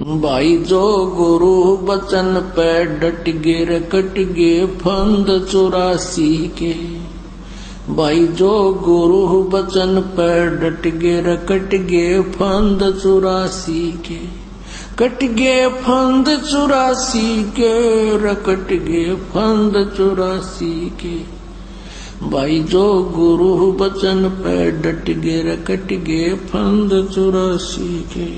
भाई जो गुरु बचन पे डट गे रकट गे फंद 84 के। भाई जो गुरु बचन पे डट गे रकट गे फंद 84 के। कट गे फंद 84 के रकट गे फंद 84 के। भाई जो गुरु बचन पे डट गे रकट गे फंद 84 के।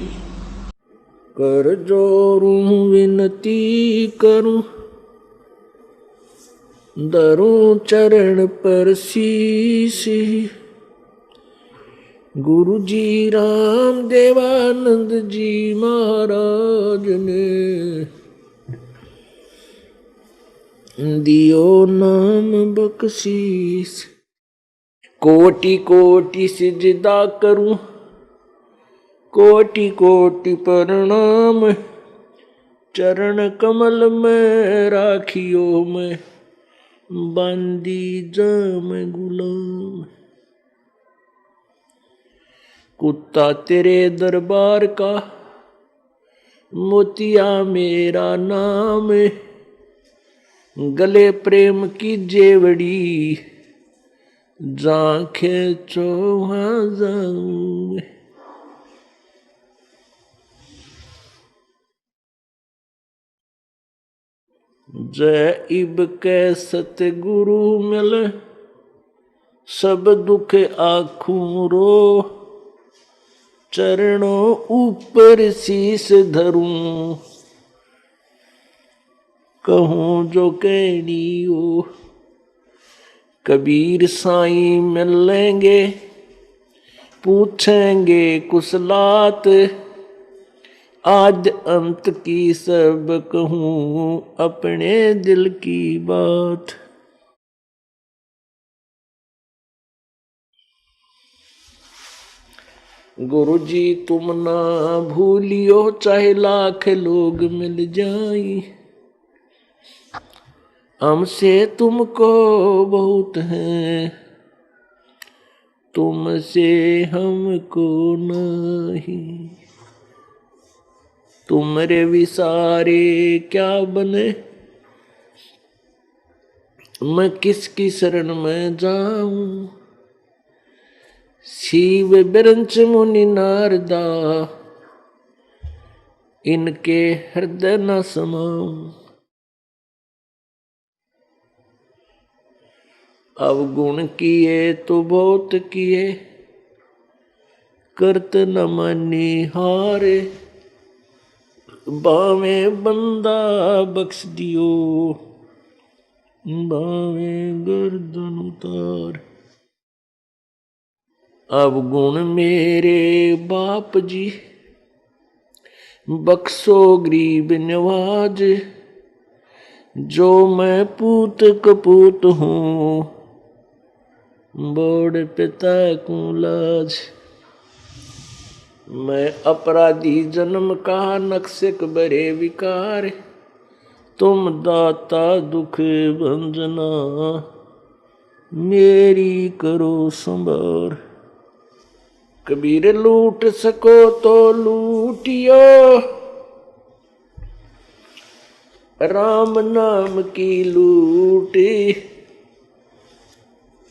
कर जोरूं विनती करूं धरूं चरण पर शीश। गुरु जी राम देवानंद जी महाराज ने दियो नाम बख्शीश। कोटि कोटि सिजदा करूं कोटि कोटि प्रणाम। चरण कमल में राखियो मैं बांदी जाम गुलाम। कुत्ता तेरे दरबार का मोतिया मेरा नाम। गले प्रेम की जेवड़ी जहाँ खेचो वहाँ जाऊं। जय इब के सतगुरु मिल सब दुख आखूं रो। चरणों ऊपर शीस धरूं कहूं जो कहनी हो। कबीर साईं मिलेंगे पूछेंगे कुशलात। आज अंत की सब कहूं अपने दिल की बात। गुरु जी तुम ना भूलियो चाहे लाख लोग मिल जाई। हमसे तुमको बहुत है तुमसे हमको नहीं। तुमरे विसारे क्या बने मैं किसकी शरण में जाऊं। शिव बिरंच मुनि नारदा इनके हृदय न समाऊं। अवगुण किए तो बहुत किए करत न मनी हारे। बावे बंदा बख्श दियो बावे गर्दन उतार। अवगुण मेरे बाप जी बख्शो गरीब नवाज। जो मैं पूत कपूत हूँ बड़ पिता को लाज। मैं अपराधी जन्म का नक्शक बरे विकार। तुम दाता दुख भंजना मेरी करो संभार। कबीर लूट सको तो लूटियो राम नाम की लूट।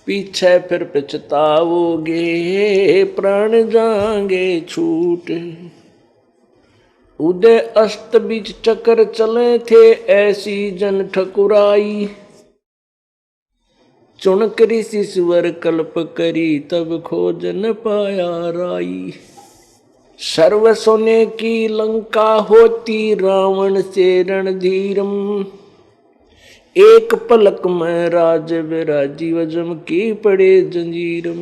पीछे फिर पछताओगे प्राण जाएंगे छूट। उदय अस्त बीच चक्कर चले थे ऐसी जन ठकुराई। चुन करी सिस्वर कल्प करी तब खोज न पाया राई। सर्व सोने की लंका होती रावण से रणधीरम। एक पलक में राज विराजी वजम की पड़े जंजीरम।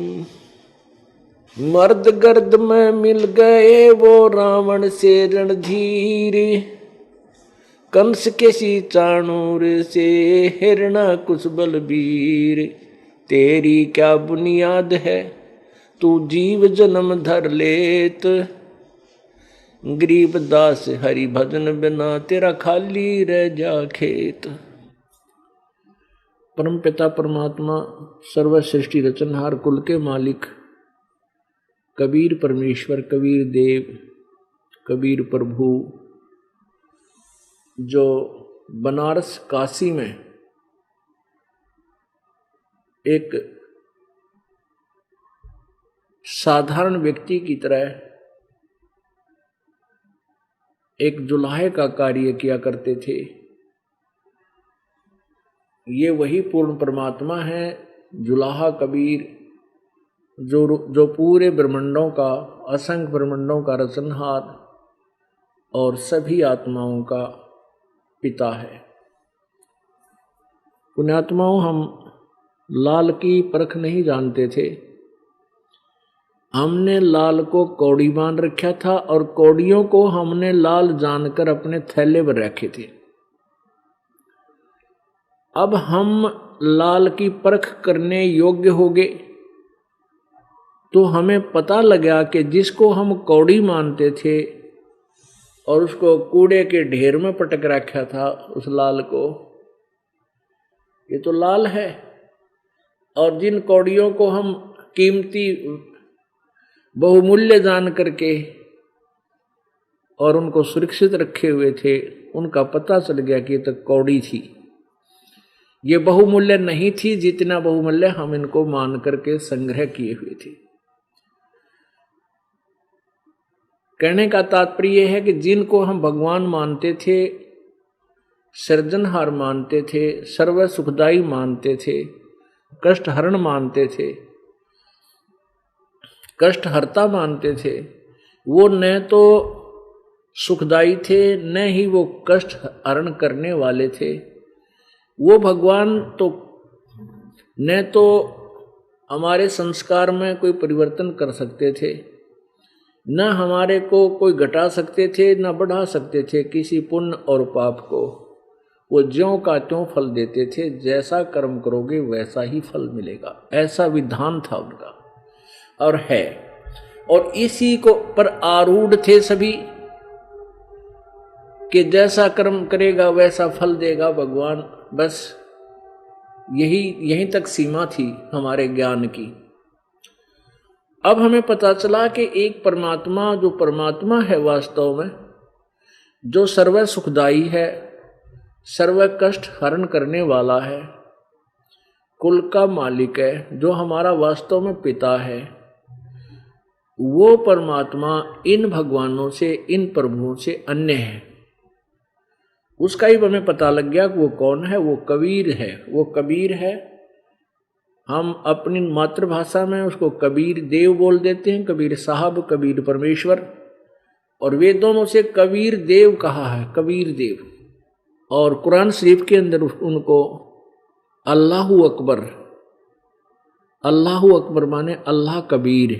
मर्द गर्द में मिल गए वो रावण से रणधीर। कंस के सी चाणूर से हिरणा कुछ बलबीर। तेरी क्या बुनियाद है तू जीव जन्म धर लेत। गरीब दास हरि भजन बिना तेरा खाली रह जा खेत। परम पिता परमात्मा सर्व सृष्टि रचनहार कुल के मालिक कबीर परमेश्वर कबीर देव कबीर प्रभु जो बनारस काशी में एक साधारण व्यक्ति की तरह एक जुलाहे का कार्य किया करते थे, ये वही पूर्ण परमात्मा है जुलाहा कबीर, जो पूरे ब्रह्मांडों का, असंख्य ब्रह्मांडों का रचनहार और सभी आत्माओं का पिता है। पुण्यात्माओं, हम लाल की परख नहीं जानते थे। हमने लाल को कौड़ी मान रखा था और कौड़ियों को हमने लाल जानकर अपने थैले पर रखे थे। अब हम लाल की परख करने योग्य हो गए तो हमें पता लगा कि जिसको हम कौड़ी मानते थे और उसको कूड़े के ढेर में पटक रखा था, उस लाल को, ये तो लाल है। और जिन कौड़ियों को हम कीमती बहुमूल्य जान करके और उनको सुरक्षित रखे हुए थे, उनका पता चल गया कि ये तो कौड़ी थी, ये बहुमूल्य नहीं थी जितना बहुमूल्य हम इनको मान करके संग्रह किए हुए थे। कहने का तात्पर्य है कि जिनको हम भगवान मानते थे, सृजनहार मानते थे, सर्व सुखदाई मानते थे, कष्ट हरण मानते थे, कष्ट हरता मानते थे, वो न तो सुखदाई थे न ही वो कष्ट हरण करने वाले थे। वो भगवान तो न तो हमारे संस्कार में कोई परिवर्तन कर सकते थे, न हमारे को कोई घटा सकते थे न बढ़ा सकते थे किसी पुण्य और पाप को। वो ज्यों का त्यों फल देते थे, जैसा कर्म करोगे वैसा ही फल मिलेगा, ऐसा विधान था उनका और है। और इसी को पर आरूढ़ थे सभी कि जैसा कर्म करेगा वैसा फल देगा भगवान। बस यहीं तक सीमा थी हमारे ज्ञान की। अब हमें पता चला कि एक परमात्मा, जो परमात्मा है वास्तव में, जो सर्व सुखदाई है, सर्व कष्ट हरण करने वाला है, कुल का मालिक है, जो हमारा वास्तव में पिता है, वो परमात्मा इन भगवानों से, इन प्रभुओं से अन्य है। उसका ही हमें पता लग गया कि वो कौन है। वो कबीर है। वो कबीर है। हम अपनी मातृभाषा में उसको कबीर देव बोल देते हैं, कबीर साहब, कबीर परमेश्वर, और वेदों में उसे कबीर देव कहा है, कबीर देव। और कुरान शरीफ के अंदर उनको अल्लाहु अकबर, अल्लाहु अकबर माने अल्लाह कबीर।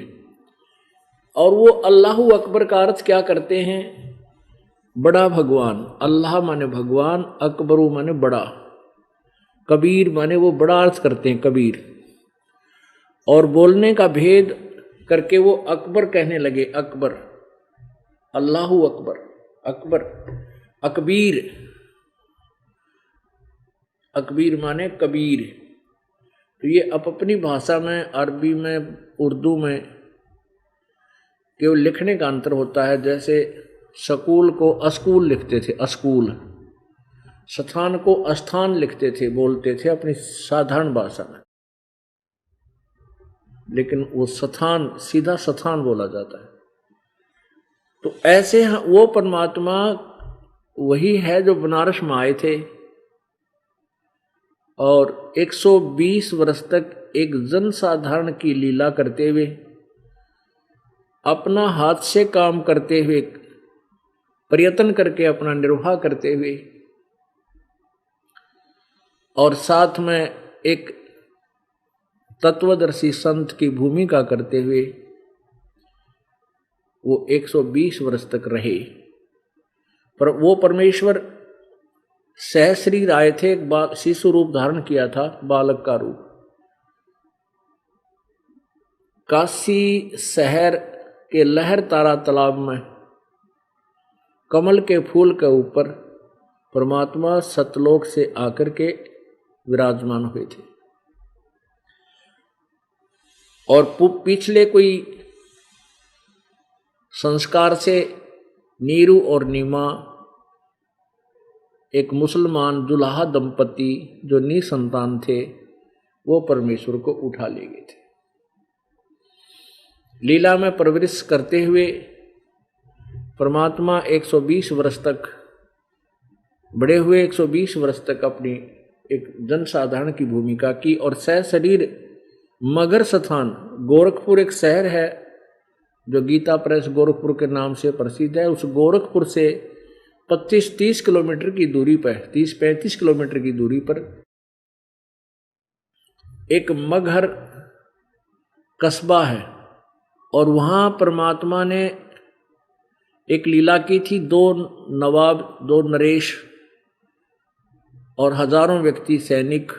और वो अल्लाहु अकबर का अर्थ क्या करते हैं? बड़ा भगवान। अल्लाह माने भगवान, अकबरू माने बड़ा, कबीर माने वो बड़ा अर्थ करते हैं कबीर। और बोलने का भेद करके वो अकबर कहने लगे, अकबर, अल्लाहु अकबर, अकबर, अकबीर, अकबीर माने कबीर। तो ये अपनी भाषा में, अरबी में, उर्दू में केवल लिखने का अंतर होता है। जैसे स्कूल को अस्कूल लिखते थे, अस्कूल, स्थान को अस्थान लिखते थे, बोलते थे अपनी साधारण भाषा में, लेकिन वो स्थान सीधा स्थान बोला जाता है। तो ऐसे वो परमात्मा वही है जो बनारस में आए थे और 120 वर्ष तक एक जनसाधारण की लीला करते हुए, अपना हाथ से काम करते हुए, प्रयत्न करके अपना निर्वाह करते हुए, और साथ में एक तत्वदर्शी संत की भूमिका करते हुए वो 120 वर्ष तक रहे। पर वो परमेश्वर सहस्री आए थे, एक शिशु रूप धारण किया था, बालक का रूप। काशी शहर के लहर तारा तालाब में कमल के फूल के ऊपर परमात्मा सतलोक से आकर के विराजमान हुए थे। और पिछले कोई संस्कार से नीरू और नीमा एक मुसलमान दुल्हा दंपति जो निसंतान थे वो परमेश्वर को उठा ले गए थे। लीला में परवरिश करते हुए परमात्मा 120 वर्ष तक, बड़े हुए 120 वर्ष तक अपनी एक जनसाधारण की भूमिका की और सशरीर मगर स्थान गोरखपुर एक शहर है जो गीता प्रेस गोरखपुर के नाम से प्रसिद्ध है। उस गोरखपुर से 25-30 किलोमीटर की दूरी पर, 30-35 किलोमीटर की दूरी पर एक मगहर कस्बा है और वहाँ परमात्मा ने एक लीला की थी। 2 नवाब, 2 नरेश और हजारों व्यक्ति, सैनिक,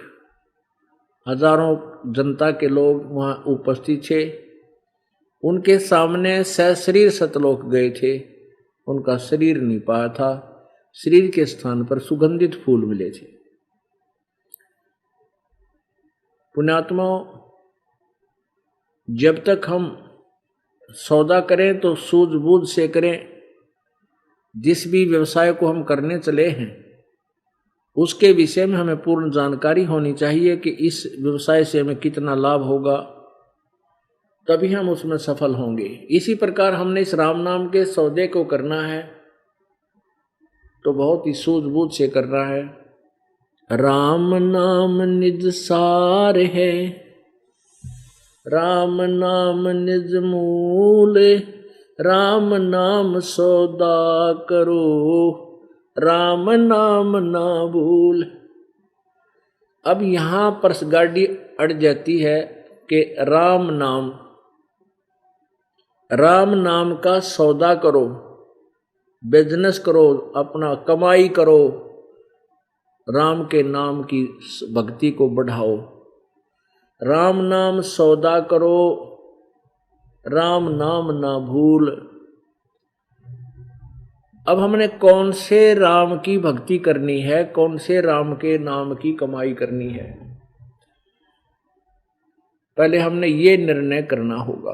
हजारों जनता के लोग वहाँ उपस्थित थे। उनके सामने सशरीर सतलोक गए थे, उनका शरीर नहीं पाया था, शरीर के स्थान पर सुगंधित फूल मिले थे। पुण्यात्माओं, जब तक हम सौदा करें तो सूझबूझ से करें। जिस भी व्यवसाय को हम करने चले हैं उसके विषय में हमें पूर्ण जानकारी होनी चाहिए कि इस व्यवसाय से हमें कितना लाभ होगा, तभी हम उसमें सफल होंगे। इसी प्रकार हमने इस राम नाम के सौदे को करना है तो बहुत ही सूझबूझ से करना है। राम नाम निज सार है, राम नाम निज मूल, राम नाम सौदा करो, राम नाम ना भूल। अब यहाँ पर गाड़ी अड़ जाती है कि राम नाम का सौदा करो, बिजनेस करो, अपना कमाई करो, राम के नाम की भक्ति को बढ़ाओ। राम नाम सौदा करो, राम नाम ना भूल। अब हमने कौन से राम की भक्ति करनी है, कौन से राम के नाम की कमाई करनी है, पहले हमने ये निर्णय करना होगा।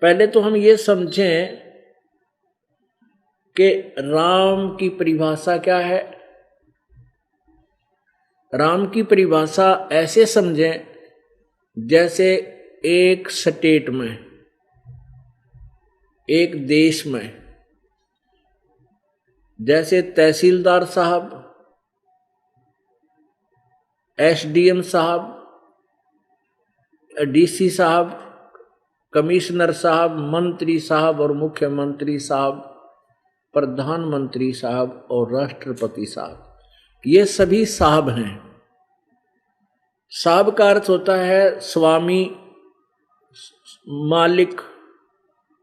पहले तो हम ये समझें कि राम की परिभाषा क्या है। राम की परिभाषा ऐसे समझें जैसे एक स्टेट में, एक देश में, जैसे तहसीलदार साहब, एसडीएम साहब, डीसी साहब, कमिश्नर साहब, मंत्री साहब और मुख्यमंत्री साहब, प्रधानमंत्री साहब और राष्ट्रपति साहब, ये सभी साहब हैं। साहब का अर्थ होता है स्वामी, मालिक,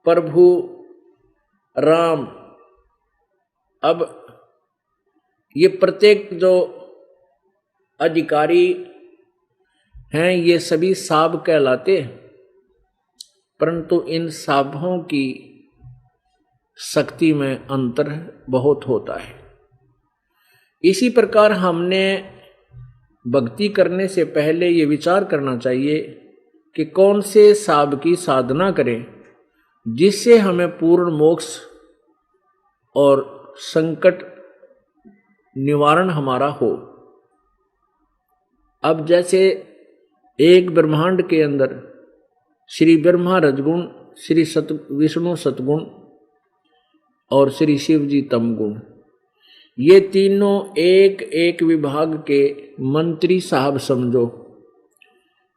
प्रभु, राम। अब ये प्रत्येक जो अधिकारी हैं ये सभी साहब कहलाते हैं, परंतु इन साहबों की शक्ति में अंतर बहुत होता है। इसी प्रकार हमने भक्ति करने से पहले ये विचार करना चाहिए कि कौन से साहब की साधना करें जिससे हमें पूर्ण मोक्ष और संकट निवारण हमारा हो। अब जैसे एक ब्रह्मांड के अंदर श्री ब्रह्मा रजगुण, श्री विष्णु सतगुण और श्री शिव जी तमगुण, ये तीनों एक एक विभाग के मंत्री साहब समझो।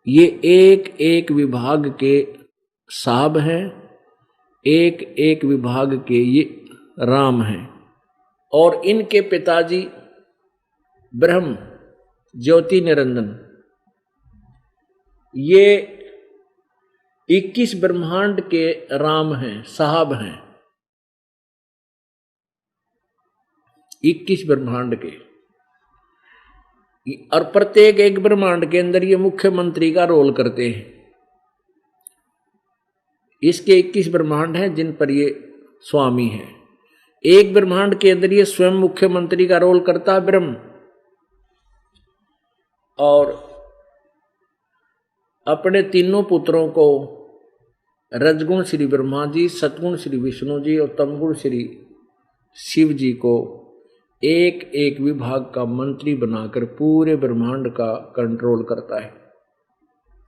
ये एक एक विभाग के साहब हैं, एक एक विभाग के ये राम हैं। और इनके पिताजी ब्रह्म ज्योति निरंजन, ये 21 ब्रह्मांड के राम हैं, साहब हैं, 21 ब्रह्मांड के। और प्रत्येक एक ब्रह्मांड के अंदर ये मुख्यमंत्री का रोल करते हैं। इसके 21 ब्रह्मांड हैं जिन पर ये स्वामी हैं। एक ब्रह्मांड के अंदर ये स्वयं मुख्यमंत्री का रोल करता है ब्रह्म, और अपने तीनों पुत्रों को रजगुण श्री ब्रह्मा जी, सतगुण श्री विष्णु जी और तमगुण श्री शिव जी को एक एक विभाग का मंत्री बनाकर पूरे ब्रह्मांड का कंट्रोल करता है।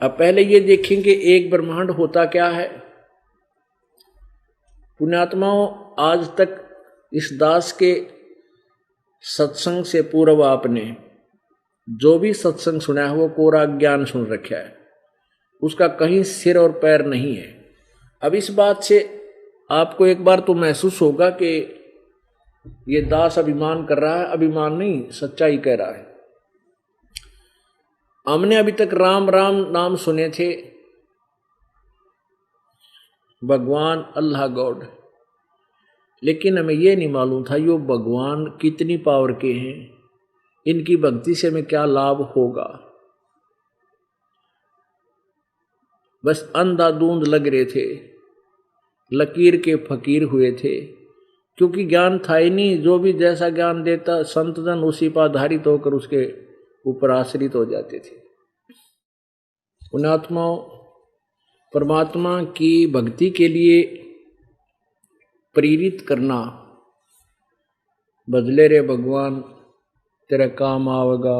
अब पहले ये देखेंगे एक ब्रह्मांड होता क्या है। पुण्यात्माओं, आज तक इस दास के सत्संग से पूर्व आपने जो भी सत्संग सुना है वो कोरा ज्ञान सुन रखा है, उसका कहीं सिर और पैर नहीं है। अब इस बात से आपको एक बार तो महसूस होगा कि ये दास अभिमान कर रहा है। अभिमान नहीं, सच्चाई कह रहा है। हमने अभी तक राम राम नाम सुने थे, भगवान अल्लाह गॉड, लेकिन हमें यह नहीं मालूम था ये भगवान कितनी पावर के हैं, इनकी भक्ति से हमें क्या लाभ होगा। बस अंधाधुंध लग रहे थे, लकीर के फकीर हुए थे, क्योंकि ज्ञान था ही नहीं। जो भी जैसा ज्ञान देता संतजन उसी पर आधारित होकर उसके ऊपर आश्रित हो जाते थे। पुण्यात्माओं, परमात्मा की भक्ति के लिए प्रेरित करना, बदले रे भगवान तेरा काम आवेगा,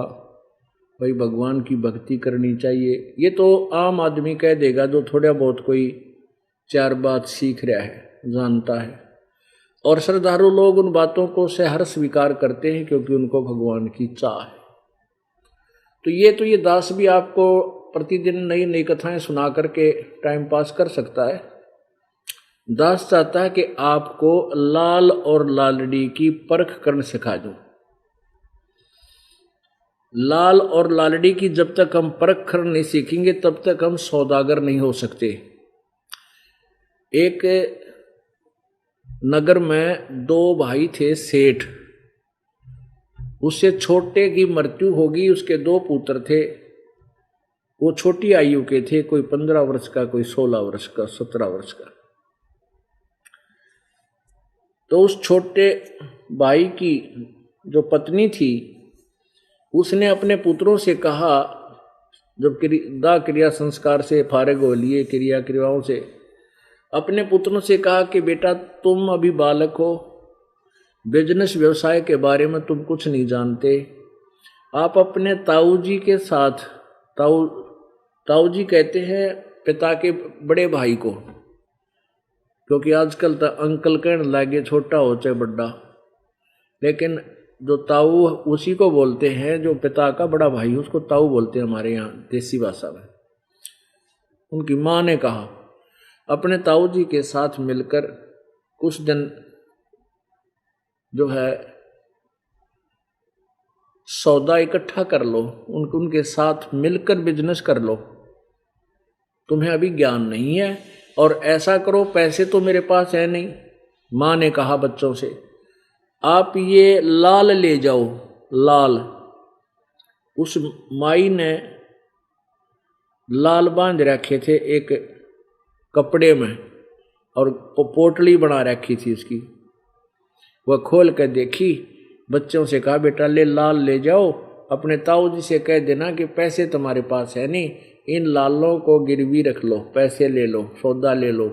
भाई भगवान की भक्ति करनी चाहिए, ये तो आम आदमी कह देगा जो थोड़ा बहुत कोई चार बात सीख रहा है, जानता है। और श्रद्धालु लोग उन बातों को सहर्ष स्वीकार करते हैं क्योंकि उनको भगवान की चाह है। तो ये दास भी आपको प्रतिदिन नई नई कथाएं सुना करके टाइम पास कर सकता है। दास चाहता है कि आपको लाल और लालड़ी की परख करना सिखा दूं। लाल और लालड़ी की जब तक हम परख कर नहीं सीखेंगे तब तक हम सौदागर नहीं हो सकते। एक नगर में दो भाई थे सेठ, उससे छोटे की मृत्यु होगी, उसके दो पुत्र थे, वो छोटी आयु के थे, कोई 15 वर्ष का, कोई 16 वर्ष का, 17 वर्ष का। तो उस छोटे भाई की जो पत्नी थी उसने अपने पुत्रों से कहा, जब क्रिया संस्कार से फारिग हो लिए, क्रियाओं से, अपने पुत्रों से कहा कि बेटा तुम अभी बालक हो, बिजनेस व्यवसाय के बारे में तुम कुछ नहीं जानते, आप अपने ताऊ जी के साथ, ताऊ जी कहते हैं पिता के बड़े भाई को, क्योंकि आजकल तो अंकल कहने लगे, छोटा हो चाहे बड़ा, लेकिन जो ताऊ उसी को बोलते हैं जो पिता का बड़ा भाई, उसको ताऊ बोलते हैं हमारे यहाँ देसी भाषा में। उनकी माँ ने कहा अपने ताऊ जी के साथ मिलकर कुछ दिन जो है सौदा इकट्ठा कर लो, उनके साथ मिलकर बिजनेस कर लो, तुम्हें अभी ज्ञान नहीं है, और ऐसा करो, पैसे तो मेरे पास है नहीं। माँ ने कहा बच्चों से आप ये लाल ले जाओ, लाल। उस माई ने लाल बांध रखे थे एक कपड़े में और पोटली बना रखी थी उसकी, वह खोल कर देखी, बच्चों से कहा बेटा ले लाल ले जाओ, अपने ताऊ जी से कह देना कि पैसे तुम्हारे पास है नहीं, इन लालों को गिरवी रख लो, पैसे ले लो, सौदा ले लो,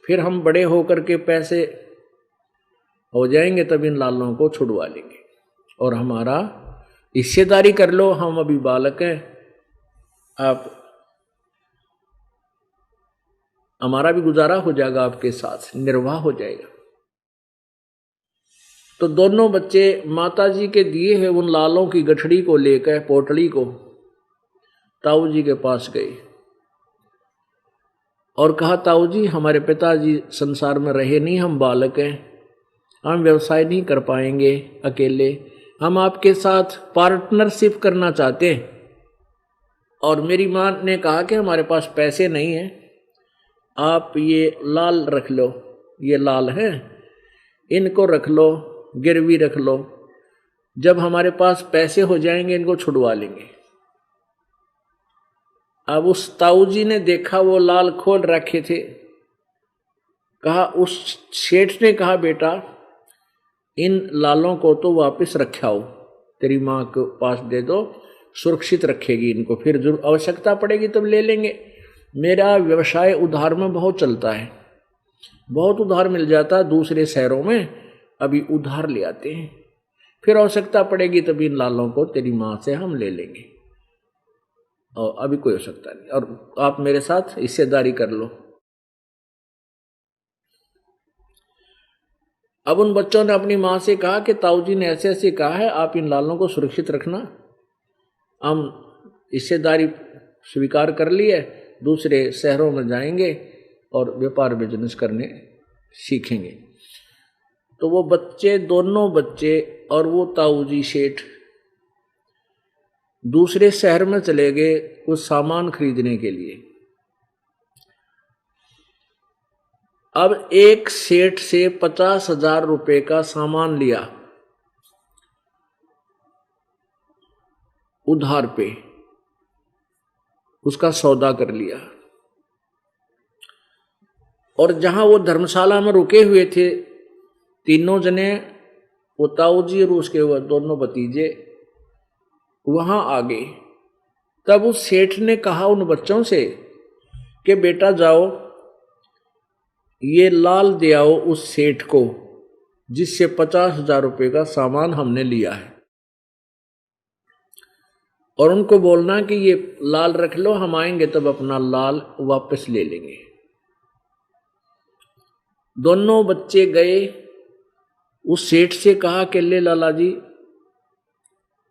फिर हम बड़े होकर के पैसे हो जाएंगे तब इन लालों को छुड़वा लेंगे और हमारा हिस्सेदारी कर लो, हम अभी बालक हैं, आप हमारा भी गुजारा हो जाएगा, आपके साथ निर्वाह हो जाएगा। तो दोनों बच्चे माताजी के दिए हैं उन लालों की गठड़ी को लेकर, पोटली को, ताऊ जी के पास गए और कहा ताऊ जी हमारे पिताजी संसार में रहे नहीं, हम बालक हैं, हम व्यवसाय नहीं कर पाएंगे अकेले, हम आपके साथ पार्टनरशिप करना चाहते हैं। और मेरी माँ ने कहा कि हमारे पास पैसे नहीं हैं, आप ये लाल रख लो, ये लाल है, इनको रख लो, गिरवी रख लो, जब हमारे पास पैसे हो जाएंगे इनको छुड़वा लेंगे। अब उस ताऊ जी ने देखा वो लाल खोल रखे थे, कहा, उस सेठ ने कहा बेटा इन लालों को तो वापस रखाओ, तेरी माँ के पास दे दो, सुरक्षित रखेगी इनको, फिर जरूर आवश्यकता पड़ेगी तब ले लेंगे। मेरा व्यवसाय उधार में बहुत चलता है, बहुत उधार मिल जाता है दूसरे शहरों में, अभी उधार ले आते हैं, फिर आवश्यकता पड़ेगी तभी इन लालों को तेरी माँ से हम ले लेंगे, और अभी कोई आवश्यकता नहीं, और आप मेरे साथ हिस्सेदारी कर लो। अब उन बच्चों ने अपनी माँ से कहा कि ताऊ जी ने ऐसे ऐसे कहा है, आप इन लालों को सुरक्षित रखना, हम हिस्सेदारी स्वीकार कर लिए, दूसरे शहरों में जाएंगे और व्यापार बिजनेस करने सीखेंगे। तो वो बच्चे, दोनों बच्चे और वो ताऊ जी सेठ दूसरे शहर में चले गए कुछ सामान खरीदने के लिए। अब एक सेठ से 50,000 रुपए का सामान लिया उधार पे, उसका सौदा कर लिया, और जहां वो धर्मशाला में रुके हुए थे तीनों जने, वो ताऊ जी और उसके वो दोनों भतीजे वहां आ गए। तब उस सेठ ने कहा उन बच्चों से कि बेटा जाओ, ये लाल दे आओ उस सेठ को जिससे 50,000 रुपए का सामान हमने लिया है, और उनको बोलना कि ये लाल रख लो, हम आएंगे तब अपना लाल वापस ले लेंगे। दोनों बच्चे गए, उस सेठ से कहा कि ले लाला जी,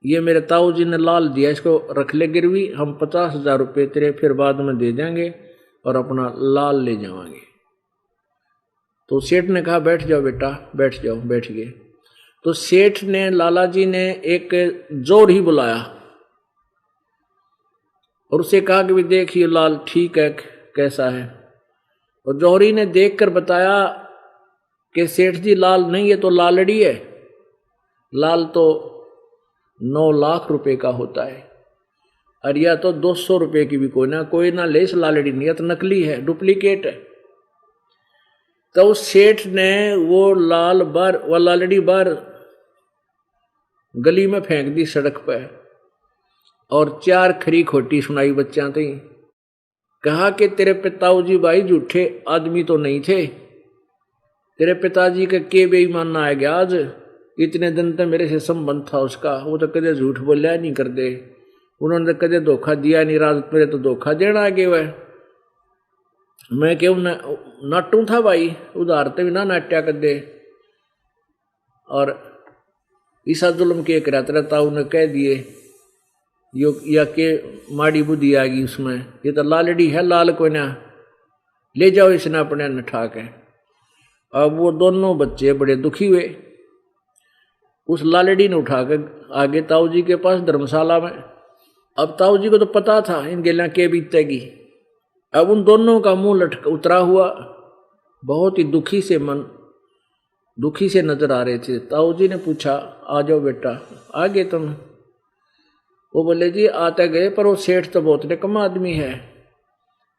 ये मेरे ताऊ जी ने लाल दिया, इसको रख ले गिरवी, हम 50,000 रुपये तेरे फिर बाद में दे देंगे और अपना लाल ले जाएंगे। तो सेठ ने कहा बैठ जाओ बेटा, बैठ जाओ। बैठ गए। तो सेठ ने, लाला जी ने एक जोर ही बुलाया और उसे कहा कि भी देखिए लाल ठीक है, कैसा है। और जौहरी ने देखकर बताया कि सेठ जी लाल नहीं, ये तो लालड़ी है, लाल तो 9 लाख रुपए का होता है, और यह तो 200 रुपए की भी कोई ना ले, इस लालड़ी नहीं, तो नकली है, डुप्लीकेट है। तो उस सेठ ने वो लालड़ी बार गली में फेंक दी सड़क पर, और 4 खरी खोटी सुनाई बच्चा थी। कहा कि तेरे पिताऊ जी भाई झूठे आदमी तो नहीं थे, तेरे पिताजी के बेईमाना आ गया आज, इतने दिन तक मेरे से संबंध था उसका, वो तो कदे झूठ बोलिया नहीं करते, उन्होंने तो कदे धोखा दिया नहीं, रात मेरे तो धोखा देना आ गया वह। मैं क्यों नाटू था भाई, उधार तो भी ना नाट्या कर दे। और ईसा जुल्म के एक रात रहता उन्हें कह दिए यो, या के माड़ी बुद्धि आ गई उसमें, ये तो लालड़ी है, लाल को ना ले जाओ इसने अपने न ठाक है। अब वो दोनों बच्चे बड़े दुखी हुए, उस लालड़ी ने उठाकर आगे ताऊ जी के पास धर्मशाला में। अब ताऊ जी को तो पता था इन गेला के बीतेगी। अब उन दोनों का मुंह लटका उतरा हुआ, बहुत ही दुखी से नजर आ रहे थे। ताऊ जी ने पूछा आ जाओ बेटा, आ गए तुम? वो बोले जी आते गए, पर वो सेठ तो बहुत निकम्मा आदमी है।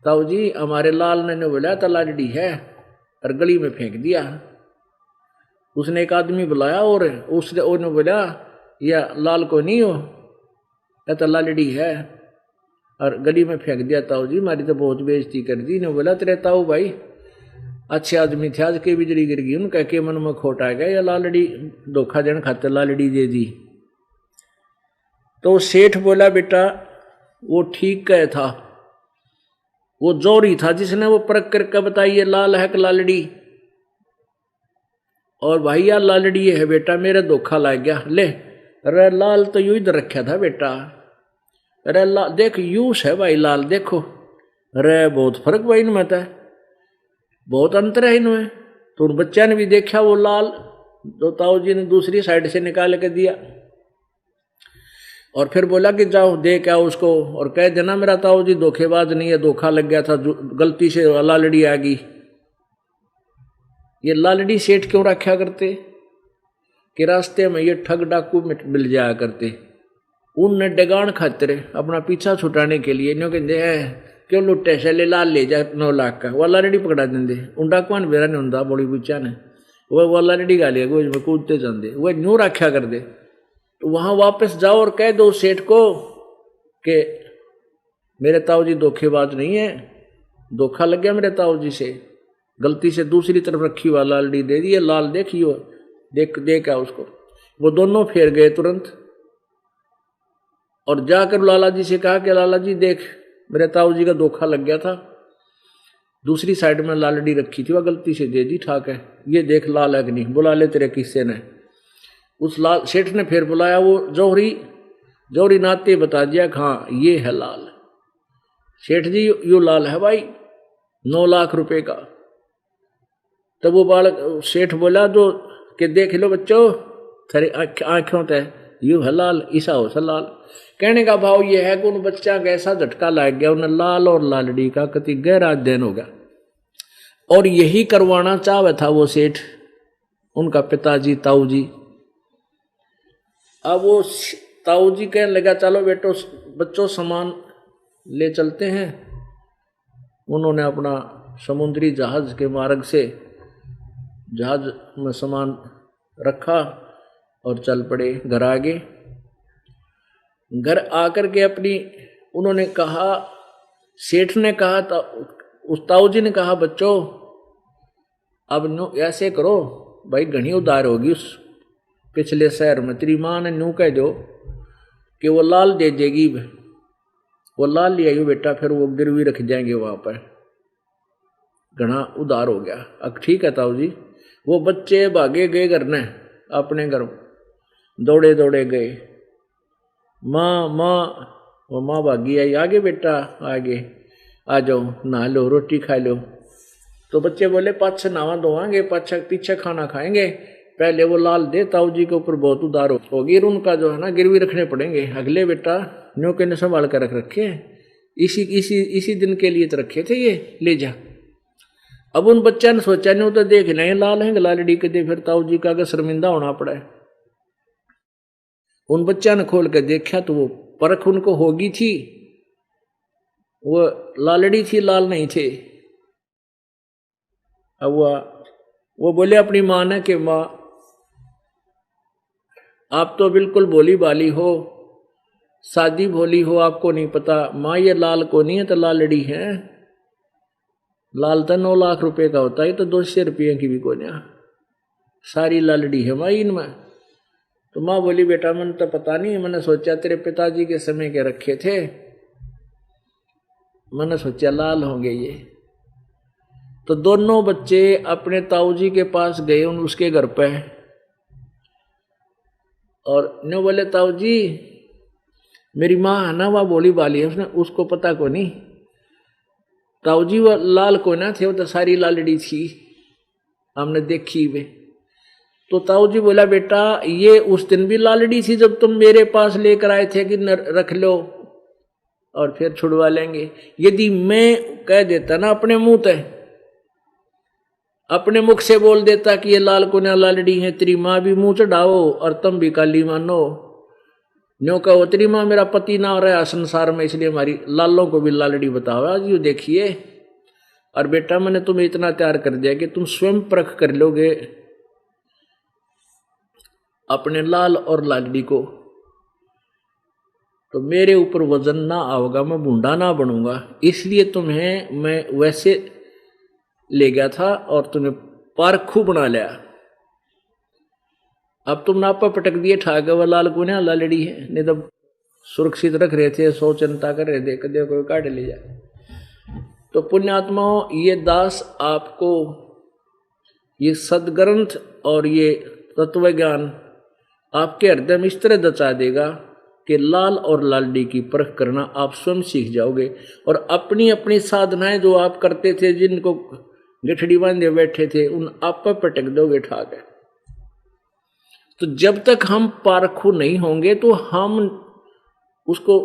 ताऊ जी हमारे लाल ने बोला तो लालड़ी है, और गली में फेंक दिया। उसने एक आदमी बुलाया और उसने उन्होंने बोला यह लाल को नहीं हो, यह तो लालड़ी है, और गली में फेंक दिया। ताऊ जी हमारी तो बहुत बेइज्जती कर दी। ने बोला तेरे ताऊ भाई अच्छे आदमी थे, आज के बिजली गिर गई, उनका के मन में खोट आ गया, या लालड़ी धोखा देने खाते लालड़ी दे दी। तो सेठ बोला बेटा वो ठीक कहे था, वो जोरी था जिसने वो परख करके बताई ये लाल है कि लालड़ी, और भाई यार लालड़ी है बेटा, मेरा धोखा लग गया। ले अरे लाल तो यूं इधर रखा था बेटा, अरे लाल देख यूस है भाई लाल, देखो अरे बहुत फर्क भाई इनमें था, बहुत अंतर है इनमें। तो उन बच्चा ने भी देखा वो लाल, तो ताऊ जी ने दूसरी साइड से निकाल के दिया, और फिर बोला कि जाओ दे क्या उसको, और कह देना मेरा ताऊ जी धोखेबाज नहीं है, धोखा लग गया था, गलती से लालड़ी आ गई। ये लालड़ी सेठ क्यों रखा करते कि रास्ते में ये ठग डाकू मिल जाया करते, उनने डगान खातिर अपना पीछा छुटाने के लिए इन्हों कहते हैं क्यों लुटे चले लाल ले जा 9 लाख का, वो लालड़ी पकड़ा देंगे। उन डाकुआ ने बेरा नहीं होंगे बड़ी बुच्चा ने, वो लालड़ी गाली गोज में कूदते जाते, वह न्यू रखा कर दे। तो वहां वापस जाओ और कह दो सेठ को कि मेरे ताऊ जी धोखेबाज नहीं है, धोखा लग गया मेरे ताऊ जी से, गलती से दूसरी तरफ रखी हुआ लालड़ी दे दी है, लाल देखियो देख क्या उसको। वो दोनों फेर गए तुरंत और जाकर लाला जी से कहा कि लाला जी देख, मेरे ताऊ जी का धोखा लग गया था, दूसरी साइड में लालड़ी रखी थी, वह गलती से दे दी, ठाक है, ये देख लाल है कि नहीं, बुला ले तेरे किस्से ने। उस लाल सेठ ने फिर बुलाया, वो जौहरी नाते बता दिया, हाँ ये है लाल। सेठ जी यो लाल है भाई, 9 लाख रुपए का। तब वो बालक सेठ बोला जो कि देख लो बच्चों, थारी आंखों तय यू है लाल, ईसा हो सा लाल। कहने का भाव ये है कि उन बच्चा का ऐसा झटका लग गया, उन्हें लाल और लालड़ी का कति गहरा अध्ययन हो गया। और यही करवाना चाहे था वो सेठ, उनका पिताजी ताऊ जी। अब वो ताऊ जी कहने लगा चलो बेटो बच्चों सामान ले चलते हैं। उन्होंने अपना समुद्री जहाज के मार्ग से जहाज में सामान रखा और चल पड़े घर आगे। घर आकर के अपनी उन्होंने कहा, सेठ ने कहा, उस ताऊ जी ने कहा बच्चों अब ऐसे करो भाई, घनी उधार होगी उस पिछले शहर में, तेरी माँ ने न्यू कह दो कि वो लाल दे देगी, वो लाल ले आई बेटा, फिर वो गिरवी रख जाएंगे वहां पर, घना उधार हो गया। अब ठीक है ताऊ जी। वो बच्चे भागे गए घर ने, अपने घर दौड़े दौड़े गए, माँ वो माँ भागी आई, आगे बेटा आगे आ जाओ, नहा लो, रोटी खा लो। तो बच्चे बोले पाछे नहावा धोवांगे, पीछे खाना खाएंगे, पहले वो लाल दे, ताऊ जी के ऊपर बहुत उधार होगी, उनका जो है ना गिरवी रखने पड़ेंगे। अगले बेटा न्यू के ने संभाल कर रखे, इसी दिन के लिए तो रखे थे, ये ले जा। अब उन बच्चा ने सोचा नहीं, तो देख लें लाल है लालड़ी के दे, फिर ताऊ जी का शर्मिंदा होना पड़ा है। उन बच्चा ने खोल कर देखा तो वो परख उनको होगी थी, वो लालड़ी थी, लाल नहीं थे। अब वो बोले अपनी माँ ने कि माँ आप तो बिल्कुल भोली भाली हो, सादी भोली हो, आपको नहीं पता माँ ये लाल को नहीं है तो लालड़ी है। लाल तो 9 लाख रुपए का होता है, तो 200 रुपये की भी कोई नहीं, सारी लालड़ी है माँ इनमें। तो माँ बोली बेटा मैंने तो पता नहीं, मैंने सोचा तेरे पिताजी के समय के रखे थे, मैंने सोचा लाल होंगे ये। तो दोनों बच्चे अपने ताऊ जी के पास गए, उसके घर पे, और न्यू बोले ताऊ जी मेरी माँ है ना, वह बोली बाली है, उसने उसको पता को नहीं, ताऊ जी वो लाल को ना थे, वो तो सारी लालड़ी थी, हमने देखी वे। तो ताऊ जी बोला बेटा ये उस दिन भी लालड़ी थी जब तुम मेरे पास लेकर आए थे कि रख लो और फिर छुड़वा लेंगे। यदि मैं कह देता ना अपने मुंह ते, अपने मुख से बोल देता कि ये लाल को ना लालड़ी है, तेरी माँ भी मुंह चढ़ाओ और तुम भी काली मानो, न्यो कहो तेरी माँ मेरा पति ना हो रहा है संसार में, इसलिए हमारी लालों को भी लालड़ी बताओ, आज यू देखिए। और बेटा मैंने तुम्हें इतना तैयार कर दिया कि तुम स्वयं परख कर लोगे अपने लाल और लालड़ी को, तो मेरे ऊपर वजन ना आओगा, मैं बूढ़ा ना बनूंगा, इसलिए तुम्हें मैं वैसे ले गया था और तुम्हें पारखू बना लिया। अब तुम नापा पटक दिए, ठाक वह लाल को ना लालड़ी है, नहीं तो सुरक्षित रख रहे थे, सो चिंता कर रहे थे कदे कोई काट ले जाए। तो पुण्यात्माओं ये दास आपको ये सदग्रंथ और ये तत्व ज्ञान आपके हृदय में इस तरह दचा देगा कि लाल और लालड़ी की परख करना आप स्वयं सीख जाओगे, और अपनी अपनी साधनाएं जो आप करते थे, जिनको गठड़ी बांधे बैठे थे, उन आप पर पटक दोगे, ठाक है। तो जब तक हम पारखू नहीं होंगे तो हम उसको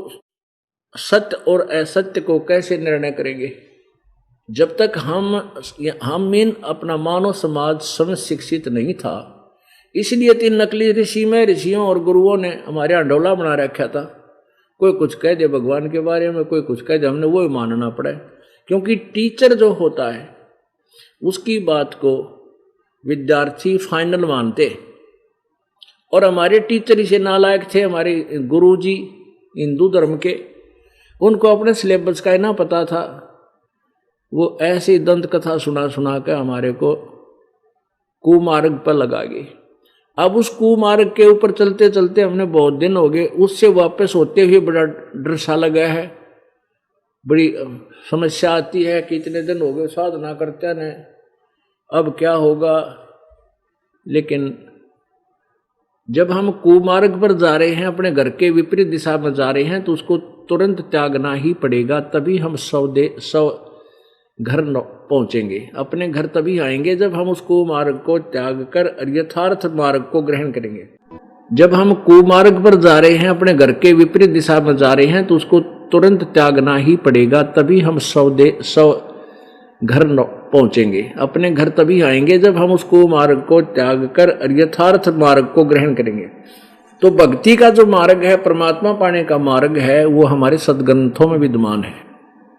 सत्य और असत्य को कैसे निर्णय करेंगे? जब तक हम इन अपना मानव समाज समझ शिक्षित नहीं था, इसलिए 3 नकली ऋषि में ऋषियों और गुरुओं ने हमारे अंडोला बना रखा था। कोई कुछ कह दे भगवान के बारे में, कोई कुछ कह दे, हमने वो ही मानना पड़ा, क्योंकि टीचर जो होता है उसकी बात को विद्यार्थी फाइनल मानते, और हमारे टीचर इसे नालायक थे, हमारे गुरुजी हिंदू धर्म के, उनको अपने सिलेबस का ही ना पता था, वो ऐसी दंत कथा सुना सुना कर हमारे को कुमार्ग पर लगा गए। अब उस कुमार्ग के ऊपर चलते चलते हमने बहुत दिन हो गए, उससे वापस होते हुए बड़ा डर सा लगा है, बड़ी समस्या आती है कि इतने दिन हो गए साधना करते हैं, अब क्या होगा। लेकिन जब हम कुमार्ग पर जा रहे हैं, अपने घर के विपरीत दिशा में जा रहे हैं, तो उसको तुरंत त्यागना ही पड़ेगा, तभी हम सौ घर पहुंचेंगे। अपने घर तभी आएंगे जब हम उस कुमार्ग को त्याग कर यथार्थ मार्ग को ग्रहण करेंगे। जब हम कुमार्ग पर जा रहे हैं, अपने घर के विपरीत दिशा में जा रहे हैं, तो उसको तुरंत त्यागना ही पड़ेगा, तभी हम सौ घर पहुंचेंगे। अपने घर तभी आएंगे जब हम उस कुमार्ग को त्याग कर यथार्थ मार्ग को ग्रहण करेंगे। तो भक्ति का जो मार्ग है, परमात्मा पाने का मार्ग है, वो हमारे सदग्रंथों में विद्यमान है।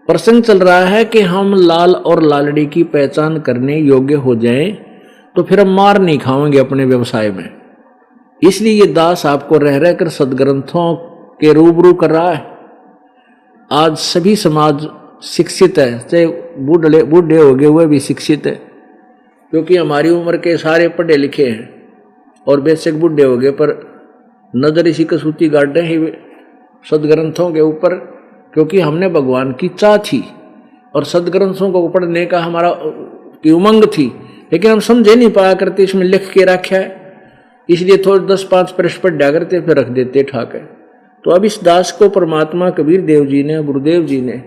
प्रसंग चल रहा है कि हम लाल और लालड़ी की पहचान करने योग्य हो जाएं, तो फिर हम मार नहीं खाएंगे अपने व्यवसाय में। इसलिए ये दास आपको रह रहकर सदग्रंथों के रूबरू कर रहा है। आज सभी समाज शिक्षित है, चाहे बूढ़े हो गए हुए भी शिक्षित है, क्योंकि हमारी उम्र के सारे पढ़े लिखे हैं और बेशक बूढ़े हो गए, पर नजर इसी कसूती गाड़े ही सदग्रंथों के ऊपर, क्योंकि हमने भगवान की चाह थी और सदग्रंथों को पढ़ने का हमारा की उमंग थी, लेकिन हम समझे नहीं पाया करते इसमें लिख के रखा है, इसलिए थोड़े 10-5 प्रश्न पढ़ा करते फिर रख देते ठाके। तो अब इस दास को परमात्मा कबीर देव जी ने, गुरुदेव जी ने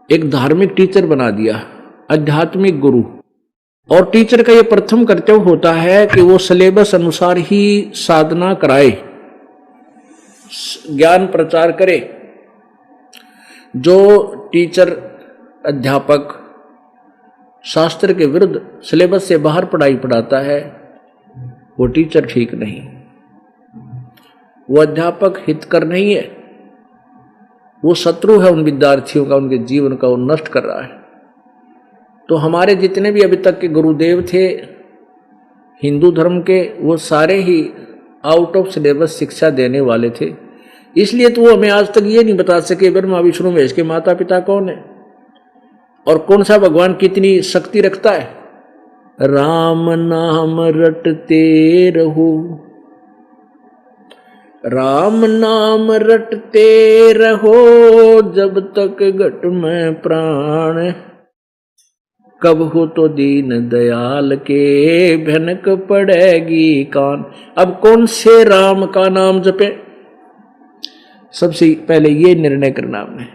एक धार्मिक टीचर बना दिया, आध्यात्मिक गुरु। और टीचर का ये प्रथम कर्तव्य होता है कि वो सिलेबस अनुसार ही साधना कराए, ज्ञान प्रचार करे। जो टीचर अध्यापक शास्त्र के विरुद्ध सिलेबस से बाहर पढ़ाई पढ़ाता है, वो टीचर ठीक नहीं, वो अध्यापक हितकर नहीं है, वो शत्रु है उन विद्यार्थियों का, उनके जीवन का वो नष्ट कर रहा है। तो हमारे जितने भी अभी तक के गुरुदेव थे हिंदू धर्म के, वो सारे ही आउट ऑफ सिलेबस शिक्षा देने वाले थे। इसलिए तो वो हमें आज तक ये नहीं बता सके ब्रह्मा विष्णु महेश के माता पिता कौन है और कौन सा भगवान कितनी शक्ति रखता है। राम नाम रटते रहो, राम नाम रटते रहो, जब तक घट में प्राण, कब हो तो दीन दयाल के भनक पड़ेगी कान। अब कौन से राम का नाम जपे, सबसे पहले ये निर्णय करना हमने।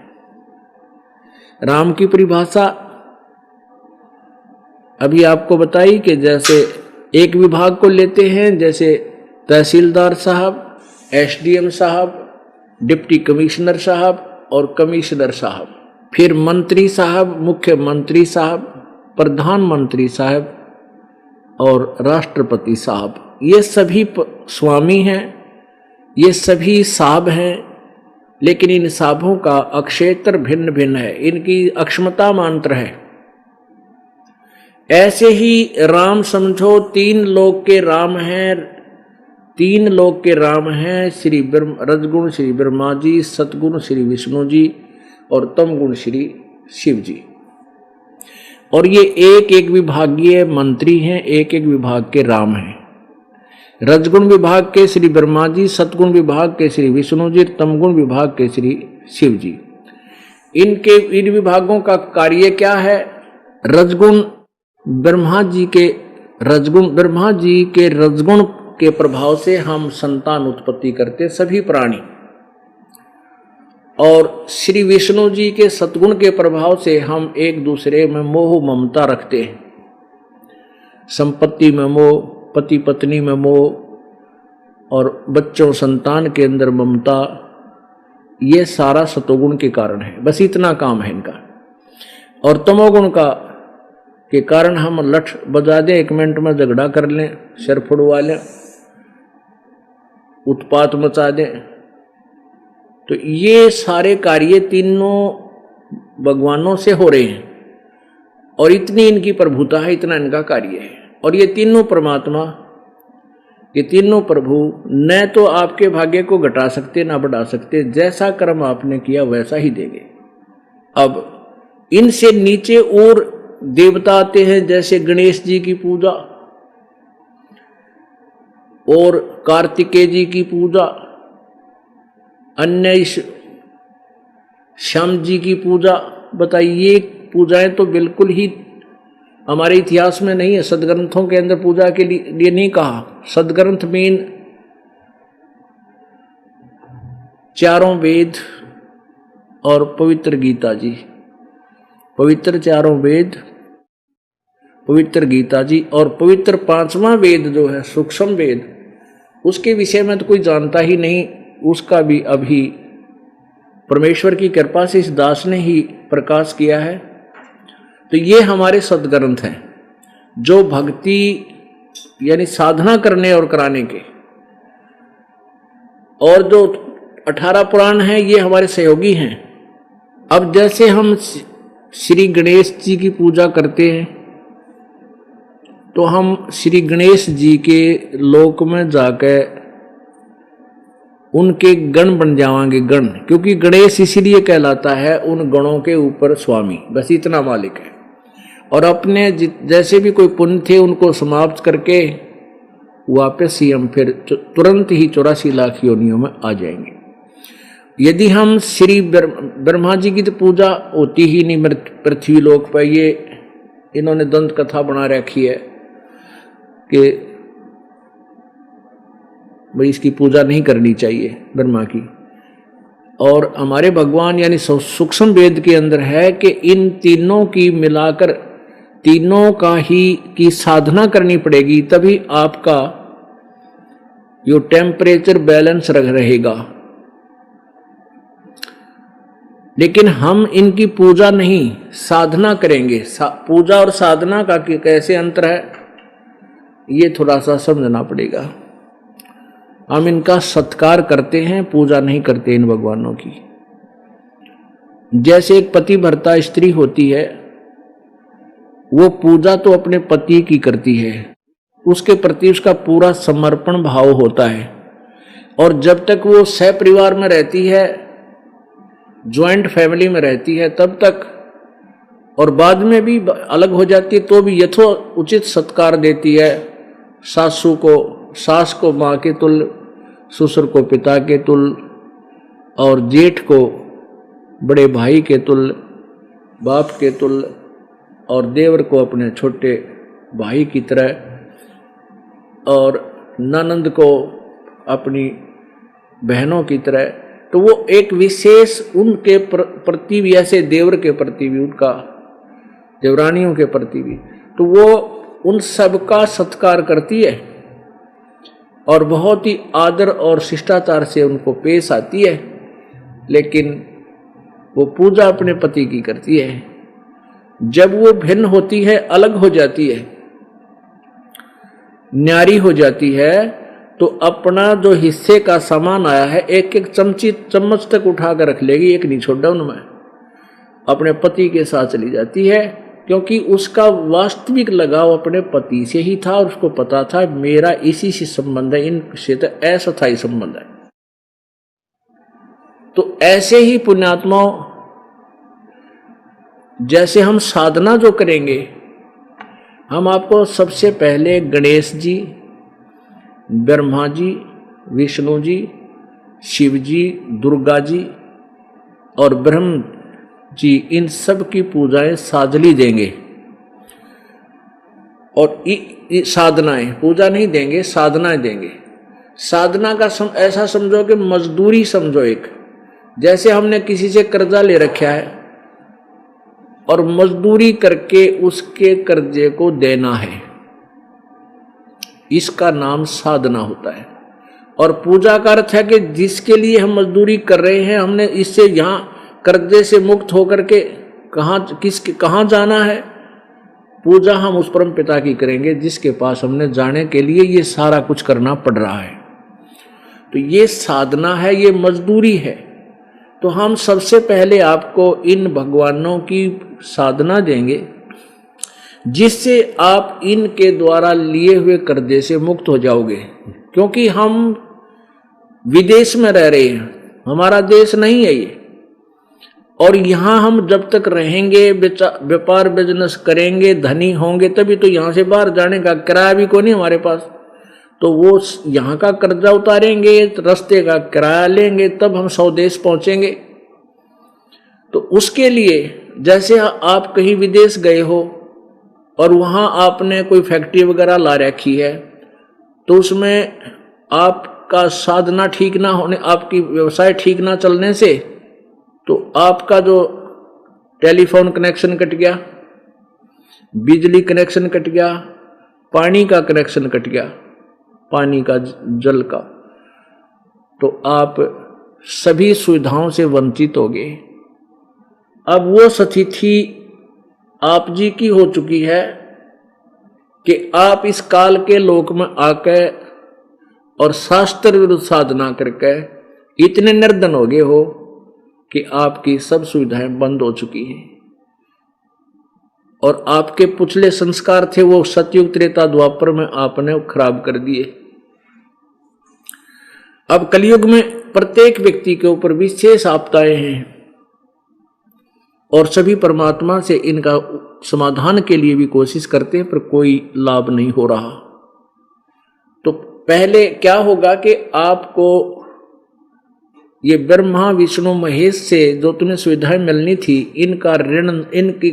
राम की परिभाषा अभी आपको बताई कि जैसे एक विभाग को लेते हैं, जैसे तहसीलदार साहब, एसडीएम साहब, डिप्टी कमिश्नर साहब और कमिश्नर साहब, फिर मंत्री साहब, मुख्यमंत्री साहब, प्रधानमंत्री साहब और राष्ट्रपति साहब। ये सभी स्वामी हैं, ये सभी साहब हैं, लेकिन इन साहबों का अक्षेत्र भिन्न भिन्न है, इनकी अक्षमता मात्र है। ऐसे ही राम समझो तीन लोक के राम हैं, तीन लोक के राम हैं, श्री रजगुण श्री ब्रह्मा जी, सतगुण श्री विष्णु जी और तमगुण श्री शिव जी। और ये एक एक विभागीय मंत्री हैं, एक एक विभाग के राम हैं। रजगुण विभाग के श्री ब्रह्मा जी, सतगुण विभाग के श्री विष्णु जी, तमगुण विभाग के श्री शिव जी। इन विभागों का कार्य क्या है? रजगुण ब्रह्मा जी के रजगुण के प्रभाव से हम संतान उत्पत्ति करते सभी प्राणी, और श्री विष्णु जी के सतगुण के प्रभाव से हम एक दूसरे में मोह ममता रखते हैं, संपत्ति में मोह, पति पत्नी में मोह और बच्चों संतान के अंदर ममता। ये सारा सतोगुण के कारण है, बस इतना काम है इनका। और तमोगुण का के कारण हम लठ बजा दें, 1 मिनट में झगड़ा कर लें, सिर फुड़वा लें, उत्पात मचा दें। तो ये सारे कार्य तीनों भगवानों से हो रहे हैं और इतनी इनकी प्रभुता है, इतना इनका कार्य है। और ये तीनों परमात्मा, ये तीनों प्रभु न तो आपके भाग्य को घटा सकते ना बढ़ा सकते, जैसा कर्म आपने किया वैसा ही देंगे। अब इनसे नीचे और देवता आते हैं, जैसे गणेश जी की पूजा, और कार्तिकेय जी की पूजा, अन्य श्याम जी की पूजा। बताइए, ये पूजाएं तो बिल्कुल ही हमारे इतिहास में नहीं है, सदग्रंथों के अंदर पूजा के लिए नहीं कहा। सदग्रंथ मीन चारों वेद और पवित्र गीता जी, पवित्र चारों वेद, पवित्र गीता जी और पवित्र पांचवा वेद जो है सूक्ष्म वेद, उसके विषय में तो कोई जानता ही नहीं। उसका भी अभी परमेश्वर की कृपा से इस दास ने ही प्रकाश किया है। तो ये हमारे सदग्रंथ हैं जो भक्ति यानी साधना करने और कराने के, और जो 18 पुराण हैं ये हमारे सहयोगी हैं। अब जैसे हम श्री गणेश जी की पूजा करते हैं तो हम श्री गणेश जी के लोक में जाकर उनके गण बन जावांगे, गण, क्योंकि गणेश इसीलिए कहलाता है उन गणों के ऊपर स्वामी, बस इतना मालिक है। और अपने जैसे भी कोई पुण्य थे उनको समाप्त करके वापस ही हम फिर तुरंत ही 84 लाख योनियों में आ जाएंगे। यदि हम श्री ब्रह्मा जी की तो पूजा होती ही नहीं पृथ्वी लोक पर, ये इन्होंने दंत कथा बना रखी है कि भाई इसकी पूजा नहीं करनी चाहिए ब्रह्मा की। और हमारे भगवान यानी सूक्ष्म वेद के अंदर है कि इन तीनों की मिलाकर, तीनों का ही की साधना करनी पड़ेगी, तभी आपका जो टेम्परेचर बैलेंस रहेगा। लेकिन हम इनकी पूजा नहीं साधना करेंगे। पूजा और साधना का कैसे अंतर है ये थोड़ा सा समझना पड़ेगा। हम इनका सत्कार करते हैं, पूजा नहीं करते इन भगवानों की। जैसे एक पति भर्ता स्त्री होती है, वो पूजा तो अपने पति की करती है, उसके प्रति उसका पूरा समर्पण भाव होता है। और जब तक वो सहपरिवार में रहती है, ज्वाइंट फैमिली में रहती है तब तक, और बाद में भी अलग हो जाती है तो भी यथोचित सत्कार देती है। सासू को, सास को माँ के तुल्य, ससुर को पिता के तुल्य, और जेठ को बड़े भाई के तुल्य, बाप के तुल्य, और देवर को अपने छोटे भाई की तरह, और ननंद को अपनी बहनों की तरह। तो वो एक विशेष उनके प्रति भी, ऐसे देवर के प्रति भी, उनका देवरानियों के प्रति भी, तो वो उन सबका सत्कार करती है और बहुत ही आदर और शिष्टाचार से उनको पेश आती है। लेकिन वो पूजा अपने पति की करती है। जब वो भिन्न होती है, अलग हो जाती है, न्यारी हो जाती है, तो अपना जो हिस्से का सामान आया है एक एक चम्मच तक उठा कर रख लेगी, एक नहीं छोड़ा उनमें, अपने पति के साथ चली जाती है। क्योंकि उसका वास्तविक लगाव अपने पति से ही था और उसको पता था मेरा इसी से संबंध है, इनसे तो अस्थायी संबंध है। तो ऐसे ही पुण्यात्माओं, जैसे हम साधना जो करेंगे, हम आपको सबसे पहले गणेश जी, ब्रह्मा जी, विष्णु जी, शिव जी, दुर्गा जी और ब्रह्म जी, इन सब की पूजाएं साधली देंगे। और साधनाएं, पूजा नहीं देंगे, साधनाएं देंगे। साधना का ऐसा समझो कि मजदूरी समझो। एक जैसे हमने किसी से कर्जा ले रखा है और मजदूरी करके उसके कर्जे को देना है, इसका नाम साधना होता है। और पूजा का अर्थ है कि जिसके लिए हम मजदूरी कर रहे हैं, हमने इससे यहां कर्जे से मुक्त होकर के कहाँ जाना है, पूजा हम उस परम पिता की करेंगे जिसके पास हमने जाने के लिए ये सारा कुछ करना पड़ रहा है। तो ये साधना है, ये मजदूरी है। तो हम सबसे पहले आपको इन भगवानों की साधना देंगे जिससे आप इनके द्वारा लिए हुए कर्जे से मुक्त हो जाओगे। क्योंकि हम विदेश में रह रहे हैं, हमारा देश नहीं है ये, और यहाँ हम जब तक रहेंगे, व्यापार बिजनेस करेंगे, धनी होंगे, तभी तो यहाँ से बाहर जाने का किराया भी कोई नहीं हमारे पास। तो वो यहाँ का कर्जा उतारेंगे, रास्ते का किराया लेंगे, तब हम स्वदेश पहुंचेंगे। तो उसके लिए जैसे आप कहीं विदेश गए हो और वहां आपने कोई फैक्ट्री वगैरह ला रखी है, तो उसमें आपका साधना ठीक ना होने, आपकी व्यवसाय ठीक ना चलने से तो आपका जो टेलीफोन कनेक्शन कट गया, बिजली कनेक्शन कट गया, पानी का कनेक्शन कट गया, पानी का, जल का, तो आप सभी सुविधाओं से वंचित हो गए। अब वो स्थिति आप जी की हो चुकी है कि आप इस काल के लोक में आके और शास्त्र विरुद्ध साधना करके इतने निर्धन हो गए हो कि आपकी सब सुविधाएं बंद हो चुकी हैं, और आपके पिछले संस्कार थे वो सतयुग त्रेता द्वापर में आपने खराब कर दिए। अब कलयुग में प्रत्येक व्यक्ति के ऊपर विशेष आपदाएं हैं और सभी परमात्मा से इनका समाधान के लिए भी कोशिश करते हैं, पर कोई लाभ नहीं हो रहा। तो पहले क्या होगा कि आपको ये ब्रह्मा विष्णु महेश से जो तुम्हें सुविधाएं मिलनी थी, इनका ऋण, इनकी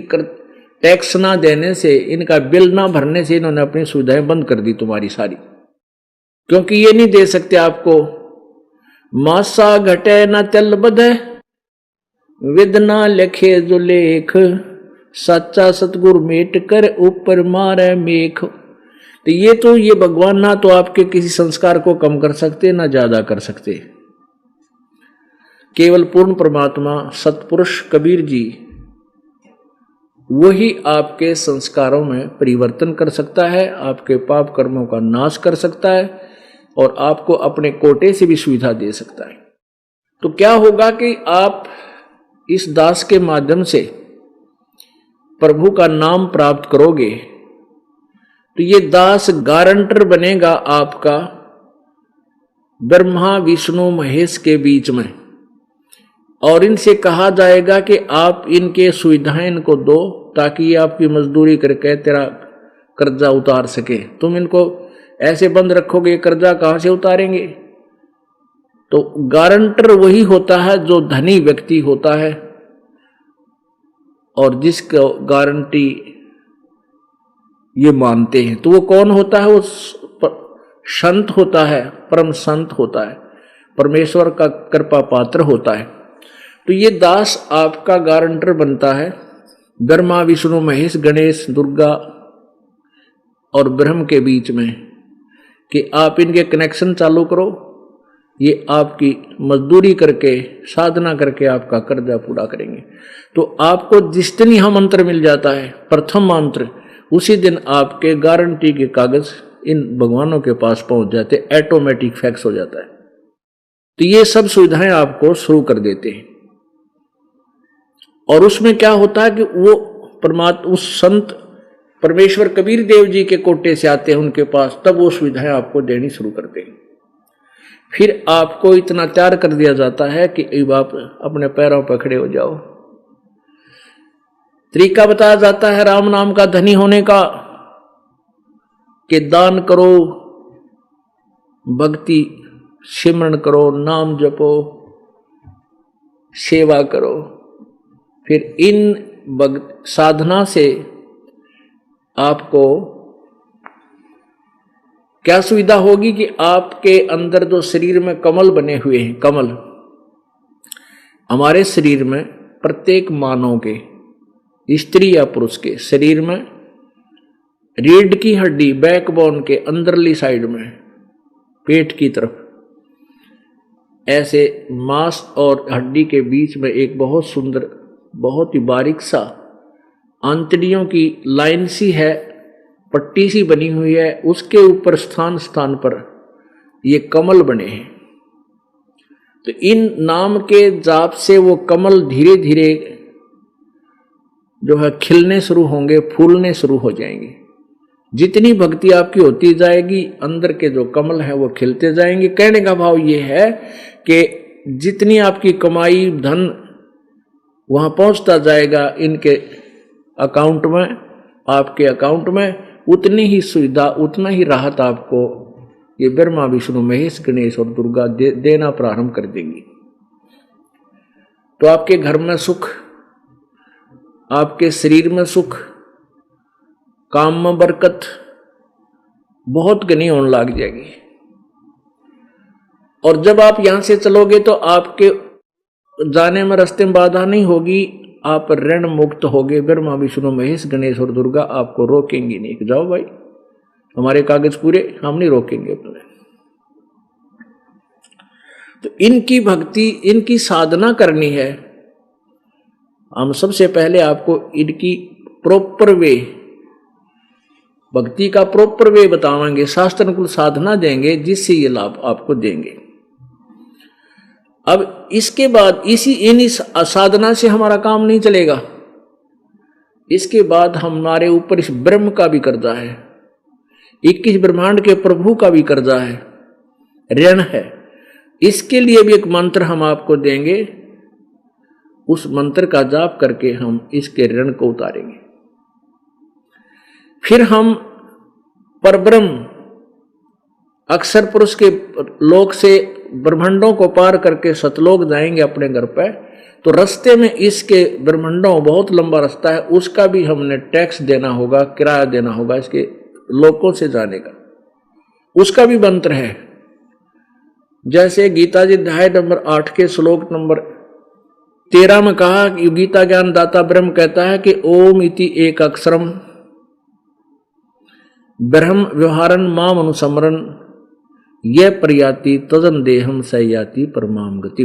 टैक्स ना देने से, इनका बिल ना भरने से इन्होंने अपनी सुविधाएं बंद कर दी तुम्हारी सारी, क्योंकि ये नहीं दे सकते आपको। मासा घटे न तल बधे, विदना लिखे जो लेख, सच्चा सतगुरु मेट कर ऊपर मारे मेख। तो ये भगवान ना तो आपके किसी संस्कार को कम कर सकते ना ज्यादा कर सकते। केवल पूर्ण परमात्मा सतपुरुष कबीर जी वही आपके संस्कारों में परिवर्तन कर सकता है, आपके पाप कर्मों का नाश कर सकता है और आपको अपने कोटे से भी सुविधा दे सकता है। तो क्या होगा कि आप इस दास के माध्यम से प्रभु का नाम प्राप्त करोगे, तो ये दास गारंटर बनेगा आपका ब्रह्मा विष्णु महेश के बीच में, और इनसे कहा जाएगा कि आप इनके सुविधाएं इनको दो ताकि ये आपकी मजदूरी करके तेरा कर्जा उतार सके। तुम इनको ऐसे बंद रखोगे, कर्जा कहां से उतारेंगे? तो गारंटर वही होता है जो धनी व्यक्ति होता है और जिसको गारंटी ये मानते हैं। तो वो कौन होता है? वो संत होता है, परम संत होता है, परमेश्वर का कृपा पात्र होता है। तो ये दास आपका गारंटर बनता है ब्रह्मा विष्णु महेश गणेश दुर्गा और ब्रह्म के बीच में, कि आप इनके कनेक्शन चालू करो, ये आपकी मजदूरी करके साधना करके आपका कर्जा पूरा करेंगे। तो आपको जिस दिन यह मंत्र मिल जाता है, प्रथम मंत्र, उसी दिन आपके गारंटी के कागज इन भगवानों के पास पहुंच जाते, ऑटोमेटिक फैक्स हो जाता है। तो ये सब सुविधाएं आपको शुरू कर देते हैं। और उसमें क्या होता है कि वो परमात्मा उस संत परमेश्वर कबीर देव जी के कोटे से आते हैं उनके पास, तब वो सुविधाएं आपको देनी शुरू करते हैं। फिर आपको इतना तैयार कर दिया जाता है कि अब आप अपने पैरों पर खड़े हो जाओ। तरीका बताया जाता है राम नाम का धनी होने का, कि दान करो, भक्ति सिमरण करो, नाम जपो, सेवा करो। फिर इन साधना से आपको क्या सुविधा होगी कि आपके अंदर जो शरीर में कमल बने हुए हैं, कमल हमारे शरीर में प्रत्येक मानव के, स्त्री या पुरुष के शरीर में रीढ़ की हड्डी, बैकबोन के अंदरली साइड में, पेट की तरफ, ऐसे मांस और हड्डी के बीच में एक बहुत सुंदर, बहुत ही बारीक सा आंतड़ियों की लाइन सी है, पट्टी सी बनी हुई है, उसके ऊपर स्थान स्थान पर ये कमल बने हैं। तो इन नाम के जाप से वो कमल धीरे धीरे जो है खिलने शुरू होंगे, फूलने शुरू हो जाएंगे। जितनी भक्ति आपकी होती जाएगी, अंदर के जो कमल है वो खिलते जाएंगे। कहने का भाव ये है कि जितनी आपकी कमाई धन वहां पहुंचता जाएगा इनके अकाउंट में, आपके अकाउंट में, उतनी ही सुविधा, उतना ही राहत आपको ये ब्रह्मा विष्णु महेश गणेश और दुर्गा देना प्रारंभ कर देंगी। तो आपके घर में सुख, आपके शरीर में सुख, काम में बरकत बहुत घनी होने लग जाएगी। और जब आप यहां से चलोगे तो आपके जाने में रास्ते में बाधा नहीं होगी, आप ऋण मुक्त होगे। ब्रह्मा विष्णु महेश गणेश और दुर्गा आपको रोकेंगे नहीं कि जाओ भाई हमारे कागज पूरे, हम नहीं रोकेंगे अपने। तो इनकी भक्ति, इनकी साधना करनी है। हम सबसे पहले आपको इनकी प्रॉपर वे, भक्ति का प्रॉपर वे बताएंगे, शास्त्रानुकूल साधना देंगे जिससे ये लाभ आपको देंगे। अब इसके बाद इन साधना से हमारा काम नहीं चलेगा। इसके बाद हमारे ऊपर इस ब्रह्म का भी कर्जा है, 21 ब्रह्मांड के प्रभु का भी कर्जा है, ऋण है। इसके लिए भी एक मंत्र हम आपको देंगे, उस मंत्र का जाप करके हम इसके ऋण को उतारेंगे। फिर हम परब्रह्म अक्षर पुरुष के लोक से ब्रह्मांडों को पार करके सतलोक जाएंगे अपने घर पे। तो रास्ते में इसके ब्रह्मांडों, बहुत लंबा रास्ता है, उसका भी हमने टैक्स देना होगा, किराया देना होगा इसके लोकों से जाने का, उसका भी मंत्र है। जैसे गीता जी अध्याय नंबर 8 के श्लोक नंबर 13 में कहा, गीता ज्ञान दाता ब्रह्म कहता है कि ओम इति एक अक्षरम ब्रह्म व्यवहारन माम अनुसमरन ये प्रयाति तदन देहम सयाति परमाम गति।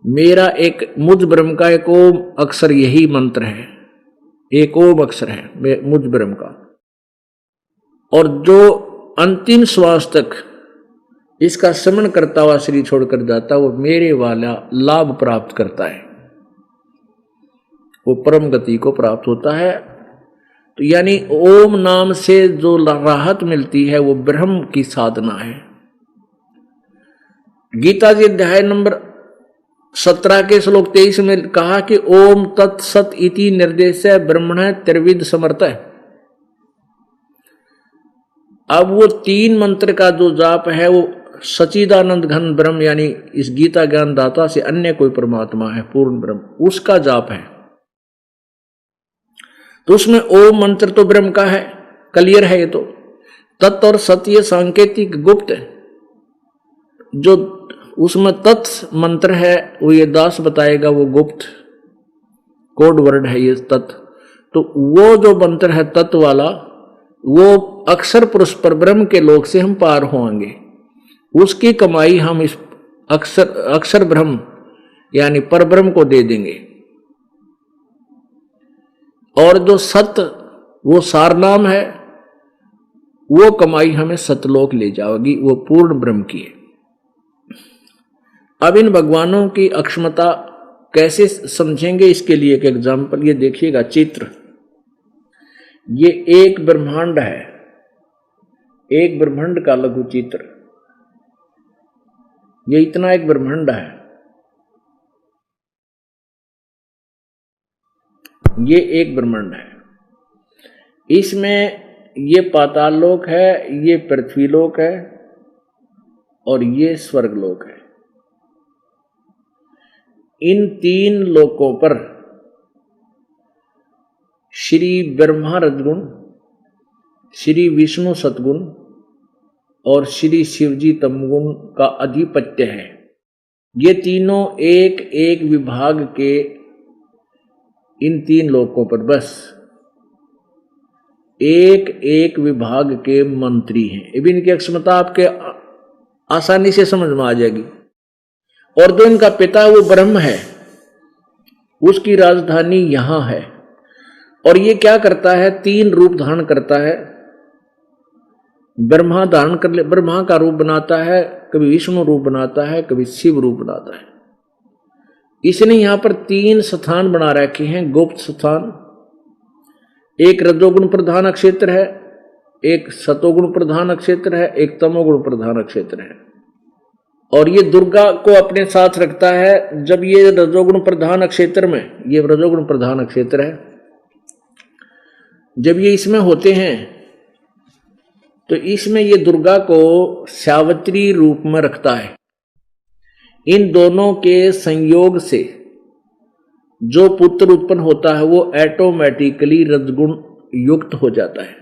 मेरा एक मुझ ब्रह्म का एक ओम अक्षर यही मंत्र है, एक ओम अक्षर है मुझ ब्रह्म का, और जो अंतिम श्वास तक इसका स्मरण करता हुआ शरीर छोड़कर जाता वो मेरे वाला लाभ प्राप्त करता है, वो परम गति को प्राप्त होता है। तो यानी ओम नाम से जो राहत मिलती है वो ब्रह्म की साधना है। गीता जी अध्याय नंबर 17 के श्लोक 23 में कहा कि ओम तत्सत इति निर्देश ब्रह्मण त्रिविध समर्थ है। अब वो 3 मंत्र का जो जाप है वो सच्चिदानंद घन ब्रह्म, यानी इस गीता ज्ञान दाता से अन्य कोई परमात्मा है, पूर्ण ब्रह्म, उसका जाप है। तो उसमें ओम मंत्र तो ब्रह्म का है, क्लियर है ये तो। तत् और सत्य सांकेतिक गुप्त है। जो उसमें तत् मंत्र है वो ये दास बताएगा, वो गुप्त कोड वर्ड है ये तत्। तो वो जो मंत्र है तत्व वाला, वो अक्षर पुरुष पर ब्रह्म के लोक से हम पार होंगे, उसकी कमाई हम इस अक्षर ब्रह्म यानी पर ब्रह्म को दे देंगे। और जो सत्य वो सार नाम है, वो कमाई हमें सतलोक ले जाएगी, वो पूर्ण ब्रह्म की है। अब इन भगवानों की अक्षमता कैसे समझेंगे, इसके लिए एक एग्जाम्पल ये देखिएगा, चित्र। ये एक ब्रह्मांड है, एक ब्रह्मांड का लघु चित्र, ये इतना एक ब्रह्मांड है, ये एक ब्रह्मांड है। इसमें ये पाताल लोक है, ये पृथ्वी लोक है और ये स्वर्ग लोक है। इन 3 लोकों पर श्री ब्रह्मा रजगुण, श्री विष्णु सतगुण और श्री शिवजी तमगुण का अधिपत्य है। ये तीनों एक एक विभाग के इन 3 लोकों पर बस एक एक विभाग के मंत्री हैं। अब इनकी क्षमता आपके आसानी से समझ में आ जाएगी। और जो इनका पिता वो ब्रह्म है, उसकी राजधानी यहां है। और ये क्या करता है, 3 रूप धारण करता है। ब्रह्मा धारण कर ले, ब्रह्मा का रूप बनाता है, कभी विष्णु रूप बनाता है, कभी शिव रूप बनाता है। इसने यहां पर 3 स्थान बना रखे हैं, गुप्त स्थान। एक रजोगुण प्रधान क्षेत्र है, एक सतोगुण प्रधान क्षेत्र है, एक तमोगुण प्रधान क्षेत्र है। और ये दुर्गा को अपने साथ रखता है। जब ये रजोगुण प्रधान क्षेत्र में, ये रजोगुण प्रधान क्षेत्र है, जब ये इसमें होते हैं तो इसमें ये दुर्गा को सावित्री रूप में रखता है। इन दोनों के संयोग से जो पुत्र उत्पन्न होता है वो ऑटोमेटिकली रजगुण युक्त हो जाता है।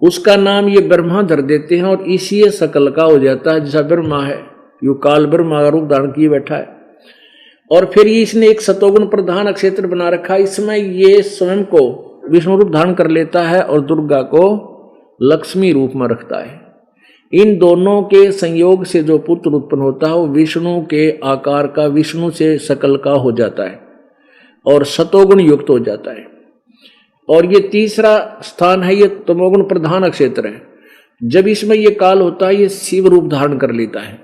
उसका नाम ये ब्रह्मा धर देते हैं और इसी सकल का हो जाता है। जैसा ब्रह्मा है, यो काल ब्रह्मा का रूप धारण किए बैठा है। और फिर इसने एक सतोगुण प्रधान क्षेत्र बना रखा है। इसमें ये स्वयं को विष्णु रूप धारण कर लेता है और दुर्गा को लक्ष्मी रूप में रखता है। इन दोनों के संयोग से जो पुत्र उत्पन्न होता है वो विष्णु के आकार का, विष्णु से सकल का हो जाता है और सतोगुण युक्त हो जाता है। और ये तीसरा स्थान है, ये तमोगुण प्रधान क्षेत्र है। जब इसमें ये काल होता है ये शिव रूप धारण कर लेता है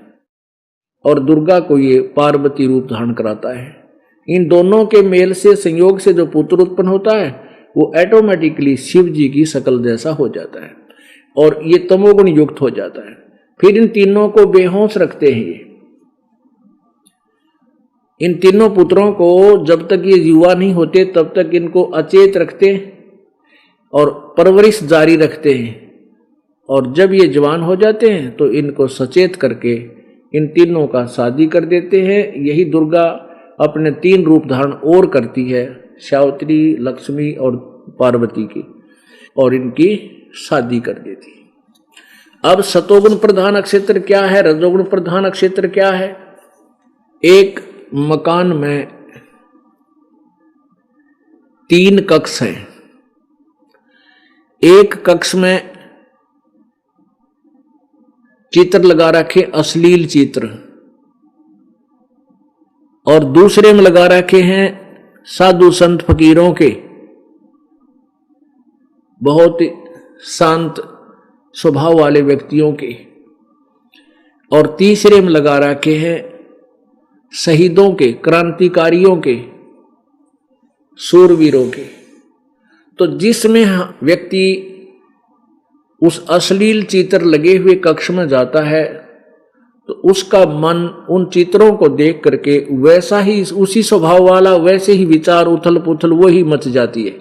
और दुर्गा को ये पार्वती रूप धारण कराता है। इन दोनों के मेल से, संयोग से जो पुत्र उत्पन्न होता है वो ऑटोमेटिकली शिव जी की शकल जैसा हो जाता है और ये तमोगुण युक्त हो जाता है। फिर इन तीनों को बेहोश रखते हैं। ये इन तीनों पुत्रों को जब तक ये युवा नहीं होते तब तक इनको अचेत रखते और परवरिश जारी रखते हैं, और जब ये जवान हो जाते हैं तो इनको सचेत करके इन तीनों का शादी कर देते हैं। यही दुर्गा अपने 3 रूप धारण और करती है, सावित्री, लक्ष्मी और पार्वती की, और इनकी शादी कर देती है। अब सतोगुण प्रधान क्षेत्र क्या है, रजोगुण प्रधान क्षेत्र क्या है? एक मकान में 3 कक्ष हैं। एक कक्ष में चित्र लगा रखे, अश्लील चित्र, और दूसरे में लगा रखे हैं साधु संत फकीरों के, बहुत शांत स्वभाव वाले व्यक्तियों के, और तीसरे में लगा रखे हैं शहीदों के, क्रांतिकारियों के, शूरवीरों के। तो जिसमें व्यक्ति उस अश्लील चित्र लगे हुए कक्ष में जाता है तो उसका मन उन चित्रों को देख करके वैसा ही, उसी स्वभाव वाला, वैसे ही विचार उथल पुथल वही मच जाती है,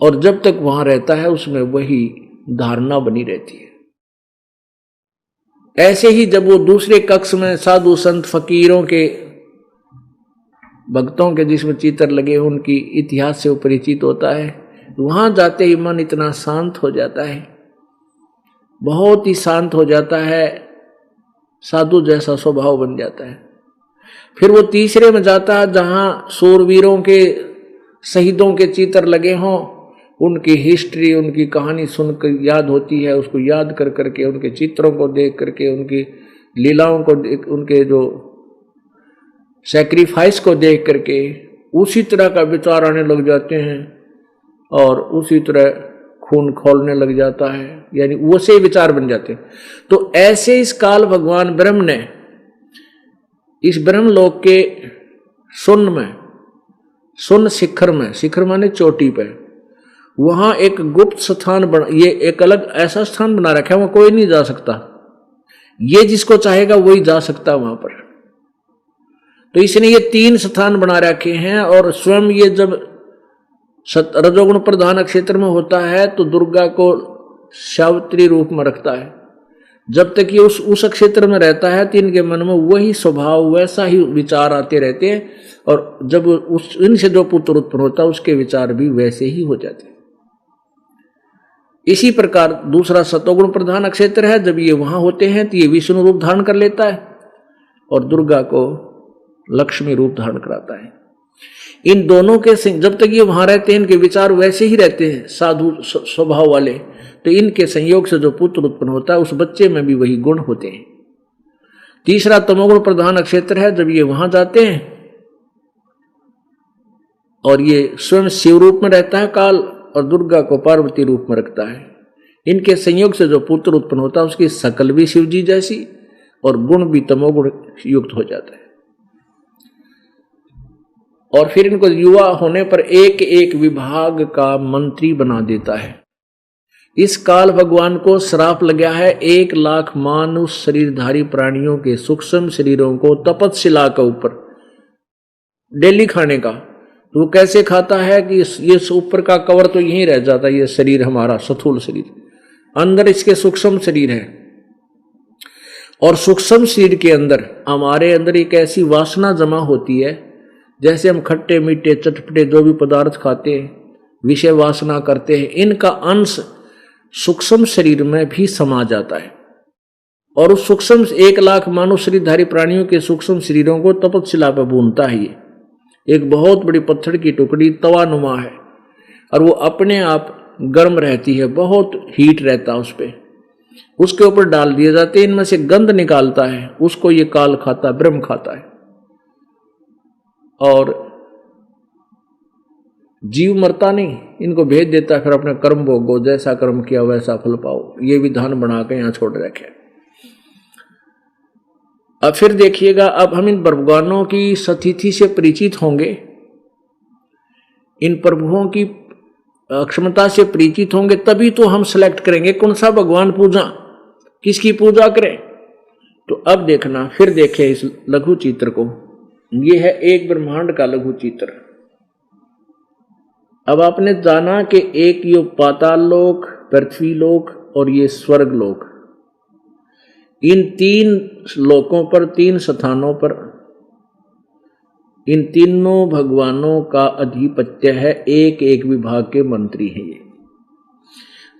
और जब तक वहां रहता है उसमें वही धारणा बनी रहती है। ऐसे ही जब वो दूसरे कक्ष में साधु संत फकीरों के, भक्तों के जिसमें चित्र लगे उनकी इतिहास से परिचित होता है, वहां जाते ही मन इतना शांत हो जाता है, बहुत ही शांत हो जाता है, साधु जैसा स्वभाव बन जाता है। फिर वो तीसरे में जाता है जहां शूरवीरों के, शहीदों के चित्र लगे हों, उनकी हिस्ट्री, उनकी कहानी सुनकर याद होती है, उसको याद कर करके, उनके चित्रों को देख करके, उनकी लीलाओं को देख, उनके जो सैक्रिफाइस को देख करके उसी तरह का विचार आने लग जाते हैं और उसी तरह खून खोलने लग जाता है, यानी वैसे विचार बन जाते हैं। तो ऐसे इस काल भगवान ब्रह्म ने इस ब्रह्मलोक के शून्य में, शून्य शिखर में, शिखर माने चोटी पे, वहां एक गुप्त स्थान बना, ये एक अलग ऐसा स्थान बना रखा है, वहां कोई नहीं जा सकता, ये जिसको चाहेगा वही जा सकता वहां पर। तो इसने ये 3 स्थान बना रखे हैं, और स्वयं ये जब रजोगुण प्रधान क्षेत्र में होता है तो दुर्गा को सावित्री रूप में रखता है। जब तक ये उस क्षेत्र में रहता है तो इनके मन में वही स्वभाव, वैसा ही विचार आते रहते हैं, और जब उस इनसे जो पुत्र उत्पन्न होता है उसके विचार भी वैसे ही हो जाते हैं। इसी प्रकार दूसरा सतोगुण प्रधान क्षेत्र है। जब ये वहां होते हैं तो ये विष्णु रूप धारण कर लेता है और दुर्गा को लक्ष्मी रूप धारण कराता है। इन दोनों के जब तक ये वहां रहते हैं इनके विचार वैसे ही रहते हैं, साधु स्वभाव वाले, तो इनके संयोग से जो पुत्र उत्पन्न होता है उस बच्चे में भी वही गुण होते हैं। तीसरा तमोगुण प्रधान क्षेत्र है। जब ये वहां जाते हैं और ये स्वयं शिव रूप में रहता है काल, और दुर्गा को पार्वती रूप में रखता है, इनके संयोग से जो पुत्र उत्पन्न होता है उसकी शकल भी शिव जी जैसी और गुण भी तमोगुण युक्त हो जाता है। और फिर इनको युवा होने पर एक एक विभाग का मंत्री बना देता है। इस काल भगवान को श्राप लगा है 1 लाख मानव शरीरधारी प्राणियों के सूक्ष्म शरीरों को तपस्शिला के ऊपर डेली खाने का। तो वो कैसे खाता है कि ये ऊपर का कवर तो यहीं रह जाता है, ये शरीर हमारा स्थूल शरीर, अंदर इसके सूक्ष्म शरीर है, और सूक्ष्म शरीर के अंदर हमारे अंदर एक ऐसी वासना जमा होती है, जैसे हम खट्टे मीठे चटपटे जो भी पदार्थ खाते हैं, विषय वासना करते हैं, इनका अंश सूक्ष्म शरीर में भी समा जाता है। और उस सूक्ष्म 1,00,000 मानव शरीरधारी प्राणियों के सूक्ष्म शरीरों को तपतशिला पर भूनता है। ये एक बहुत बड़ी पत्थर की टुकड़ी तवा नुमा है, और वो अपने आप गर्म रहती है, बहुत हीट रहता है उस पर। उसके ऊपर डाल दिए जाते हैं, इनमें से गंध निकालता है, उसको ये काल खाता है, ब्रह्म खाता है। और जीव मरता नहीं, इनको भेज देता है, फिर अपने कर्म भोगो, जैसा कर्म किया वैसा फल पाओ। ये विधान बना के यहां छोड़ रखे। अब फिर देखिएगा, अब हम इन भगवानों की सतिथि से परिचित होंगे, इन प्रभुओं की क्षमता से परिचित होंगे, तभी तो हम सिलेक्ट करेंगे कौन सा भगवान पूजा, किसकी पूजा करें। तो अब देखना, फिर देखें इस लघु चित्र को। यह है एक ब्रह्मांड का लघु चित्र। अब आपने जाना कि एक ये पाताल लोक, पृथ्वी लोक और ये स्वर्ग लोक, इन 3 लोकों पर, 3 स्थानों पर इन तीनों भगवानों का अधिपत्य है, एक एक विभाग के मंत्री हैं ये।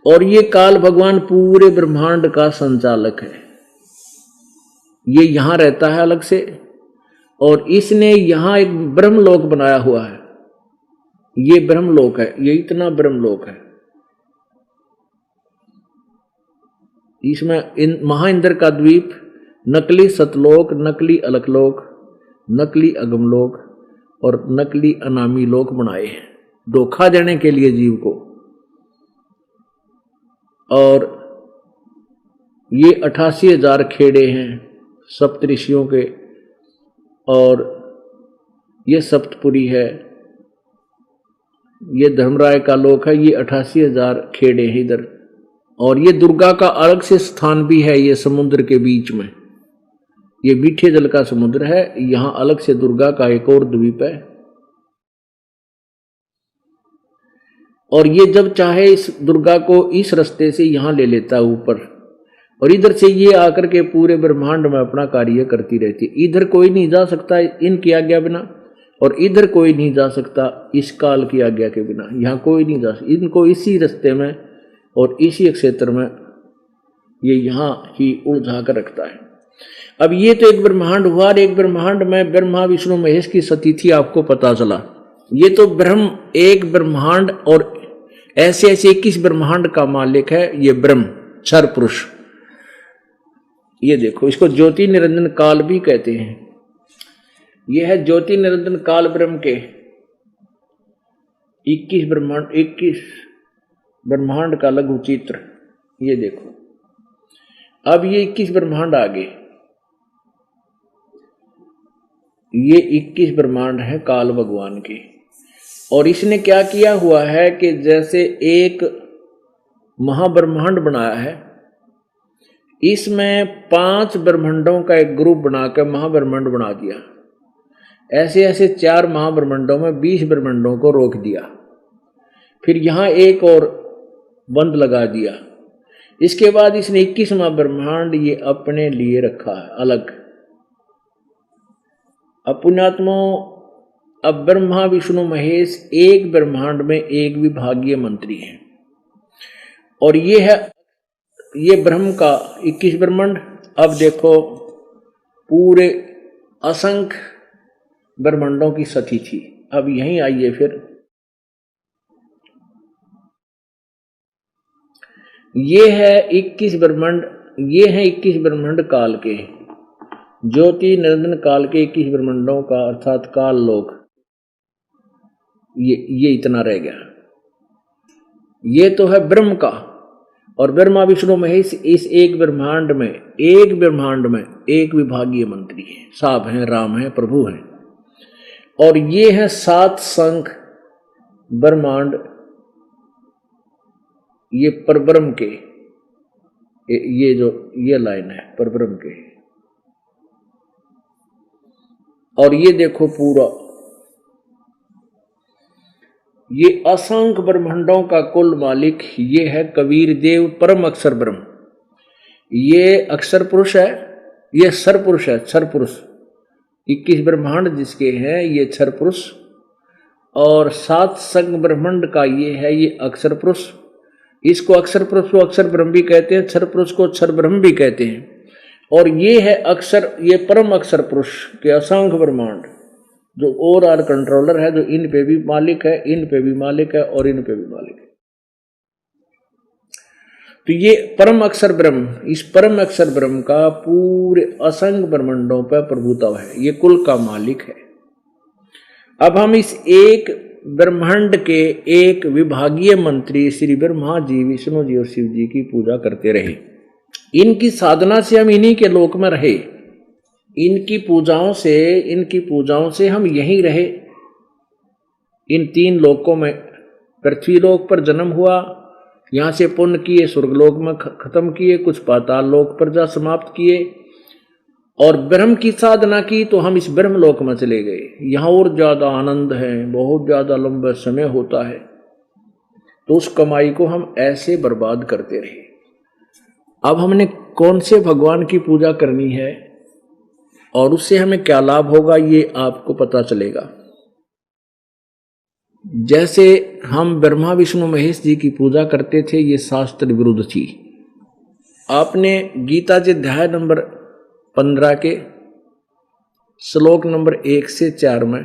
और ये काल भगवान पूरे ब्रह्मांड का संचालक है। ये यहां रहता है अलग से, और इसने यहां एक ब्रह्मलोक बनाया हुआ है। ये ब्रह्मलोक है, ये इतना ब्रह्मलोक है। इसमें इन महाइंद्र का द्वीप, नकली सतलोक, नकली अलकलोक, नकली अगमलोक और नकली अनामी लोक बनाए हैं, धोखा देने के लिए जीव को। और ये 88,000 खेड़े हैं सप्तऋषियों के, और ये सप्तपुरी है, ये धर्मराय का लोक है, ये 88,000 खेड़े हैं इधर। और ये दुर्गा का अलग से स्थान भी है, ये समुद्र के बीच में, ये मीठे जल का समुद्र है, यहां अलग से दुर्गा का एक और द्वीप है। और ये जब चाहे इस दुर्गा को इस रास्ते से यहां ले लेता है ऊपर, और इधर से ये आकर के पूरे ब्रह्मांड में अपना कार्य करती रहती है। इधर कोई नहीं जा सकता इनकी आज्ञा बिना, और इधर कोई नहीं जा सकता इस काल की आज्ञा के बिना। यहाँ कोई नहीं जा सकता, इनको इसी रास्ते में और इसी क्षेत्र में ये यहाँ ही उलझा कर रखता है। अब ये तो एक ब्रह्मांड हुआ, और एक ब्रह्मांड में ब्रह्मा विष्णु महेश की सतिथि आपको पता चला। ये तो ब्रह्म एक ब्रह्मांड और ऐसे ऐसे 21 ब्रह्मांड का मालिक है ये ब्रह्म, क्षर पुरुष। ये देखो, इसको ज्योति निरंजन काल भी कहते हैं। यह है ज्योति निरंजन काल ब्रह्म के 21 ब्रह्मांड का लघु चित्र। ये देखो, अब ये 21 ब्रह्मांड आ गए। ये 21 ब्रह्मांड है काल भगवान के। और इसने क्या किया हुआ है कि जैसे एक महाब्रह्मांड बनाया है, इसमें 5 ब्रह्मांडों का एक ग्रुप बनाकर महाब्रह्मांड बना दिया। ऐसे ऐसे 4 महाब्रह्मांडों में 20 ब्रह्मांडों को रोक दिया। फिर यहां एक और बंद लगा दिया। इसके बाद इसने 21वां ब्रह्मांड ये अपने लिए रखा है अलग। अब पुण्यात्मों, अब ब्रह्मा विष्णु महेश एक ब्रह्मांड में एक विभागीय मंत्री हैं, और ये है ये ब्रह्म का 21 ब्रह्मांड। अब देखो, पूरे असंख्य ब्रह्मांडों की सतिथि। अब यहीं आइए, फिर ये है 21 ब्रह्मांड, ये है 21 ब्रह्मांड काल के, ज्योति निरंजन काल के 21 ब्रह्मांडों का अर्थात काल लोक। ये इतना रह गया। ये तो है ब्रह्म का, और ब्रह्मा विष्णु महेश इस एक ब्रह्मांड में एक विभागीय मंत्री है, साहब हैं, राम हैं, प्रभु हैं। और ये है 7 संख ब्रह्मांड, ये परब्रह्म के, ये लाइन है परब्रह्म के। और ये देखो पूरा, ये असंख्य ब्रह्मांडों का कुल मालिक ये है कबीर देव परम अक्षर ब्रह्म। ये अक्षर पुरुष है, ये क्षर पुरुष है, क्षर पुरुष। 21 ब्रह्मांड जिसके हैं ये क्षर पुरुष, और 7 संग ब्रह्मांड का ये है ये अक्षर पुरुष। इसको अक्षर पुरुष को अक्षर ब्रह्म भी कहते हैं, क्षर पुरुष को क्षर ब्रह्म भी कहते हैं। और ये है अक्षर, ये परम अक्षर पुरुष के असंख्य ब्रह्मांड जो ओवरऑल कंट्रोलर है, जो इन पे भी मालिक है, इन पे भी मालिक है और इन पे भी मालिक है। तो ये परम अक्षर ब्रह्म, इस परम अक्षर ब्रह्म का पूरे असंख्य ब्रह्मांडों पर प्रभुत्व है, ये कुल का मालिक है। अब हम इस एक ब्रह्मांड के एक विभागीय मंत्री श्री ब्रह्मा जी, विष्णु जी और शिव जी की पूजा करते रहे। इनकी साधना से हम इन्हीं के लोक में रहे, इनकी पूजाओं से हम यहीं रहे। इन 3 लोकों में पृथ्वी लोक पर जन्म हुआ, यहां से पुण्य किए स्वर्गलोक में खत्म किए, कुछ पाताल लोक पर जा समाप्त किए, और ब्रह्म की साधना की तो हम इस ब्रह्म लोक में चले गए। यहां और ज्यादा आनंद है, बहुत ज्यादा लंबा समय होता है, तो उस कमाई को हम ऐसे बर्बाद करते रहे। अब हमने कौन से भगवान की पूजा करनी है और उससे हमें क्या लाभ होगा ये आपको पता चलेगा। जैसे हम ब्रह्मा विष्णु महेश जी की पूजा करते थे, ये शास्त्र विरुद्ध थी। आपने गीता जी अध्याय नंबर 15 के श्लोक नंबर 1 से 4 में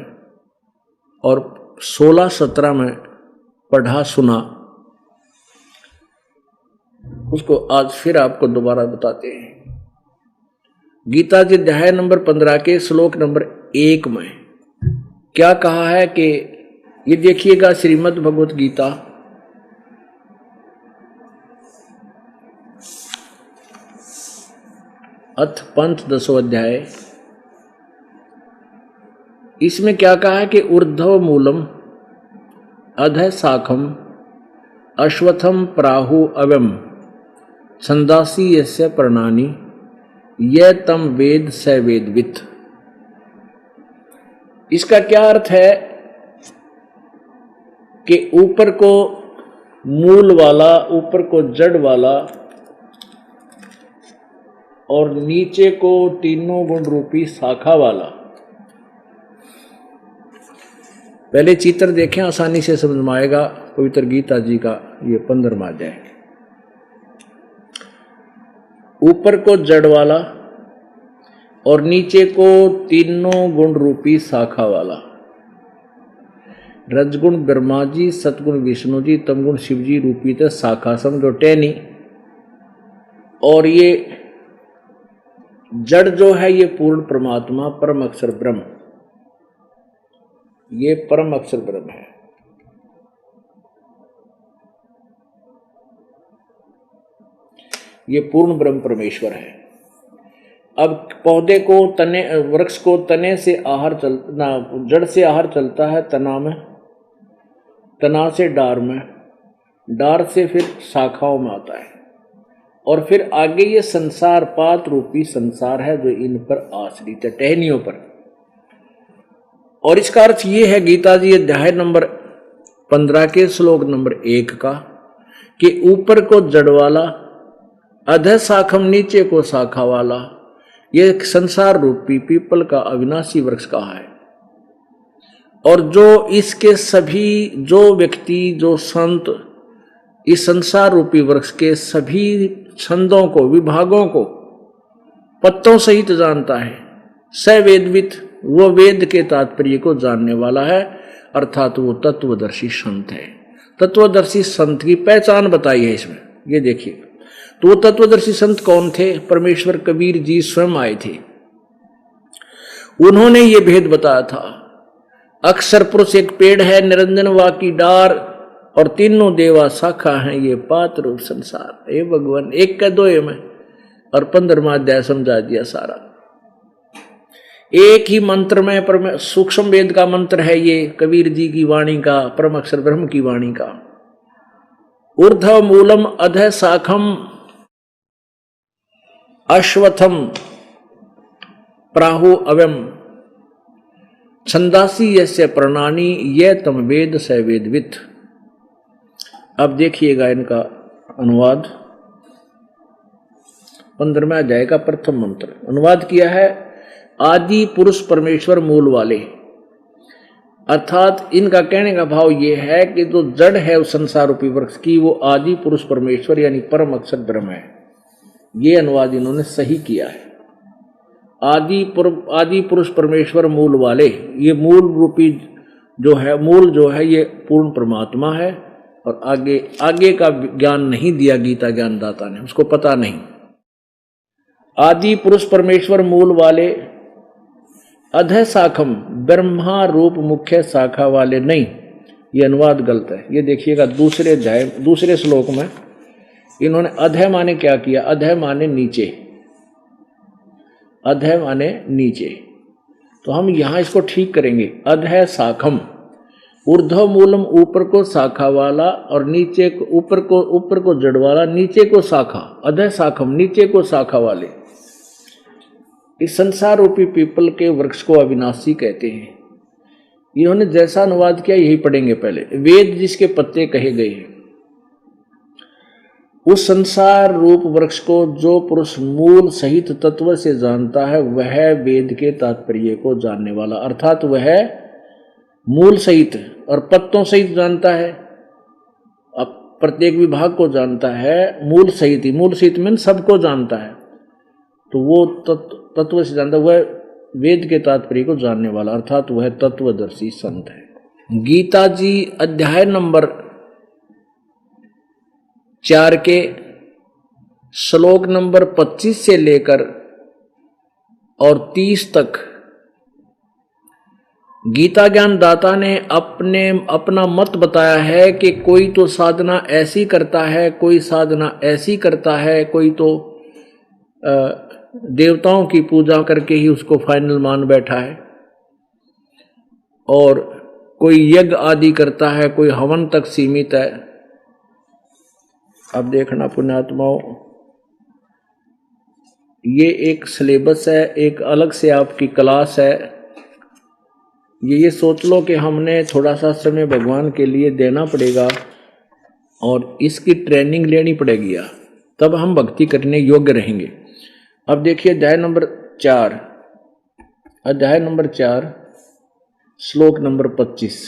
और 16-17 में पढ़ा सुना, उसको आज फिर आपको दोबारा बताते हैं। गीता जी अध्याय नंबर 15 के श्लोक नंबर 1 में क्या कहा है कि ये देखिएगा, श्रीमद् भगवत गीता अथ पंचदशो अध्याय, इसमें क्या कहा है कि ऊर्ध्व मूलम अधः शाखम अश्वत्थम प्राहु अवम छंदासी यस्य प्रणानि ये तम वेद स वेदवित्। इसका क्या अर्थ है कि ऊपर को मूल वाला, ऊपर को जड़ वाला और नीचे को तीनों गुण रूपी शाखा वाला। पहले चित्र देखें, आसानी से समझ में आएगा। पवित्र गीता जी का ये 15वां अध्याय, ऊपर को जड़ वाला और नीचे को तीनों गुण रूपी शाखा वाला। रजगुण ब्रह्मा जी, सतगुण विष्णु जी, तमगुण शिव जी रूपी थे शाखा, समझो टहनी। और ये जड़ जो है ये पूर्ण परमात्मा परम अक्षर ब्रह्म, ये परम अक्षर ब्रह्म है। ये पूर्ण ब्रह्म परमेश्वर है। अब पौधे को तने, वृक्ष को तने से आहार चलना, जड़ से आहार चलता है तना में, तना से डार में, डार से फिर शाखाओं में आता है, और फिर आगे ये संसार पात रूपी संसार है जो इन पर आश्रित है, टहनियों पर। और इसका अर्थ ये है गीता जी अध्याय नंबर 15 के श्लोक नंबर 1 का कि ऊपर को जड़ वाला, अधः शाखम नीचे को शाखा वाला, ये संसार रूपी पीपल का अविनाशी वृक्ष कहा है। और जो इसके सभी, जो व्यक्ति, जो संत इस संसार रूपी वृक्ष के सभी छंदों को, विभागों को पत्तों सहित जानता है, स वेदवित्, वो वेद के तात्पर्य को जानने वाला है, अर्थात वो तत्वदर्शी संत है। तत्वदर्शी संत की पहचान बताई है इसमें, ये देखिए। तो वो तत्वदर्शी संत कौन थे? परमेश्वर कबीर जी स्वयं आए थे, उन्होंने ये भेद बताया था। अक्षर पुरुष एक पेड़ है, निरंजन वा की डार, और तीनों देवा शाखा हैं, ये पात रूप संसार। हे भगवान, एक का 2 में, और 15वां अध्याय समझा दिया सारा। एक ही मंत्र में, सूक्ष्म वेद का मंत्र है ये, कबीर जी की वाणी का, परम अक्षर ब्रह्म की वाणी का। ऊर्ध्व मूलम अधः शाखम अश्वत्थम प्राहु अवम छंदासी यस्य प्रणानी ये तम वेद स वेदवित। अब देखिएगा इनका अनुवाद। 15वें अध्याय का प्रथम मंत्र अनुवाद किया है आदि पुरुष परमेश्वर मूल वाले। अर्थात इनका कहने का भाव यह है कि जो जड़ है उस संसार रूपी वृक्ष की वो आदि पुरुष परमेश्वर यानी परम अक्षर ब्रह्म है। ये अनुवाद इन्होंने सही किया है। आदि पुरुष परमेश्वर मूल वाले, ये मूल रूपी जो है, मूल जो है ये पूर्ण परमात्मा है। और आगे का ज्ञान नहीं दिया गीता ज्ञानदाता ने, उसको पता नहीं। आदि पुरुष परमेश्वर मूल वाले अधः शाखम ब्रह्मा रूप मुख्य शाखा वाले नहीं, ये अनुवाद गलत है। ये देखिएगा दूसरे अध्याय दूसरे श्लोक में इन्होंने अधः माने क्या किया, अधः माने नीचे, अधः माने नीचे। तो हम यहां इसको ठीक करेंगे। अधः शाखम ऊर्ध्व मूलम ऊपर को शाखा वाला और नीचे को ऊपर को जड़ वाला, नीचे को शाखा। अधः शाखम नीचे को शाखा वाले। इस संसार रूपी पीपल के वृक्ष को अविनाशी कहते हैं। इन्होंने जैसा अनुवाद किया यही पढ़ेंगे पहले। वेद जिसके पत्ते कहे गए हैं, उस संसार रूप वृक्ष को जो पुरुष मूल सहित तत्व से जानता है वह वेद के तात्पर्य को जानने वाला। अर्थात वह मूल सहित और पत्तों सहित जानता है, अब प्रत्येक विभाग को जानता है मूल सहित ही। मूल सहित में सबको जानता है, तो वो तत्व से जानता, वह वेद के तात्पर्य को जानने वाला, अर्थात वह तत्वदर्शी संत है। गीता जी अध्याय नंबर 4 के श्लोक नंबर 25 से लेकर और 30 तक गीता ज्ञान दाता ने अपना मत बताया है कि कोई तो साधना ऐसी करता है, कोई साधना ऐसी करता है, कोई तो देवताओं की पूजा करके ही उसको फाइनल मान बैठा है, और कोई यज्ञ आदि करता है, कोई हवन तक सीमित है। अब देखना पुण्यात्माओं, ये एक सिलेबस है, एक अलग से आपकी क्लास है। ये सोच लो कि हमने थोड़ा सा समय भगवान के लिए देना पड़ेगा और इसकी ट्रेनिंग लेनी पड़ेगी, तब हम भक्ति करने योग्य रहेंगे। अब देखिए अध्याय नंबर 4 श्लोक नंबर 25।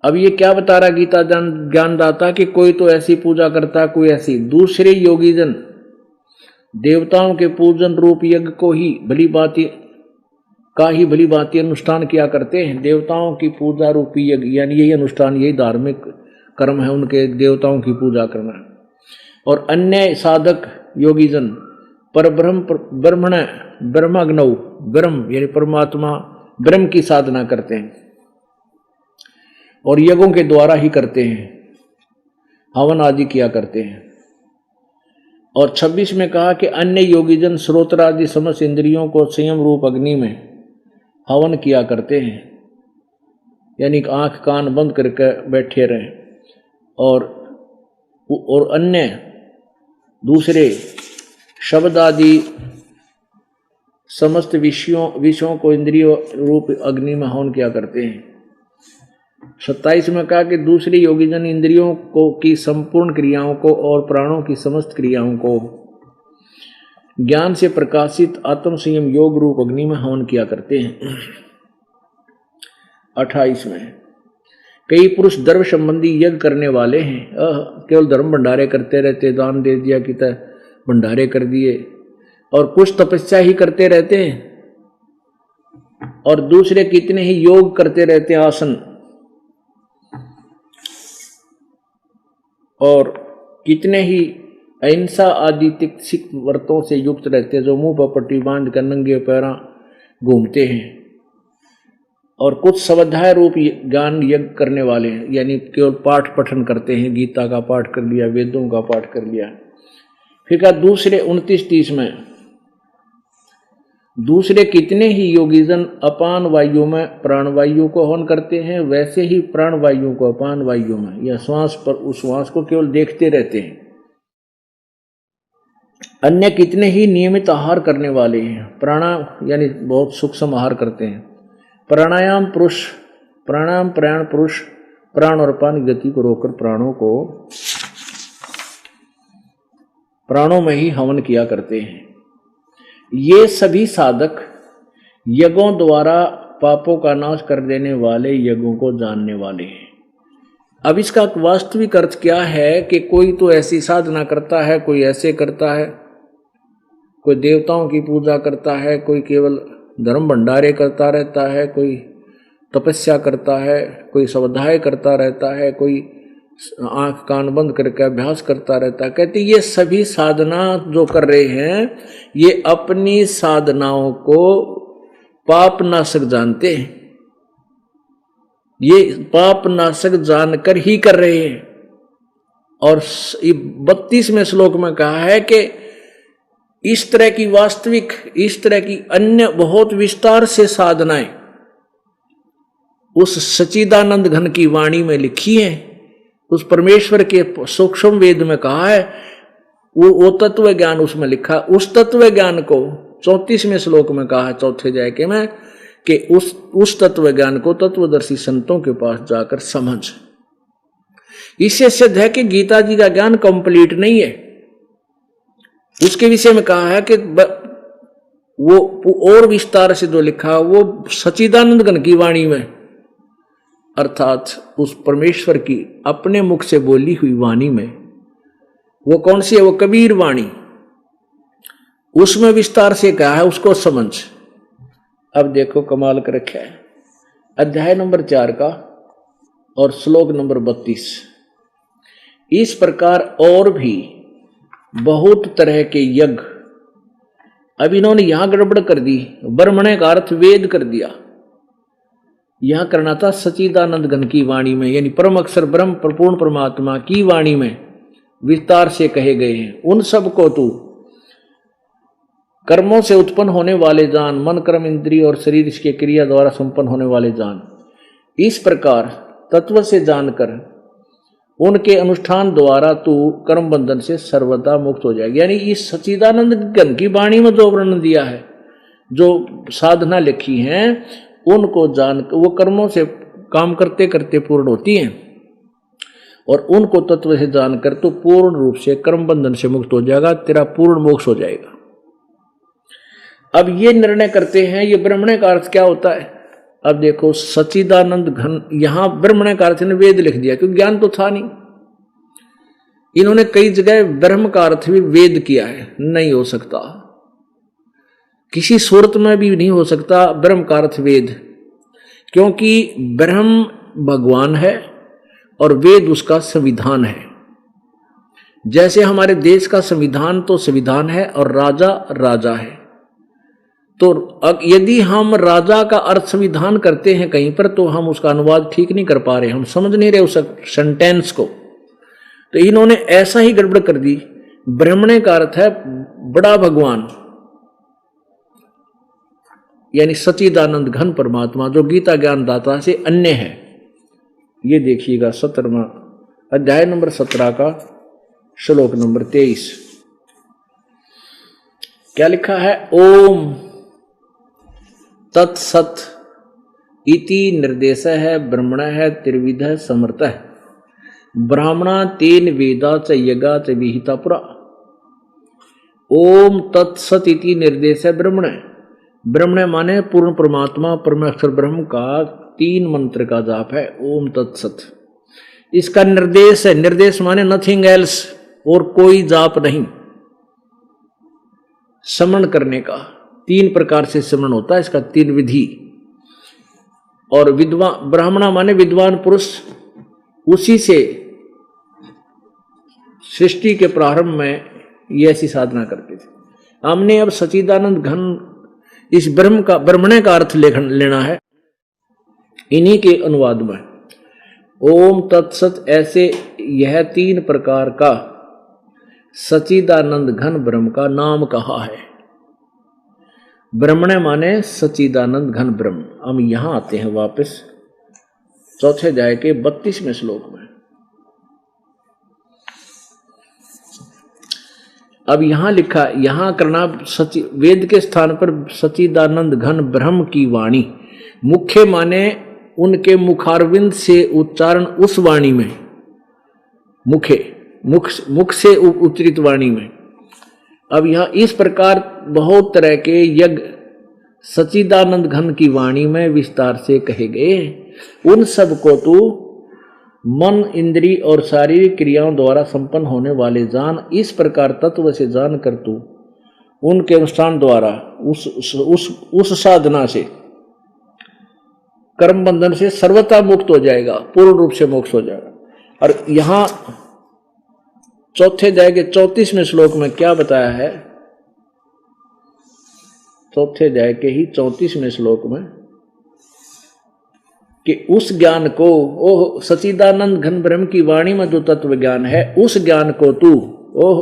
अब ये क्या बता रहा गीता ज्ञानदाता कि कोई तो ऐसी पूजा करता, कोई ऐसी। दूसरे योगीजन देवताओं के पूजन रूप यज्ञ को ही भली भांति अनुष्ठान किया करते हैं। देवताओं की पूजा रूपी यज्ञ यानी यही अनुष्ठान, यही धार्मिक कर्म है उनके, देवताओं की पूजा करना। और अन्य साधक योगीजन पर ब्रह्माग्नौ ब्रह्म यानी परमात्मा ब्रह्म की साधना करते हैं और यज्ञों के द्वारा ही करते हैं, हवन आदि किया करते हैं। और 26 में कहा कि अन्य योगीजन श्रोत्र आदि समस्त इंद्रियों को संयम रूप अग्नि में हवन किया करते हैं, यानी आंख कान बंद करके बैठे रहें। और अन्य दूसरे शब्द आदि समस्त विषयों को इंद्रियों रूप अग्नि में हवन किया करते हैं। 27 में कहा कि दूसरे योगीजन इंद्रियों को की संपूर्ण क्रियाओं को और प्राणों की समस्त क्रियाओं को ज्ञान से प्रकाशित आत्म संयम योग रूप अग्नि में हवन किया करते हैं। 28 में कई पुरुष धर्म संबंधी यज्ञ करने वाले हैं, केवल धर्म भंडारे करते रहते, दान दे दिया कि भंडारे कर दिए, और कुछ तपस्या ही करते रहते हैं, और दूसरे कितने ही योग करते रहते हैं, आसन, और कितने ही अहिंसा आदि तिक्सिक व्रतों से युक्त रहते हैं, जो मुंह पर पट्टी बांध कर नंगे पैरा घूमते हैं। और कुछ स्वाध्याय रूप ज्ञान यज्ञ करने वाले हैं, यानी केवल पाठ पठन करते हैं, गीता का पाठ कर लिया, वेदों का पाठ कर लिया। फिर क्या दूसरे 29-30 में दूसरे कितने ही योगीजन अपान वायु में प्राणवायु को हवन करते हैं, वैसे ही प्राणवायु को अपान वायु में या श्वास पर उस श्वास को केवल देखते रहते हैं। अन्य कितने ही नियमित आहार करने वाले हैं, यानी बहुत सूक्ष्म आहार करते हैं। प्राणायाम प्राण पुरुष प्राण और अपान गति को रोककर प्राणों में ही हवन किया करते हैं। ये सभी साधक यज्ञों द्वारा पापों का नाश कर देने वाले यज्ञों को जानने वाले हैं। अब इसका वास्तविक अर्थ क्या है कि कोई तो ऐसी साधना करता है, कोई ऐसे करता है, कोई देवताओं की पूजा करता है, कोई केवल धर्म भंडारे करता रहता है, कोई तपस्या करता है, कोई स्वाध्याय करता रहता है, कोई आंख कान बंद करके अभ्यास करता रहता है। कहते ये सभी साधना जो कर रहे हैं ये अपनी साधनाओं को पाप नाशक जानते हैं, ये पाप नाशक जानकर ही कर रहे हैं। और 32वें श्लोक में कहा है कि इस तरह की अन्य बहुत विस्तार से साधनाएं उस सच्चिदानंद घन की वाणी में लिखी हैं। उस परमेश्वर के सूक्ष्म वेद में कहा है, वो तत्व ज्ञान उसमें लिखा। उस तत्व ज्ञान को 34वें श्लोक में कहा है, चौथे अध्याय में, कि उस तत्व ज्ञान को तत्वदर्शी संतों के पास जाकर समझ। इससे सिद्ध है कि गीता जी का ज्ञान कंप्लीट नहीं है। उसके विषय में कहा है कि वो और विस्तार से जो लिखा वो सच्चिदानंद घन की वाणी में, अर्थात उस परमेश्वर की अपने मुख से बोली हुई वाणी में। वो कौन सी है? वो कबीर वाणी। उसमें विस्तार से कहा है, उसको समझ। अब देखो कमाल कर रखा है, अध्याय नंबर 4 का और श्लोक नंबर 32। इस प्रकार और भी बहुत तरह के यज्ञ, अब इन्होंने यहां गड़बड़ कर दी, ब्रह्मणे का अर्थ वेद कर दिया। यहां करना था सच्चिदानंद घन की वाणी में, यानी परम अक्षर ब्रह्म पूर्ण परमात्मा की वाणी में विस्तार से कहे गए हैं। उन सब को तू कर्मों से उत्पन्न होने वाले जान, मन कर्म इंद्रिय और शरीर इसके क्रिया द्वारा संपन्न होने वाले जान। इस प्रकार तत्व से जानकर उनके अनुष्ठान द्वारा तू कर्म बंधन से सर्वदा मुक्त हो जाएगा। यानी इस सच्चिदानंद घन की वाणी में जो वर्णन दिया है, जो साधना लिखी है, उनको जान, वो कर्मों से काम करते करते पूर्ण होती हैं, और उनको तत्व से जानकर तो पूर्ण रूप से कर्म बंधन से मुक्त हो जाएगा, तेरा पूर्ण मोक्ष हो जाएगा। अब ये निर्णय करते हैं, ये ब्रह्मणे का अर्थ क्या होता है। अब देखो सच्चिदानंद घन, यहां ब्रह्मणे का अर्थ ने वेद लिख दिया, क्योंकि ज्ञान तो था नहीं। इन्होंने कई जगह ब्रह्म का अर्थ भी वेद किया है, नहीं हो सकता, किसी सूरत में भी नहीं हो सकता ब्रह्म का अर्थ वेद, क्योंकि ब्रह्म भगवान है और वेद उसका संविधान है। जैसे हमारे देश का संविधान तो संविधान है और राजा राजा है, तो यदि हम राजा का अर्थ संविधान करते हैं कहीं पर, तो हम उसका अनुवाद ठीक नहीं कर पा रहे, हम समझ नहीं रहे उस सेंटेंस को। तो इन्होंने ऐसा ही गड़बड़ कर दी। ब्रह्मणे का अर्थ है बड़ा भगवान, यानी सच्चिदानंद घन परमात्मा, जो गीता ज्ञान दाता से अन्य है। ये देखिएगा 17वां अध्याय नंबर 17 का श्लोक नंबर 23 क्या लिखा है। ओम तत्सत इति निर्देश है ब्रह्मण है त्रिविध समर्थ है ब्राह्मणा तेन वेदा च यज्ञा च विहिता पुरा। ओम तत्सत इति निर्देश है ब्रह्मण। ब्रह्मण माने पूर्ण परमात्मा परमेश्वर ब्रह्म का 3 मंत्र का जाप है ओम तत्सत। इसका निर्देश है, निर्देश माने नथिंग एल्स, और कोई जाप नहीं। समन करने का 3 प्रकार से समन होता है, इसका 3 विधि। और विद्वान ब्राह्मणा माने विद्वान पुरुष, उसी से सृष्टि के प्रारंभ में ये ऐसी साधना करते थे। हमने अब सच्चिदानंद घन इस ब्रह्मणे का अर्थ लेना है इन्हीं के अनुवाद में। ओम तत्सत ऐसे यह 3 प्रकार का सच्चिदानंद घन ब्रह्म का नाम कहा है। ब्रह्मणे माने सच्चिदानंद घन ब्रह्म। हम यहां आते हैं वापस चौथे अध्याय के 32वें श्लोक में। अब यहां लिखा, यहां करना वेद के स्थान पर सच्चिदानंद घन ब्रह्म की वाणी। मुख्य माने उनके मुखारविंद से उच्चारण उस वाणी में, मुख से उच्चरित वाणी में। अब यहां इस प्रकार बहुत तरह के यज्ञ सच्चिदानंद घन की वाणी में विस्तार से कहे गए। उन सब को तू मन, इंद्री और शारीरिक क्रियाओं द्वारा संपन्न होने वाले जान। इस प्रकार तत्व से जान कर तू उनके अनुष्ठान द्वारा उस साधना से, कर्म बंधन से सर्वथा मुक्त हो जाएगा, पूर्ण रूप से मोक्ष हो जाएगा। और यहां चौथे अध्याय के 34वें श्लोक में क्या बताया है? चौथे अध्याय के ही 34वें श्लोक में कि उस ज्ञान को, ओह सच्चिदानंद घन ब्रह्म की वाणी में जो तत्व ज्ञान है, उस ज्ञान को तू ओह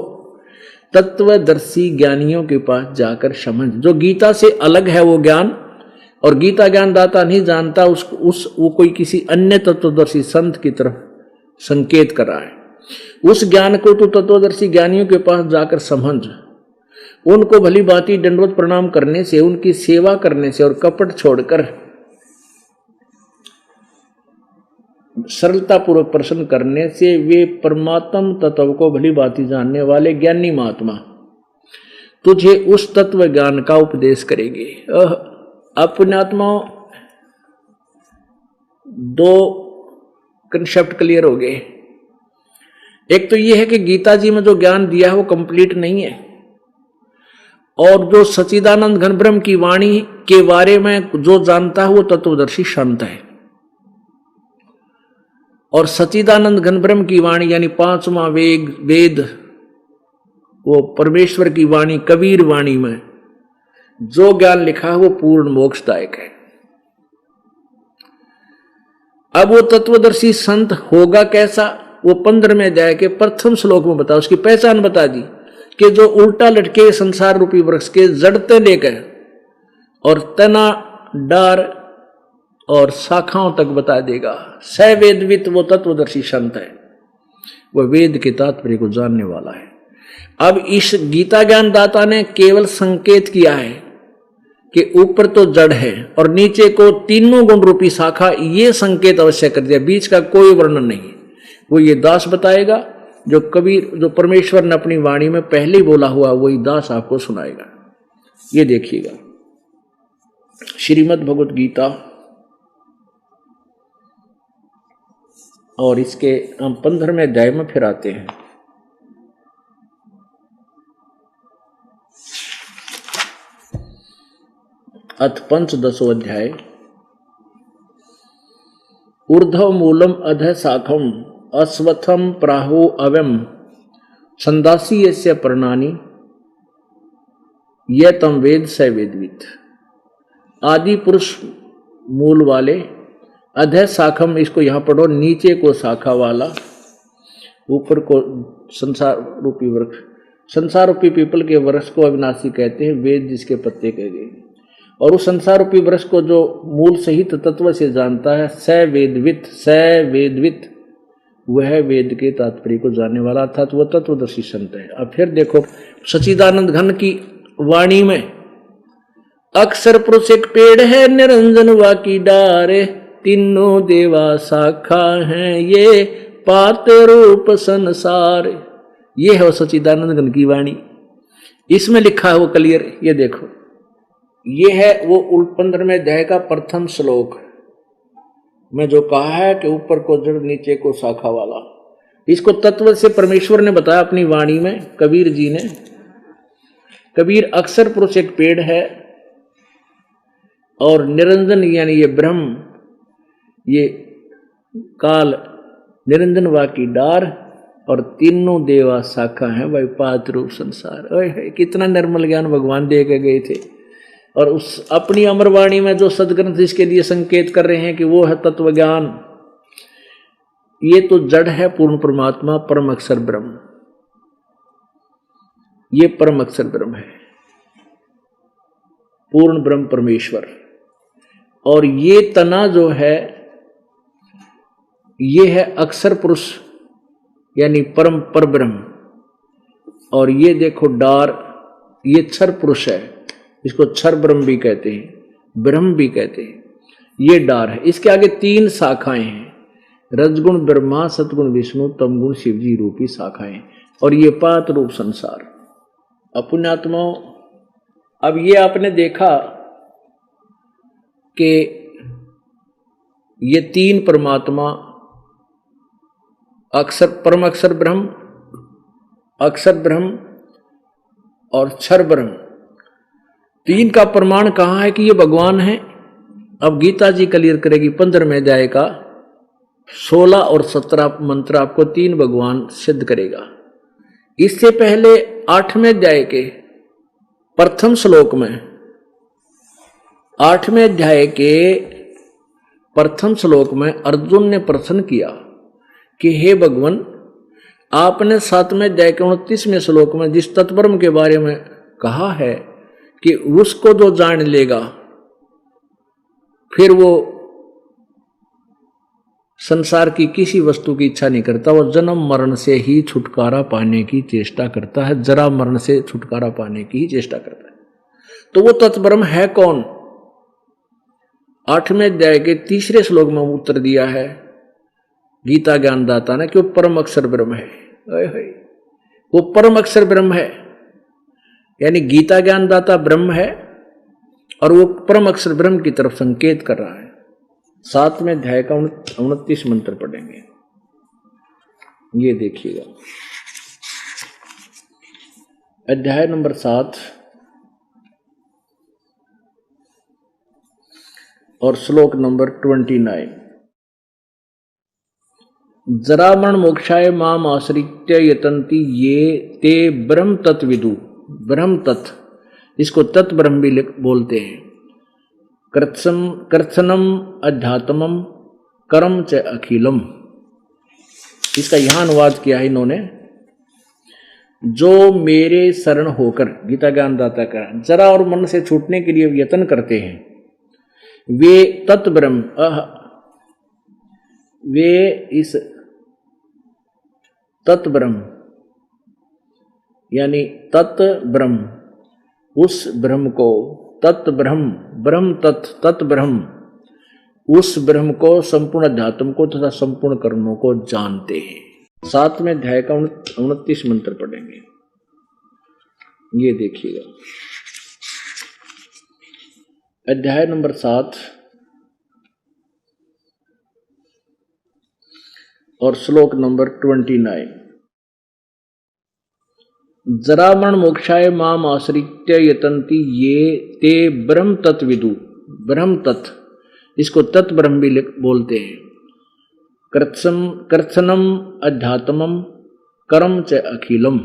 तत्वदर्शी ज्ञानियों के पास जाकर समझ। जो गीता से अलग है वो ज्ञान, और गीता ज्ञान दाता नहीं जानता वो कोई किसी अन्य तत्वदर्शी संत की तरफ संकेत कर रहा है। उस ज्ञान को तू तत्वदर्शी ज्ञानियों के पास जाकर समझ। उनको भली भांति दंडवत प्रणाम करने से, उनकी सेवा करने से और कपट छोड़कर सरलता पूर्वक प्रश्न करने से वे परमात्म तत्व को भली भांति जानने वाले ज्ञानी महात्मा तुझे उस तत्व ज्ञान का उपदेश करेंगे। पुण्यात्माओं, दो कंसेप्ट क्लियर हो गए। एक तो यह है कि गीता जी में जो ज्ञान दिया है वो कंप्लीट नहीं है, और जो सच्चिदानंद घन ब्रह्म की वाणी के बारे में जो जानता है वो तत्वदर्शी संत है। और सच्चिदानंद घन ब्रह्म की वाणी यानी पांचवा वेद, वो परमेश्वर की वाणी, कबीर वाणी में जो ज्ञान लिखा है वो पूर्ण मोक्षदायक है। अब वो तत्वदर्शी संत होगा कैसा, वो 15वें अध्याय के प्रथम श्लोक में बता, उसकी पहचान बता दी कि जो उल्टा लटके संसार रूपी वृक्ष के जड़ते लेकर और तना, डार और शाखाओं तक बता देगा। सवेदवित वो तत्वदर्शी संत है, वह वेद के तात्पर्य को जानने वाला है। अब इस गीता ज्ञान दाता ने केवल संकेत किया है कि ऊपर तो जड़ है और नीचे को तीनों गुण रूपी शाखा, ये संकेत अवश्य कर दिया, बीच का कोई वर्णन नहीं। वो ये दास बताएगा जो कबीर, जो परमेश्वर ने अपनी वाणी में पहले ही बोला हुआ, वही दास आपको सुनाएगा। ये देखिएगा श्रीमद् भगवत गीता, और इसके हम 15वें अध्याय में फिर आते हैं। अथ पंचदशो अध्याय। ऊर्ध्व मूलम अध शाखम अश्वत्थम प्राहो अवम छंदासी यस्य पर्णानि ये तम वेद स वेदवित। आदि पुरुष मूल वाले, अध शाखम, इसको यहां पढ़ो, नीचे को शाखा वाला, ऊपर को संसार रूपी वृक्ष। संसार रूपी पीपल के वृक्ष को अविनाशी कहते हैं, वेद जिसके पत्ते कहे गए। और उस संसार रूपी वृक्ष को जो मूल सहित तत्व से जानता है, स वेदवित, वह वेद के तात्पर्य को जानने वाला, अर्थात वह तत्वदर्शी संत है। अब फिर देखो सच्चिदानंद घन की वाणी में, अक्षर पुरुष एक पेड़ है, निरंजन वा की डार, तीनों देवा शाखा हैं, ये पाते रूप संसार। ये है वो सच्चिदानंद घन की वाणी। इसमें लिखा है वो क्लियर, ये देखो, ये है वो 15वें अध्याय का प्रथम श्लोक में जो कहा है कि ऊपर को जड़ नीचे को शाखा वाला। इसको तत्व से परमेश्वर ने बताया अपनी वाणी में, कबीर जी ने। कबीर अक्षर पुरुष एक पेड़ है, और निरंजन यानी ये ब्रह्म, ये काल, निरंजन वा की डार, और तीनों देवा शाखा है, वही पात रूप संसार। कितना निर्मल ज्ञान भगवान दे के गए थे। और उस अपनी अमरवाणी में जो सदग्रंथ इसके लिए संकेत कर रहे हैं कि वो है तत्व ज्ञान। ये तो जड़ है, पूर्ण परमात्मा परम अक्षर ब्रह्म, ये परम अक्षर ब्रह्म है, पूर्ण ब्रह्म परमेश्वर। और ये तना जो है, ये है अक्षर पुरुष यानी परम पर ब्रह्म। और ये देखो डार, ये क्षर पुरुष है, इसको क्षर ब्रह्म भी कहते हैं, ब्रह्म भी कहते हैं। ये डार है। इसके आगे 3 शाखाएं हैं, रजगुण ब्रह्मा, सतगुण विष्णु, तमगुण शिवजी रूपी शाखाएं, और ये 5 रूप संसार। अपुण्यात्माओं, अब ये आपने देखा कि ये 3 परमात्मा, अक्षर, परम अक्षर ब्रह्म, अक्षर ब्रह्म और क्षर ब्रह्म, 3 का प्रमाण कहाँ है कि ये भगवान है। अब गीता जी क्लियर करेगी 15वें अध्याय का 16 और 17 मंत्र आपको 3 भगवान सिद्ध करेगा। इससे पहले 8वें अध्याय के प्रथम श्लोक में, 8वें अध्याय के प्रथम श्लोक में अर्जुन ने प्रश्न किया कि हे भगवान, आपने 7वें अध्याय के 29वें श्लोक में जिस तत्ब्रह्म के बारे में कहा है कि उसको जो जान लेगा फिर वो संसार की किसी वस्तु की इच्छा नहीं करता, वो जन्म मरण से ही छुटकारा पाने की चेष्टा करता है, जरा मरण से छुटकारा पाने की ही चेष्टा करता है। तो वो तत्ब्रह्म है कौन? 8वें अध्याय के 3 श्लोक में उत्तर दिया है गीता ज्ञानदाता ने कि वो परम अक्षर ब्रह्म है। वो परम अक्षर ब्रह्म है, यानी गीता ज्ञानदाता ब्रह्म है और वो परम अक्षर ब्रह्म की तरफ संकेत कर रहा है। 7वें अध्याय का 29 मंत्र पढ़ेंगे, ये देखिएगा। अध्याय नंबर 7 और श्लोक नंबर 29। जरामरण मोक्षाय माम आश्रित्य यतन्ति ये ते ब्रह्म तत्विदु। ब्रह्म तत्व, इसको तत् ब्रह्म भी बोलते हैं। कृत्सनम अध्यात्मम कर्म च अखिलम, इसका यहां अनुवाद किया है इन्होंने। जो मेरे शरण होकर, गीता ज्ञानदाता का, जरा और मन से छूटने के लिए यत्न करते हैं, वे तत् ब्रह्म, वे इस तत् ब्रह्म यानी तत् ब्रह्म, उस ब्रह्म को, तत् ब्रह्म, ब्रह्म तत् ब्रह्म, उस ब्रह्म को, संपूर्ण अध्यात्म को तथा संपूर्ण कर्मों को जानते हैं। 7वें अध्याय का 29 मंत्र पढ़ेंगे, ये देखिएगा। अध्याय नंबर 7 और श्लोक नंबर 29। जरामरण मोक्षाय माम आश्रित्य यतन्ति ये ते ब्रह्म तत्विदु। ब्रह्म तत्व, इसको तत् ब्रह्म भी बोलते हैं। कृत्सनम अध्यात्मम कर्म च अखिलम,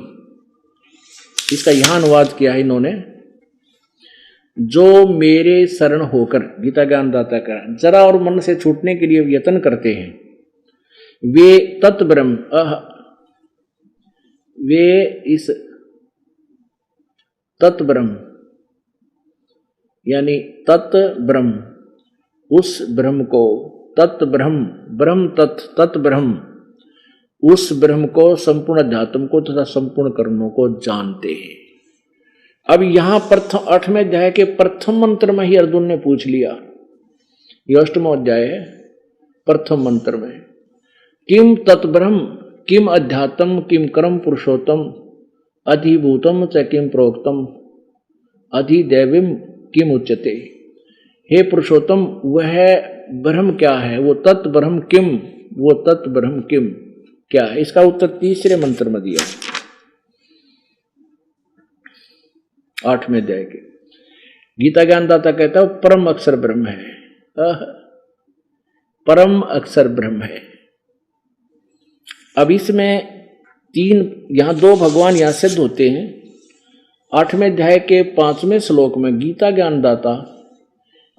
इसका यहां अनुवाद किया है इन्होंने। जो मेरे शरण होकर, गीता ज्ञानदाता का, जरा और मन से छूटने के लिए यत्न करते हैं, वे तत् ब्रह्म, वे इस तत् ब्रह्म यानी तत् ब्रह्म, उस ब्रह्म को, तत् ब्रह्म, ब्रह्म तत् ब्रह्म, उस ब्रह्म को, संपूर्ण अध्यात्म को तथा संपूर्ण कर्मों को जानते हैं। अब यहां प्रथम 8वें अध्याय के प्रथम मंत्र में ही अर्जुन ने पूछ लिया, ये 8वां अध्याय है, प्रथम मंत्र में, किम तत्ब्रह्म किम अध्यात्म किम कर्म पुरुषोत्तम अधिभूतम च किम प्रोक्तम अधिदैविम किम उच्यते। हे पुरुषोत्तम, वह ब्रह्म क्या है, वो तत् ब्रह्म किम, वो तत् ब्रह्म किम क्या है। इसका उत्तर 3 मंत्र में दिया, 8वें अध्याय के। गीता ज्ञानदाता कहता है परम अक्षर ब्रह्म है, परम अक्षर ब्रह्म है। अब इसमें 3, यहां 2 भगवान यहां सिद्ध होते हैं। 8वें अध्याय के 5वें श्लोक में गीता ज्ञानदाता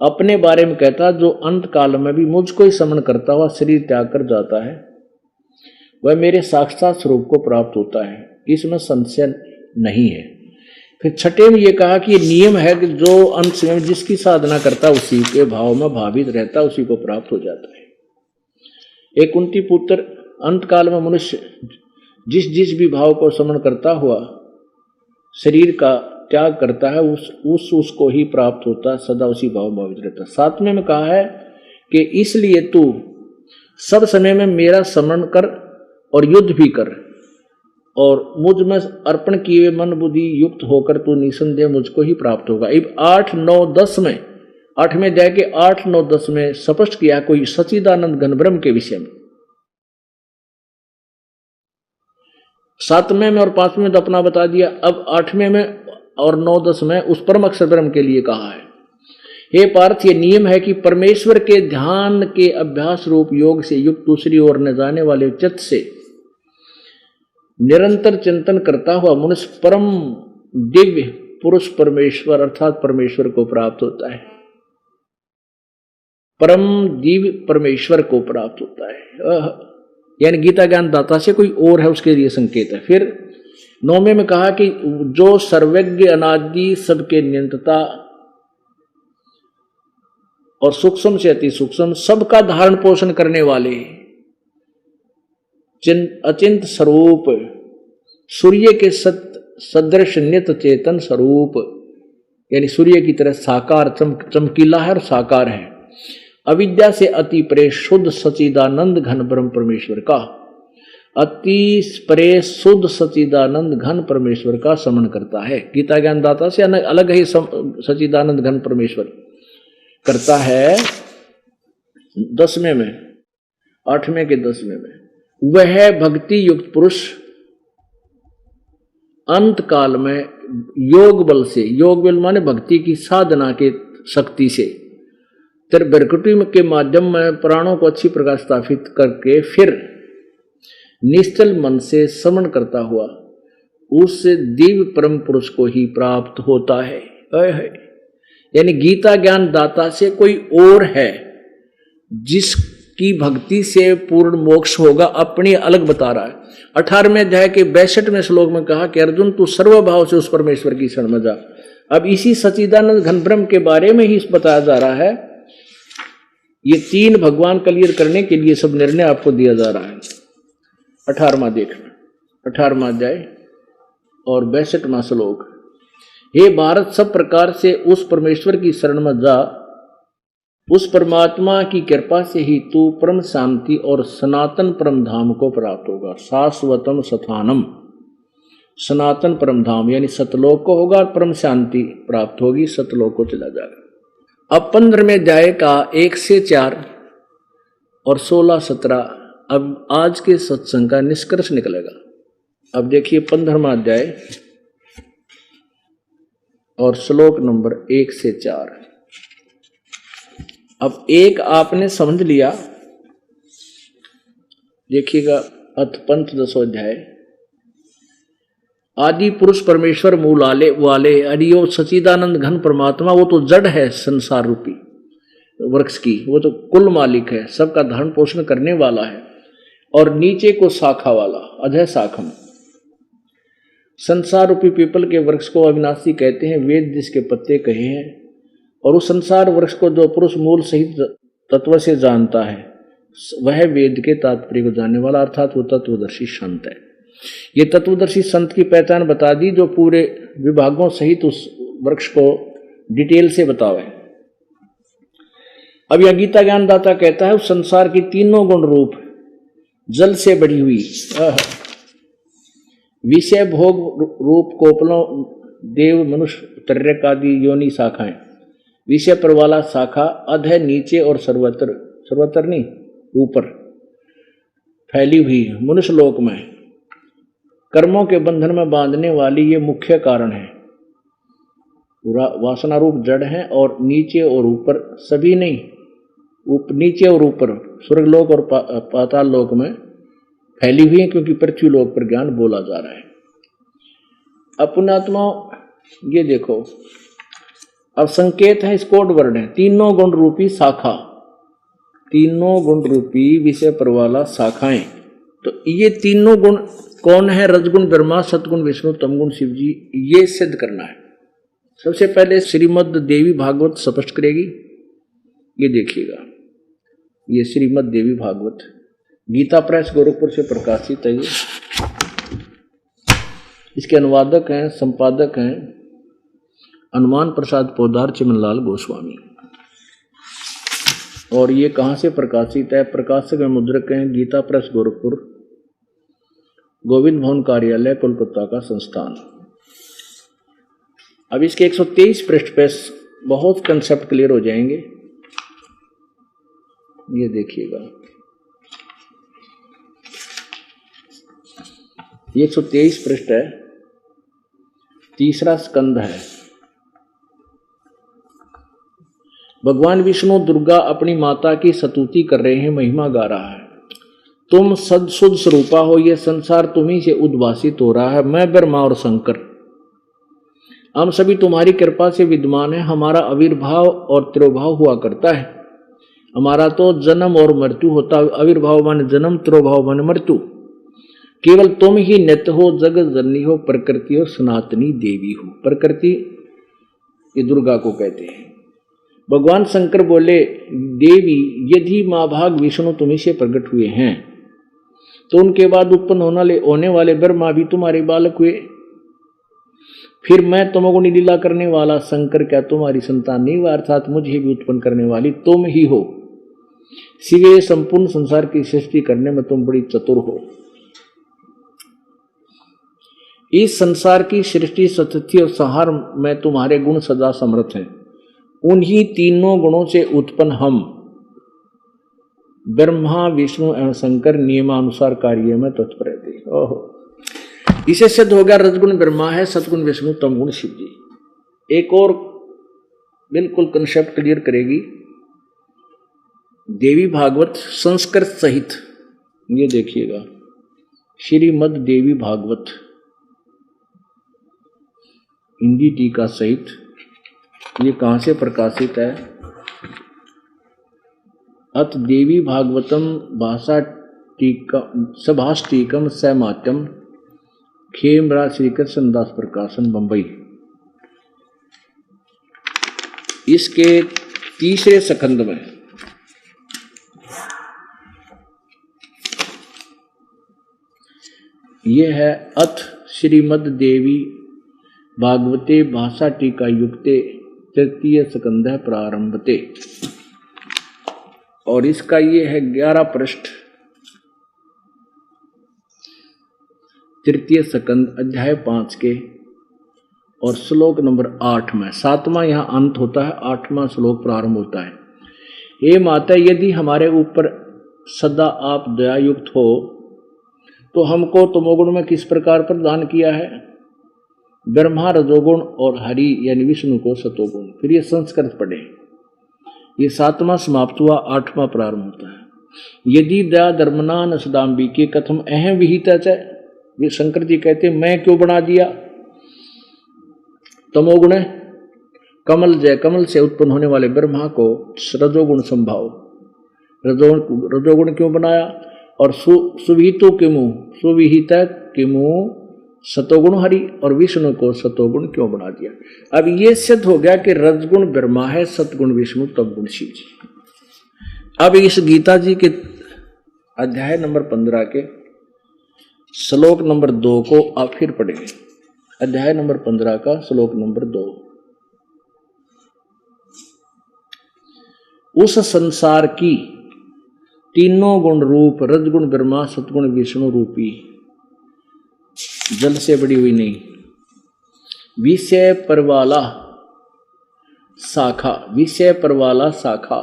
अपने बारे में कहता, जो अंत काल में भी मुझको ही समन करता हुआ शरीर त्याग कर जाता है, वह मेरे साक्षात स्वरूप को प्राप्त होता है, इसमें संशय नहीं है। फिर 6वें में यह कहा कि ये नियम है कि जो अंत समय जिसकी साधना करता उसी के भाव में भावित रहता, उसी को प्राप्त हो जाता है। एक कुंती पुत्र, अंत काल में मनुष्य जिस जिस भी भाव को समन करता हुआ शरीर का त्याग करता है उसको ही प्राप्त होता है, सदा उसी भाव भावित रहता है। 7वें में कहा है कि इसलिए तू सब समय में मेरा स्मरण कर और युद्ध भी कर, और मुझ में अर्पण किए मन बुद्धि युक्त होकर तू निसंदेह मुझको ही प्राप्त होगा। अब 8, 9, 10 में 8वें अध्याय के 8, 9, 10 में स्पष्ट किया कोई सच्चिदानंद घन ब्रह्म के विषय में। 7वें में और 5वें में तो अपना बता दिया। अब 8वें में और 9, 10 में उस परम अक्षर ब्रह्म के लिए कहा है। हे पार्थ, ये नियम है कि परमेश्वर के ध्यान के अभ्यास रूप योग से युक्त दूसरी ओर न जाने वाले चित्त से निरंतर चिंतन करता हुआ मनुष्य परम दिव्य पुरुष परमेश्वर अर्थात परमेश्वर को प्राप्त होता है। परम दिव्य परमेश्वर को प्राप्त होता है, यानी गीता ज्ञान दाता से कोई और है उसके लिए संकेत है। फिर 9वें में कहा कि जो सर्वज्ञ अनादि सबके नियंत्रता और सूक्ष्म से अति सूक्ष्म सबका धारण पोषण करने वाले अचिंत स्वरूप सूर्य के सदृश नित्य चेतन स्वरूप, यानी सूर्य की तरह साकार चमकीला है और साकार है, अविद्या से अति परे शुद्ध सच्चिदानंद घन ब्रह्म परमेश्वर का अति परे शुद्ध सच्चिदानंद घन परमेश्वर का स्मरण करता है। गीता ज्ञान दाता से अलग ही सच्चिदानंद घन परमेश्वर करता है। 10वें में 8वें के 10वें में वह भक्ति युक्त पुरुष अंत काल में योग बल से, योग बल माने भक्ति की साधना के शक्ति से त्रिभुटी के माध्यम में प्राणों को अच्छी प्रकार स्थापित करके फिर निश्चल मन से समन करता हुआ उस दिव्य परम पुरुष को ही प्राप्त होता है। यानी गीता ज्ञान दाता से कोई और है जिसकी भक्ति से पूर्ण मोक्ष होगा, अपनी अलग बता रहा है। 18वें अध्याय के 62वें श्लोक में कहा कि अर्जुन तू सर्वभाव से उस परमेश्वर की शरण में जा। अब इसी सच्चिदानंद घन ब्रह्म के बारे में ही बताया जा रहा है। ये 3 भगवान क्लियर करने के लिए सब निर्णय आपको दिया जा रहा है। 18वां देखना, 18वां अध्याय और 62वां श्लोक। हे भारत, सब प्रकार से उस परमेश्वर की शरण में जा, उस परमात्मा की कृपा से ही तू परम शांति और सनातन परम धाम को प्राप्त होगा। शाश्वतम स्थानम, सनातन परम धाम यानी सतलोक को होगा और परम शांति प्राप्त होगी, सतलोक को चला जाएगा। अब 15वें अध्याय का 1 से 4 और 16, 17 अब आज के सत्संग का निष्कर्ष निकलेगा। अब देखिए 15वां अध्याय और श्लोक नंबर 1 से 4। अब एक आपने समझ लिया, देखिएगा अथ पंथ 10वां अध्याय। आदि पुरुष परमेश्वर मूल वाले अरियो सच्चिदानंद घन परमात्मा, वो तो जड़ है संसार रूपी वृक्ष की, वो तो कुल मालिक है, सबका धारण पोषण करने वाला है। और नीचे को शाखा वाला अधः शाखम, संसार रूपी पीपल के वृक्ष को अविनाशी कहते हैं, वेद जिसके पत्ते कहे हैं। और उस संसार वृक्ष को जो पुरुष मूल सहित तत्व से जानता है वह वेद के तात्पर्य को जानने वाला अर्थात वो तत्वदर्शी संत है। ये तत्वदर्शी संत की पहचान बता दी जो पूरे विभागों सहित उस वृक्ष को डिटेल से बतावे। अब यह गीता ज्ञान दाता कहता है उस संसार की तीनों गुण रूप जल से बढ़ी हुई विषय भोग रूप कोपलों देव मनुष्य तर्यक आदि योनि शाखाएं, विषय पर वाला शाखा अधः नीचे और सर्वत्र नहीं ऊपर फैली हुई मनुष्य लोक में कर्मों के बंधन में बांधने वाली ये मुख्य कारण है। वासना रूप जड़ है और नीचे और ऊपर सभी नहीं, नीचे और ऊपर स्वर्गलोक और पाताल लोक में फैली हुई है, क्योंकि पृथ्वी लोक पर ज्ञान बोला जा रहा है। अपनात्मा ये देखो, अब संकेत है, इस कोड वर्ड है, तीनों गुण रूपी शाखा, तीनों गुण रूपी विषय पर वाला शाखाएं। तो ये तीनों गुण कौन है? रजगुण ब्रह्मा, सतगुण विष्णु, तमगुण शिव जी। ये सिद्ध करना है। सबसे पहले श्रीमद् देवी भागवत स्पष्ट करेगी। ये देखिएगा, ये श्रीमद् देवी भागवत गीता प्रेस गोरखपुर से प्रकाशित है। इसके अनुवादक हैं, संपादक हैं हनुमान प्रसाद पोदार, चिमनलाल गोस्वामी। और ये कहाँ से प्रकाशित है? प्रकाशक में मुद्रक हैं गीता प्रेस गोरखपुर, गोविंद भवन कार्यालय कोलकाता का संस्थान। अब इसके 123 पृष्ठ पे बहुत कंसेप्ट क्लियर हो जाएंगे। ये देखिएगा, ये 123 पृष्ठ है, तीसरा स्कंद है। भगवान विष्णु दुर्गा अपनी माता की स्तुति कर रहे हैं, महिमा गा रहा है। तुम सद शुद्ध स्वरूपा हो, यह संसार तुम्ही से उद्भासित हो रहा है। मैं ब्रह्मा और शंकर हम सभी तुम्हारी कृपा से विद्यमान है। हमारा आविर्भाव और तिरोभाव हुआ करता है। हमारा तो जन्म और मृत्यु होता है। आविर्भाव मान जन्म, तिरोभाव मान मृत्यु। केवल तुम ही नित्य हो, जगत जननी हो, प्रकृति हो, सनातनी देवी हो। प्रकृति ये दुर्गा को कहते हैं। भगवान शंकर बोले, देवी यदि माँ भाग विष्णु तुम्ही से प्रकट हुए हैं तो उनके बाद उत्पन्न होने वाले ब्रह्मा भी तुम्हारे बालक हुए। फिर मैं तमोगुणी लीला करने वाला शंकर क्या तुम्हारी संतान नहीं हुआ? अर्थात मुझे भी उत्पन्न करने वाली तुम ही हो। सिवे संपूर्ण संसार की सृष्टि करने में तुम बड़ी चतुर हो। इस संसार की सृष्टि, स्थिति और संहार में तुम्हारे गुण सदा समर्थ हैं। उन्हीं तीनों गुणों से उत्पन्न हम ब्रह्मा विष्णु एवं शंकर नियमानुसार कार्य में तत्पर रहते। ओहो, इसे सिद्ध हो गया रजगुण ब्रह्मा है, सतगुण विष्णु, तमगुण शिव जी। एक और बिल्कुल कंसेप्ट क्लियर करेगी देवी भागवत संस्कृत सहित। ये देखिएगा, श्रीमद् देवी भागवत हिंदी टीका सहित। ये कहाँ से प्रकाशित है? अत देवी भागवतम भाषा टीका सभाष टीकम सैमात्यम, खेमराज श्री कृष्ण दास प्रकाशन, बंबई। इसके तीसरे स्कंद में यह है अथ श्रीमद् देवी भागवते भाषा टीका युक्ते तृतीय स्कंद प्रारंभते। और इसका ये है 11 पृष्ठ, तृतीय स्कंद अध्याय 5 के और श्लोक नंबर 8 में। 7वां यहाँ अंत होता है, 8वां श्लोक प्रारंभ होता है। हे माता, यदि हमारे ऊपर सदा आप दयायुक्त हो तो हमको तमोगुण में किस प्रकार प्रदान किया है? ब्रह्मा रजोगुण और हरि यानी विष्णु को सतोगुण। फिर ये संस्कृत पढ़े। ये 7वां समाप्त हुआ, 8वां प्रारंभ होता है। यदि दया धर्मना न सदाम्बी के कथम अहम विहिता च। ये शंकर जी कहते मैं क्यों बना दिया? तमोगुण कमल जय, कमल से उत्पन्न होने वाले ब्रह्मा को रजोगुण संभाव, रजोगुण क्यों बनाया? और सुविहितो किमु, सुविहिता किमु सतोगुण हरि, और विष्णु को सतोगुण क्यों बना दिया? अब ये सिद्ध हो गया कि रजगुण ब्रह्मा है, सतगुण विष्णु, तमगुण शिव जी। अब इस गीता जी के अध्याय नंबर 15 के श्लोक नंबर 2 को आप फिर पढ़ेंगे। अध्याय नंबर 15 का श्लोक नंबर 2। उस संसार की तीनों गुण रूप रजगुण ब्रह्मा सतगुण विष्णु रूपी जल से बड़ी हुई नहीं, विषय परवाला शाखा, विषय परवाला शाखा,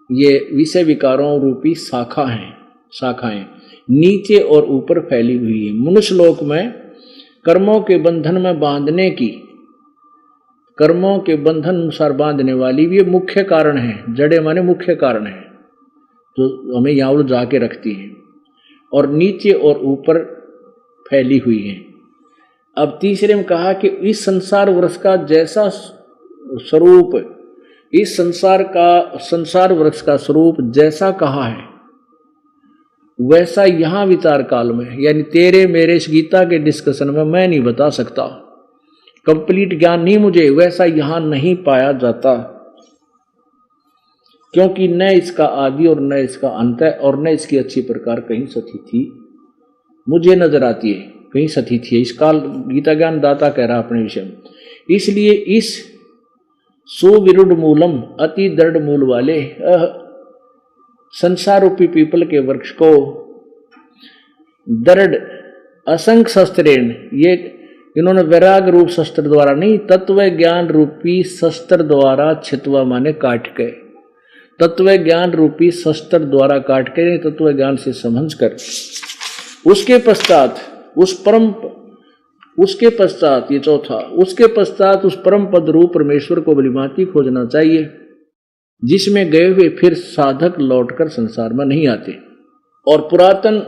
ये विषय विकारों रूपी शाखा हैं, शाखाएं नीचे और ऊपर फैली हुई है। मनुष्य लोक में कर्मों के बंधन में बांधने की, कर्मों के बंधन अनुसार बांधने वाली भी मुख्य कारण है। जड़े माने मुख्य कारण है जो हमें यहाँ उलझा के रखती हैं, और नीचे और ऊपर फैली हुई है। अब तीसरे में कहा कि इस संसार वृक्ष का जैसा स्वरूप, इस संसार वृक्ष का स्वरूप जैसा कहा है वैसा यहाँ विचार काल में, यानी तेरे मेरे इस गीता के डिस्कशन में मैं नहीं बता सकता। कंप्लीट ज्ञान नहीं मुझे वैसा यहाँ नहीं पाया जाता, क्योंकि न इसका आदि और न इसका अंत है, और न इसकी अच्छी प्रकार कहीं स्थिति मुझे नजर आती है। कहीं सतिथि है। इस काल गीता ज्ञान दाता कह रहा अपने विषय में। इसलिए इस सुविरुद्ध मूलम अति दृढ़ मूल वाले संसार रूपी पीपल के वृक्ष को दृढ़ असंख्य शस्त्रेण, ये इन्होंने वैराग रूप शस्त्र द्वारा नहीं, तत्व ज्ञान रूपी शस्त्र द्वारा छितवा माने काट के, तत्व ज्ञान रूपी शस्त्र द्वारा काट के, तत्व ज्ञान से समझ कर उसके पश्चात ये चौथा, उसके पश्चात उस परम पद रूप परमेश्वर को भलीभांति खोजना चाहिए, जिसमें गए हुए फिर साधक लौटकर संसार में नहीं आते। और पुरातन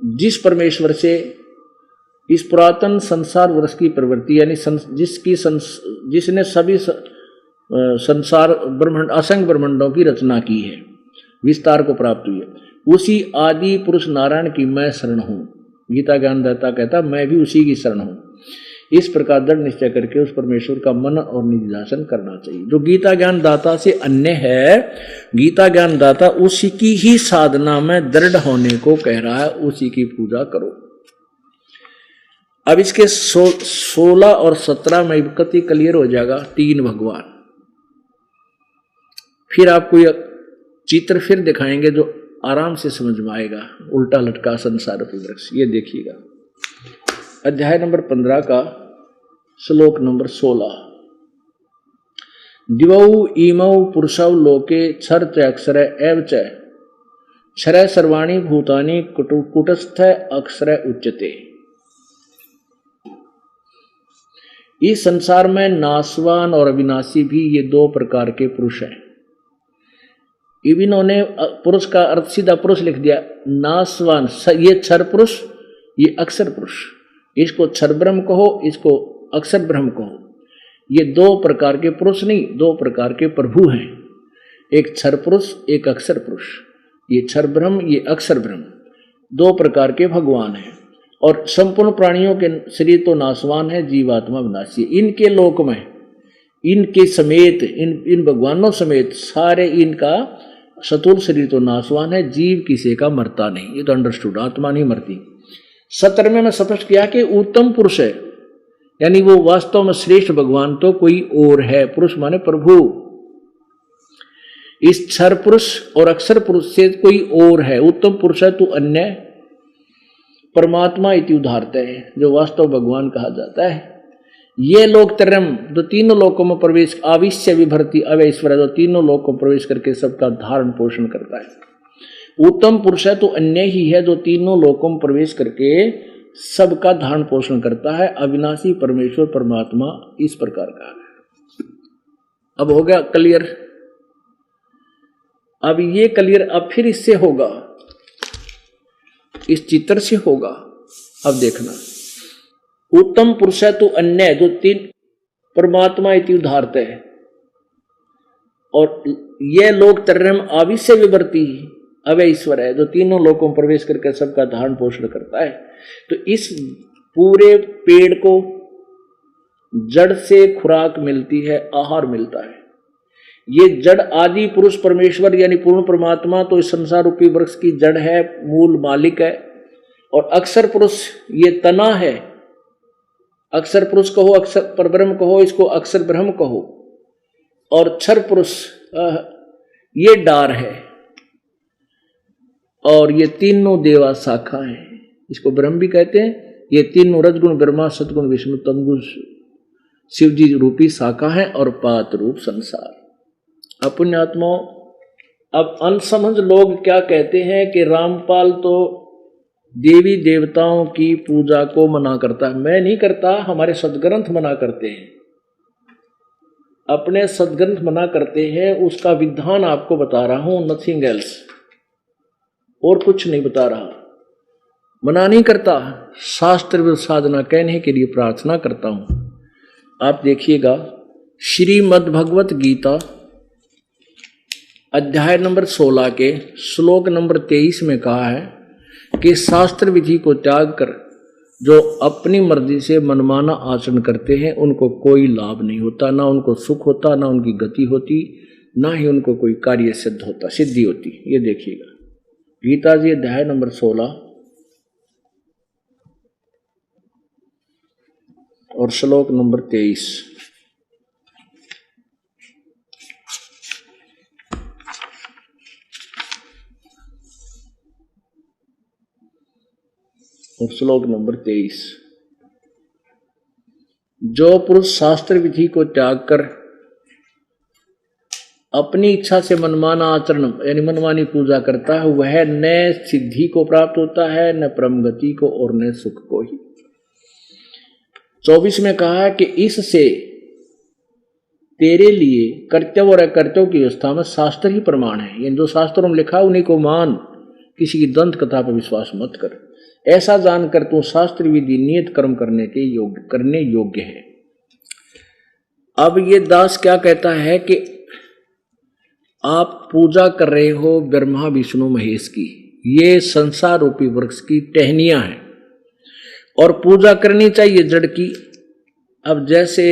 जिस परमेश्वर से इस पुरातन संसार वर्ष की प्रवृत्ति यानी जिसने सभी संसार ब्रह्मांड असंख्य ब्रह्मांडों की रचना की है, विस्तार को प्राप्त हुई है, उसी आदि पुरुष नारायण की मैं शरण हूं। गीता ज्ञानदाता कहता मैं भी उसी की शरण हूं। इस प्रकार दृढ़ निश्चय करके उस परमेश्वर का मन और निधिध्यासन करना चाहिए। जो गीता ज्ञान दाता से अन्य है, गीता ज्ञान दाता उसी की ही साधना में दृढ़ होने को कह रहा है, उसी की पूजा करो। अब इसके 16 और 17 में कति क्लियर हो जाएगा। 3 भगवान, फिर आपको यह चित्र फिर दिखाएंगे जो आराम से समझ में आएगा। उल्टा लटका संसार रूपी वृक्ष, ये देखिएगा अध्याय नंबर 15 का श्लोक नंबर 16। दिवौ इमौ पुरुषौ लोके क्षर च अक्षर एव च क्षर सर्वाणि भूतानि कुटस्थ अक्षर उच्यते। इस संसार में नाशवान और अविनाशी भी ये 2 प्रकार के पुरुष हैं। इन्होंने पुरुष का अर्थ सीधा पुरुष लिख दिया। नाशवान ये क्षर पुरुष, ये अक्षर पुरुष, इसको क्षर ब्रह्म कहो, इसको अक्षर ब्रह्म कहो। ये 2 प्रकार के पुरुष नहीं, 2 प्रकार के प्रभु हैं। एक क्षर पुरुष, एक अक्षर पुरुष। ये क्षर ब्रह्म, ये अक्षर ब्रह्म, 2 प्रकार के भगवान हैं। और संपूर्ण प्राणियों के शरीर तो नाशवान है, जीवात्मा विनाशी है। इनके लोक में इनके समेत इन भगवानों समेत सारे इनका सतुल शरीर तो नाशवान है, जीव किसी का मरता नहीं। ये तो अंडरस्टूड, आत्मा नहीं मरती। 17वें में स्पष्ट किया कि उत्तम पुरुष है, यानी वो वास्तव में श्रेष्ठ भगवान तो कोई और है। पुरुष माने प्रभु। इस क्षर पुरुष और अक्षर पुरुष से कोई और है। उत्तम पुरुष है तो अन्य परमात्मा इति उदाहरते हैं, जो वास्तव भगवान कहा जाता है। ये लोक त्रयम, जो 3 लोकों में प्रवेश, आविश्य विभर्ति अवैश्वर, जो 3 लोकों में प्रवेश करके सबका धारण पोषण करता है। उत्तम पुरुष है तो अन्य ही है, जो 3 लोकों में प्रवेश करके सबका धारण पोषण करता है। अविनाशी परमेश्वर परमात्मा इस प्रकार का है। अब हो गया क्लियर। अब ये क्लियर, अब फिर इससे होगा, इस चित्र से होगा। अब देखना, उत्तम पुरुष है तो अन्य, जो 3 परमात्मा इति उदाहरते हैं। और यह लोक त्रयम आविश्य विभर्ति अवय ईश्वर है, जो 3 लोकों में प्रवेश करके सबका धारण पोषण करता है। तो इस पूरे पेड़ को जड़ से खुराक मिलती है, आहार मिलता है। ये जड़ आदि पुरुष परमेश्वर यानी पूर्ण परमात्मा तो इस संसार रूपी वृक्ष की जड़ है, मूल मालिक है। और अक्षर पुरुष ये तना है। अक्षर पुरुष कहो, अक्षर परब्रह्म कहो, इसको अक्षर ब्रह्म कहो। और क्षर पुरुष ये डार है। और ये 3 देवा शाखा है, इसको ब्रह्म भी कहते हैं। ये 3 रजगुण ब्रह्मा, सतगुण विष्णु, तमगुण शिव जी रूपी शाखा है और पात रूप संसार। अब पुण्यात्माओं, अब अनसमझ लोग क्या कहते हैं कि रामपाल तो देवी देवताओं की पूजा को मना करता है। मैं नहीं करता, हमारे सदग्रंथ मना करते हैं, अपने सदग्रंथ मना करते हैं। उसका विधान आपको बता रहा हूं, नथिंग एल्स, और कुछ नहीं बता रहा। मना नहीं करता, शास्त्र साधना कहने के लिए प्रार्थना करता हूं। आप देखिएगा, श्रीमद् भगवत गीता अध्याय नंबर 16 के श्लोक नंबर 23 में कहा है कि शास्त्र विधि को त्याग कर जो अपनी मर्जी से मनमाना आचरण करते हैं उनको कोई लाभ नहीं होता, ना उनको सुख होता, ना उनकी गति होती, ना ही उनको कोई कार्य सिद्ध होता, सिद्धि होती। ये देखिएगा, गीता जी अध्याय नंबर 16 और श्लोक नंबर 23। और श्लोक नंबर 23। जो पुरुष शास्त्र विधि को त्याग कर अपनी इच्छा से मनमाना आचरण यानी मनमानी पूजा करता है, वह न सिद्धि को प्राप्त होता है, न परम गति को, और न सुख को ही। 24 में कहा है कि इससे तेरे लिए कर्तव्य और अकर्तव्य की व्यवस्था में शास्त्र ही प्रमाण है। यानी जो शास्त्रों में लिखा उन्हीं को मान, किसी की दंत कथा पर विश्वास मत कर। ऐसा जानकर तू शास्त्र विधि नियत कर्म करने योग्य है। अब ये दास क्या कहता है कि आप पूजा कर रहे हो ब्रह्मा विष्णु महेश की, ये संसार रूपी वृक्ष की टहनियां हैं और पूजा करनी चाहिए जड़ की। अब जैसे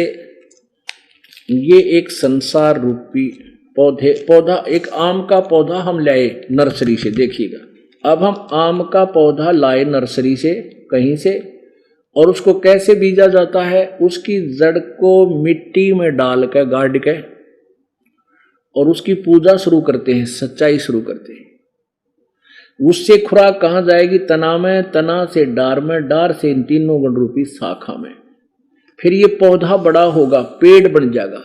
ये एक संसार रूपी पौधा, एक आम का पौधा हम लाए नर्सरी से, देखिएगा। अब हम आम का पौधा लाए नर्सरी से कहीं से, और उसको कैसे बीजा जाता है? उसकी जड़ को मिट्टी में डाल कर गाड़ के और उसकी पूजा शुरू करते हैं, सच्चाई शुरू करते हैं। उससे खुराक कहाँ जाएगी? तना में, तना से डार में, डार से इन तीनों गुण रूपी शाखा में। फिर ये पौधा बड़ा होगा, पेड़ बन जाएगा।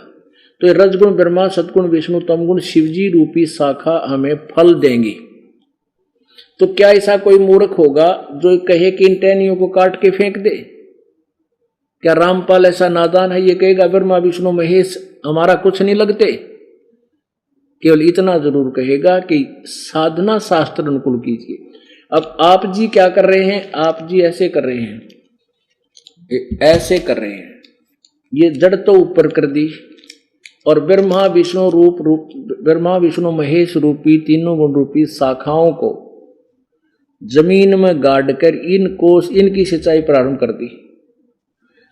तो ये रजगुण ब्रह्मा, सतगुण विष्णु, तमगुण शिवजी रूपी शाखा हमें फल देंगी। तो क्या ऐसा कोई मूर्ख होगा जो कहे कि इन टहनियों को काट के फेंक दे? क्या रामपाल ऐसा नादान है ये कहेगा ब्रह्मा विष्णु महेश हमारा कुछ नहीं लगते? केवल इतना जरूर कहेगा कि साधना शास्त्र अनुकूल कीजिए। अब आप जी क्या कर रहे हैं? आप जी ऐसे कर रहे हैं, ऐसे कर रहे हैं। ये जड़ तो ऊपर कर दी और ब्रह्मा विष्णु महेश रूपी तीनों गुण रूपी शाखाओं को जमीन में गाड़ कर इनकी सिंचाई प्रारंभ कर दी।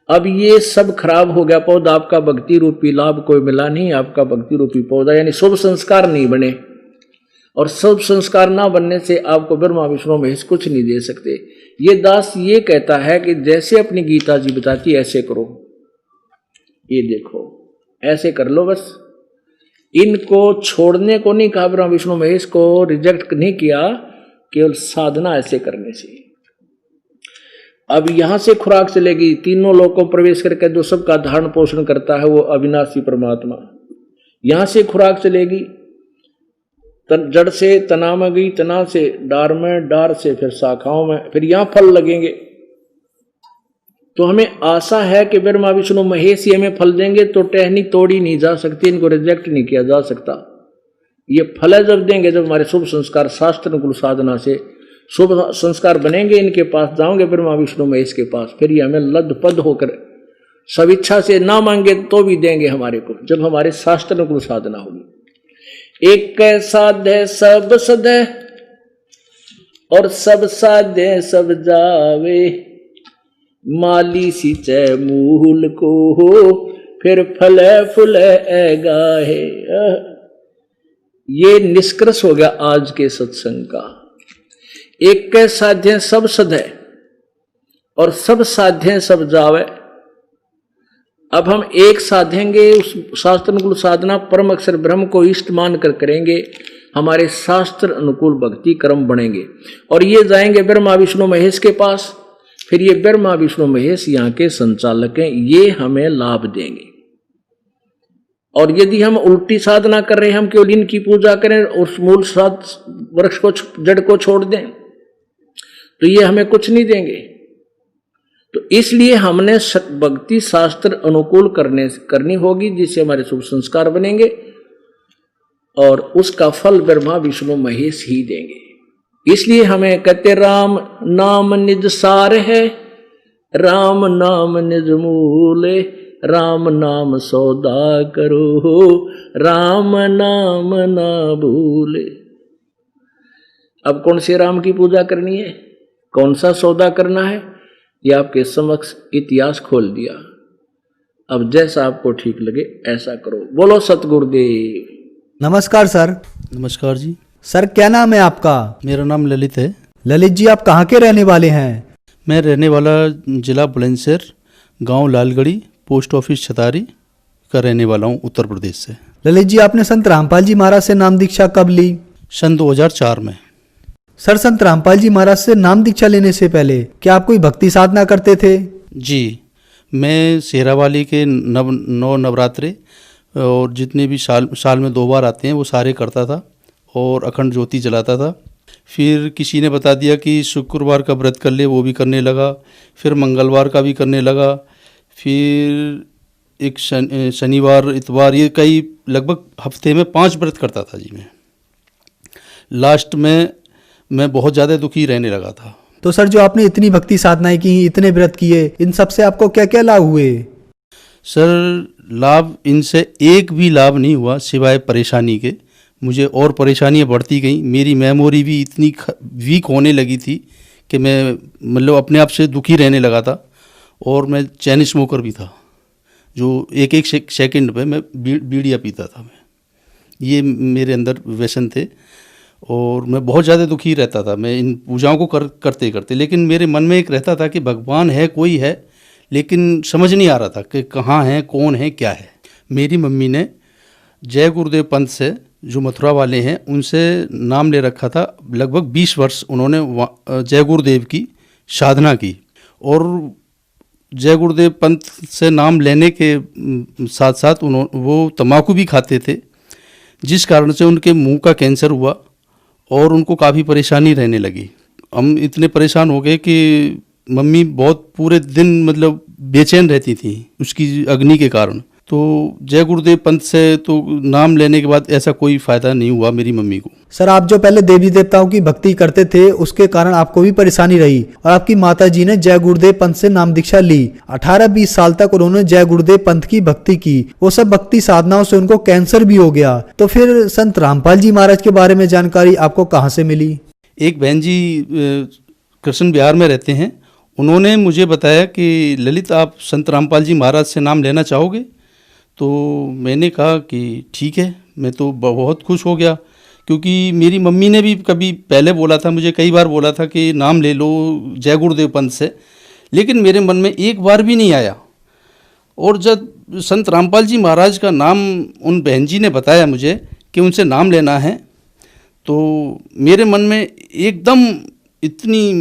अब ये सब खराब हो गया पौधा, आपका भक्ति रूपी लाभ कोई मिला नहीं। आपका भक्ति रूपी पौधा यानी शुभ संस्कार नहीं बने, और शुभ संस्कार ना बनने से आपको ब्रह्मा विष्णु महेश कुछ नहीं दे सकते। ये दास ये कहता है कि जैसे अपनी गीता जी बताती ऐसे करो, ये देखो ऐसे कर लो बस। इनको छोड़ने को नहीं कहा, ब्रह्मा विष्णु महेश को रिजेक्ट नहीं किया, केवल साधना ऐसे करने से। अब यहां से खुराक चलेगी, तीनों लोगों प्रवेश करके जो सबका धारण पोषण करता है वो अविनाशी परमात्मा। यहां से खुराक चलेगी, जड़ से तना में गई, तना से डार में, डार से फिर शाखाओं में, फिर यहां फल लगेंगे। तो हमें आशा है कि ब्रह्मा विष्णु महेश ही हमें फल देंगे। तो टहनी तोड़ी नहीं जा सकती, इनको रिजेक्ट नहीं किया जा सकता। ये फल जब देंगे जब हमारे शुभ संस्कार शास्त्र अनुकूल साधना से शुभ संस्कार बनेंगे, इनके पास जाओगे ब्रह्मा विष्णु महेश के पास, फिर ये हमें लदपद होकर सब इच्छा से ना मांगे तो भी देंगे हमारे को, जब हमारे शास्त्र अनुकूल साधना होगी। एक साधे सब सदे और सब साधे सब जावे, माली सिंचे मूल को फिर फले फुले गाहे। ये निष्कर्ष हो गया आज के सत्संग का। एक के साध्य सब सधे और सब साध्य सब जावे। अब हम एक साधेंगे, उस शास्त्र अनुकूल साधना परम अक्षर ब्रह्म को इष्ट मानकर करेंगे, हमारे शास्त्र अनुकूल भक्ति कर्म बनेंगे और ये जाएंगे ब्रह्मा विष्णु महेश के पास। फिर ये ब्रह्मा विष्णु महेश यहाँ के संचालक हैं, ये हमें लाभ देंगे। और यदि हम उल्टी साधना कर रहे हैं, हम केवल इनकी पूजा करें और मूल वृक्ष को, जड़ को छोड़ दें, तो ये हमें कुछ नहीं देंगे। तो इसलिए हमने भक्ति शास्त्र अनुकूल करनी होगी, जिससे हमारे शुभ संस्कार बनेंगे और उसका फल ब्रह्मा विष्णु महेश ही देंगे। इसलिए हमें कहते राम नाम निज सार है, राम नाम निज मूले, राम नाम सौदा करो, राम नाम ना भूले। अब कौन से राम की पूजा करनी है, कौन सा सौदा करना है, ये आपके समक्ष इतिहास खोल दिया। अब जैसा आपको ठीक लगे ऐसा करो। बोलो सतगुरुदेव। नमस्कार सर। नमस्कार जी। सर क्या नाम है आपका? मेरा नाम ललित है। ललित जी, आप कहाँ के रहने वाले हैं? मैं रहने वाला जिला बुलंदशहर, गांव लालगढ़ी, पोस्ट ऑफिस छतारी का रहने वाला हूं, उत्तर प्रदेश से। ललित जी, आपने संत रामपाल जी महाराज से नाम दीक्षा कब ली? सन 2004 में। सर, संत रामपाल जी महाराज से नाम दीक्षा लेने से पहले क्या आप कोई भक्ति साधना करते थे? जी, मैं शेरावाली के नौ नवरात्रे और जितने भी साल में 2 बार आते हैं वो सारे करता था और अखंड ज्योति जलाता था। फिर किसी ने बता दिया कि शुक्रवार का व्रत कर ले, वो भी करने लगा। फिर मंगलवार का भी करने लगा। फिर एक शनिवार, इतवार, ये कई लगभग हफ्ते में 5 व्रत करता था जी मैं। लास्ट में मैं बहुत ज़्यादा दुखी रहने लगा था। तो सर, जो आपने इतनी भक्ति साधनाएं की, इतने व्रत किए, इन सब से आपको क्या क्या लाभ हुए? सर, लाभ इनसे एक भी लाभ नहीं हुआ सिवाय परेशानी के। मुझे और परेशानियां बढ़ती गईं। मेरी मेमोरी भी इतनी वीक होने लगी थी कि मैं मतलब अपने आप से दुखी रहने लगा था। और मैं चैन स्मोकर भी था, जो एक एक सेकंड पे मैं बीड़ियाँ पीता था मैं। ये मेरे अंदर व्यसन थे और मैं बहुत ज़्यादा दुखी रहता था मैं इन पूजाओं को करते करते। लेकिन मेरे मन में एक रहता था कि भगवान है, कोई है, लेकिन समझ नहीं आ रहा था कि कहाँ है, कौन है, क्या है। मेरी मम्मी ने जय गुरुदेव पंथ से, जो मथुरा वाले हैं, उनसे नाम ले रखा था। लगभग 20 वर्ष उन्होंने जय गुरुदेव की साधना की। और जय गुरुदेव पंथ से नाम लेने के साथ साथ वो तम्बाकू भी खाते थे, जिस कारण से उनके मुंह का कैंसर हुआ और उनको काफ़ी परेशानी रहने लगी। हम इतने परेशान हो गए कि मम्मी बहुत पूरे दिन मतलब बेचैन रहती थी उसकी अग्नि के कारण। तो जय गुरुदेव पंथ से तो नाम लेने के बाद ऐसा कोई फ़ायदा नहीं हुआ मेरी मम्मी को। सर, आप जो पहले देवी देवताओं की भक्ति करते थे, उसके कारण आपको भी परेशानी रही और आपकी माता जी ने जय गुरुदेव पंथ से नाम दीक्षा ली। 18-20 साल तक उन्होंने जय गुरुदेव पंथ की भक्ति की। वो सब भक्ति साधनाओं से उनको कैंसर भी हो गया। तो फिर संत रामपाल जी महाराज के बारे में जानकारी आपको कहाँ से मिली? एक बहन जी कृष्ण बिहार में रहते हैं, उन्होंने मुझे बताया कि ललित, आप संत रामपाल जी महाराज से नाम लेना चाहोगे? तो मैंने कहा कि ठीक है। मैं तो बहुत खुश हो गया, क्योंकि मेरी मम्मी ने भी कभी पहले बोला था, मुझे कई बार बोला था कि नाम ले लो जय गुरुदेव पंथ से, लेकिन मेरे मन में एक बार भी नहीं आया। और जब संत रामपाल जी महाराज का नाम उन बहन जी ने बताया मुझे कि उनसे नाम लेना है, तो मेरे मन में एकदम इतनी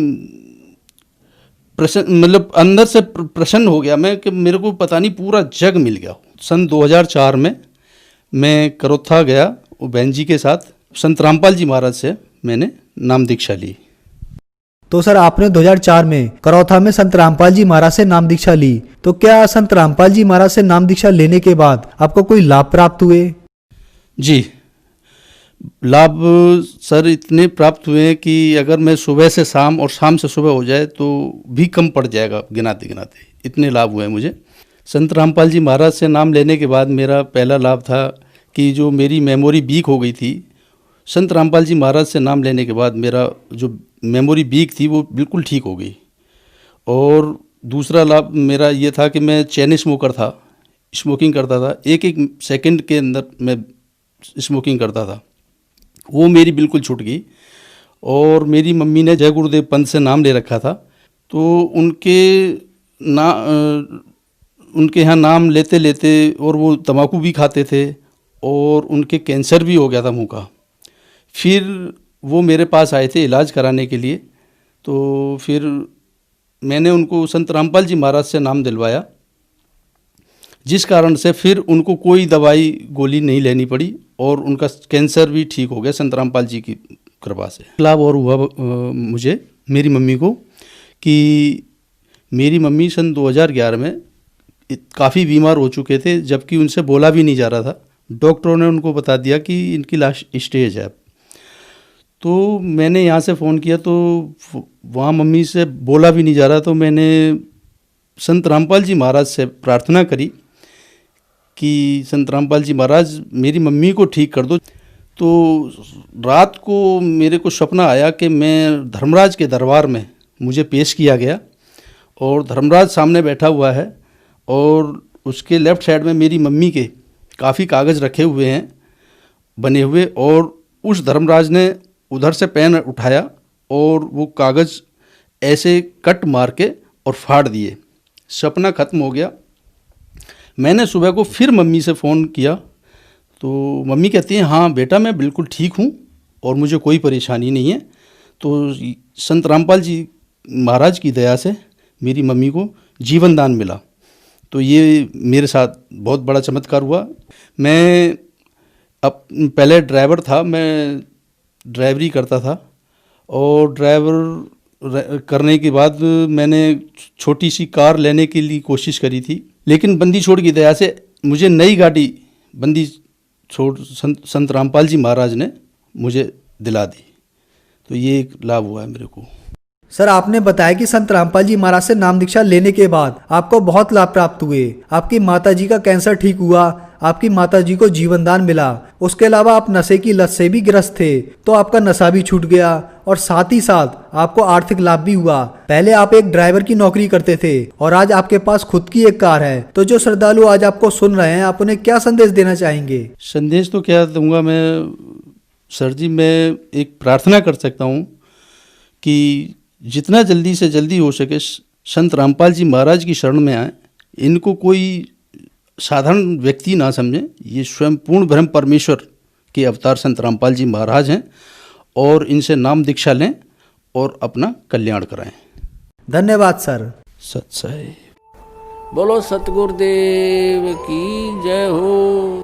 प्रसन्न, मतलब अंदर से प्रसन्न हो गया मैं कि मेरे को पता नहीं पूरा जग मिल गया। सन 2004 में मैं करोथा गया बहन जी के साथ। संत रामपाल जी महाराज से मैंने नाम दीक्षा ली। तो सर, आपने 2004 में करौथा में संत रामपाल जी महाराज से नाम दीक्षा ली। तो क्या संत रामपाल जी महाराज से नाम दीक्षा लेने के बाद आपको कोई लाभ प्राप्त हुए? जी, लाभ सर इतने प्राप्त हुए हैं कि अगर मैं सुबह से शाम और शाम से सुबह हो जाए तो भी कम पड़ जाएगा गिनाते गिनाते, इतने लाभ हुए हैं मुझे। संत रामपाल जी महाराज से नाम लेने के बाद मेरा पहला लाभ था कि जो मेरी मेमोरी वीक हो गई थी, संत रामपाल जी महाराज से नाम लेने के बाद मेरा जो मेमोरी वीक थी वो बिल्कुल ठीक हो गई। और दूसरा लाभ मेरा ये था कि मैं चैन स्मोकर था, स्मोकिंग करता था, एक एक सेकंड के अंदर मैं स्मोकिंग करता था, वो मेरी बिल्कुल छूट गई। और मेरी मम्मी ने जय गुरुदेव पंथ से नाम ले रखा था, तो उनके यहाँ नाम लेते लेते, और वो तम्बाकू भी खाते थे और उनके कैंसर भी हो गया था मुंह का। फिर वो मेरे पास आए थे इलाज कराने के लिए, तो फिर मैंने उनको संत रामपाल जी महाराज से नाम दिलवाया, जिस कारण से फिर उनको कोई दवाई गोली नहीं लेनी पड़ी और उनका कैंसर भी ठीक हो गया संत रामपाल जी की कृपा से। लाभ और हुआ मुझे, मेरी मम्मी को, कि मेरी मम्मी सन 2011 में काफ़ी बीमार हो चुके थे, जबकि उनसे बोला भी नहीं जा रहा था। डॉक्टरों ने उनको बता दिया कि इनकी लास्ट स्टेज है। तो मैंने यहाँ से फ़ोन किया तो वहाँ मम्मी से बोला भी नहीं जा रहा, तो मैंने संत रामपाल जी महाराज से प्रार्थना करी कि संत रामपाल जी महाराज मेरी मम्मी को ठीक कर दो। तो रात को मेरे को सपना आया कि मैं धर्मराज के दरबार में मुझे पेश किया गया और धर्मराज सामने बैठा हुआ है और उसके लेफ़्ट साइड में मेरी मम्मी के काफ़ी कागज़ रखे हुए हैं बने हुए, और उस धर्मराज ने उधर से पेन उठाया और वो कागज़ ऐसे कट मार के और फाड़ दिए सपना ख़त्म हो गया। मैंने सुबह को फिर मम्मी से फ़ोन किया तो मम्मी कहती हैं हाँ बेटा मैं बिल्कुल ठीक हूँ और मुझे कोई परेशानी नहीं है। तो संत रामपाल जी महाराज की दया से मेरी मम्मी को जीवन दान मिला। तो ये मेरे साथ बहुत बड़ा चमत्कार हुआ। मैं अब पहले ड्राइवर था, मैं ड्राइवरी करता था और ड्राइवर करने के बाद मैंने छोटी सी कार लेने के लिए कोशिश करी थी, लेकिन बंदी छोड़ की दया से मुझे नई गाड़ी बंदी छोड़ संत रामपाल जी महाराज ने मुझे दिला दी। तो ये एक लाभ हुआ है मेरे को। सर आपने बताया कि संत रामपाल जी महाराज से नाम दीक्षा लेने के बाद आपको बहुत लाभ प्राप्त हुए। आपकी माताजी का कैंसर ठीक हुआ, आपकी माताजी को जीवन दान मिला। उसके अलावा आप नशे की लत से भी ग्रस्त थे तो आपका नशा भी छूट गया और साथ ही साथ आपको आर्थिक लाभ भी हुआ। पहले आप एक ड्राइवर की नौकरी करते थे और आज आपके पास खुद की एक कार है। तो जो श्रद्धालु आज आपको सुन रहे हैं, आप उन्हें क्या संदेश देना चाहेंगे? संदेश तो क्या दूंगा मैं सर जी, मैं एक प्रार्थना कर सकता हूँ कि जितना जल्दी से जल्दी हो सके संत रामपाल जी महाराज की शरण में आए। इनको कोई साधारण व्यक्ति ना समझें, ये स्वयं पूर्ण ब्रह्म परमेश्वर के अवतार संत रामपाल जी महाराज हैं और इनसे नाम दीक्षा लें और अपना कल्याण कराएं। धन्यवाद सर। सत साई। बोलो सतगुरुदेव की जय हो।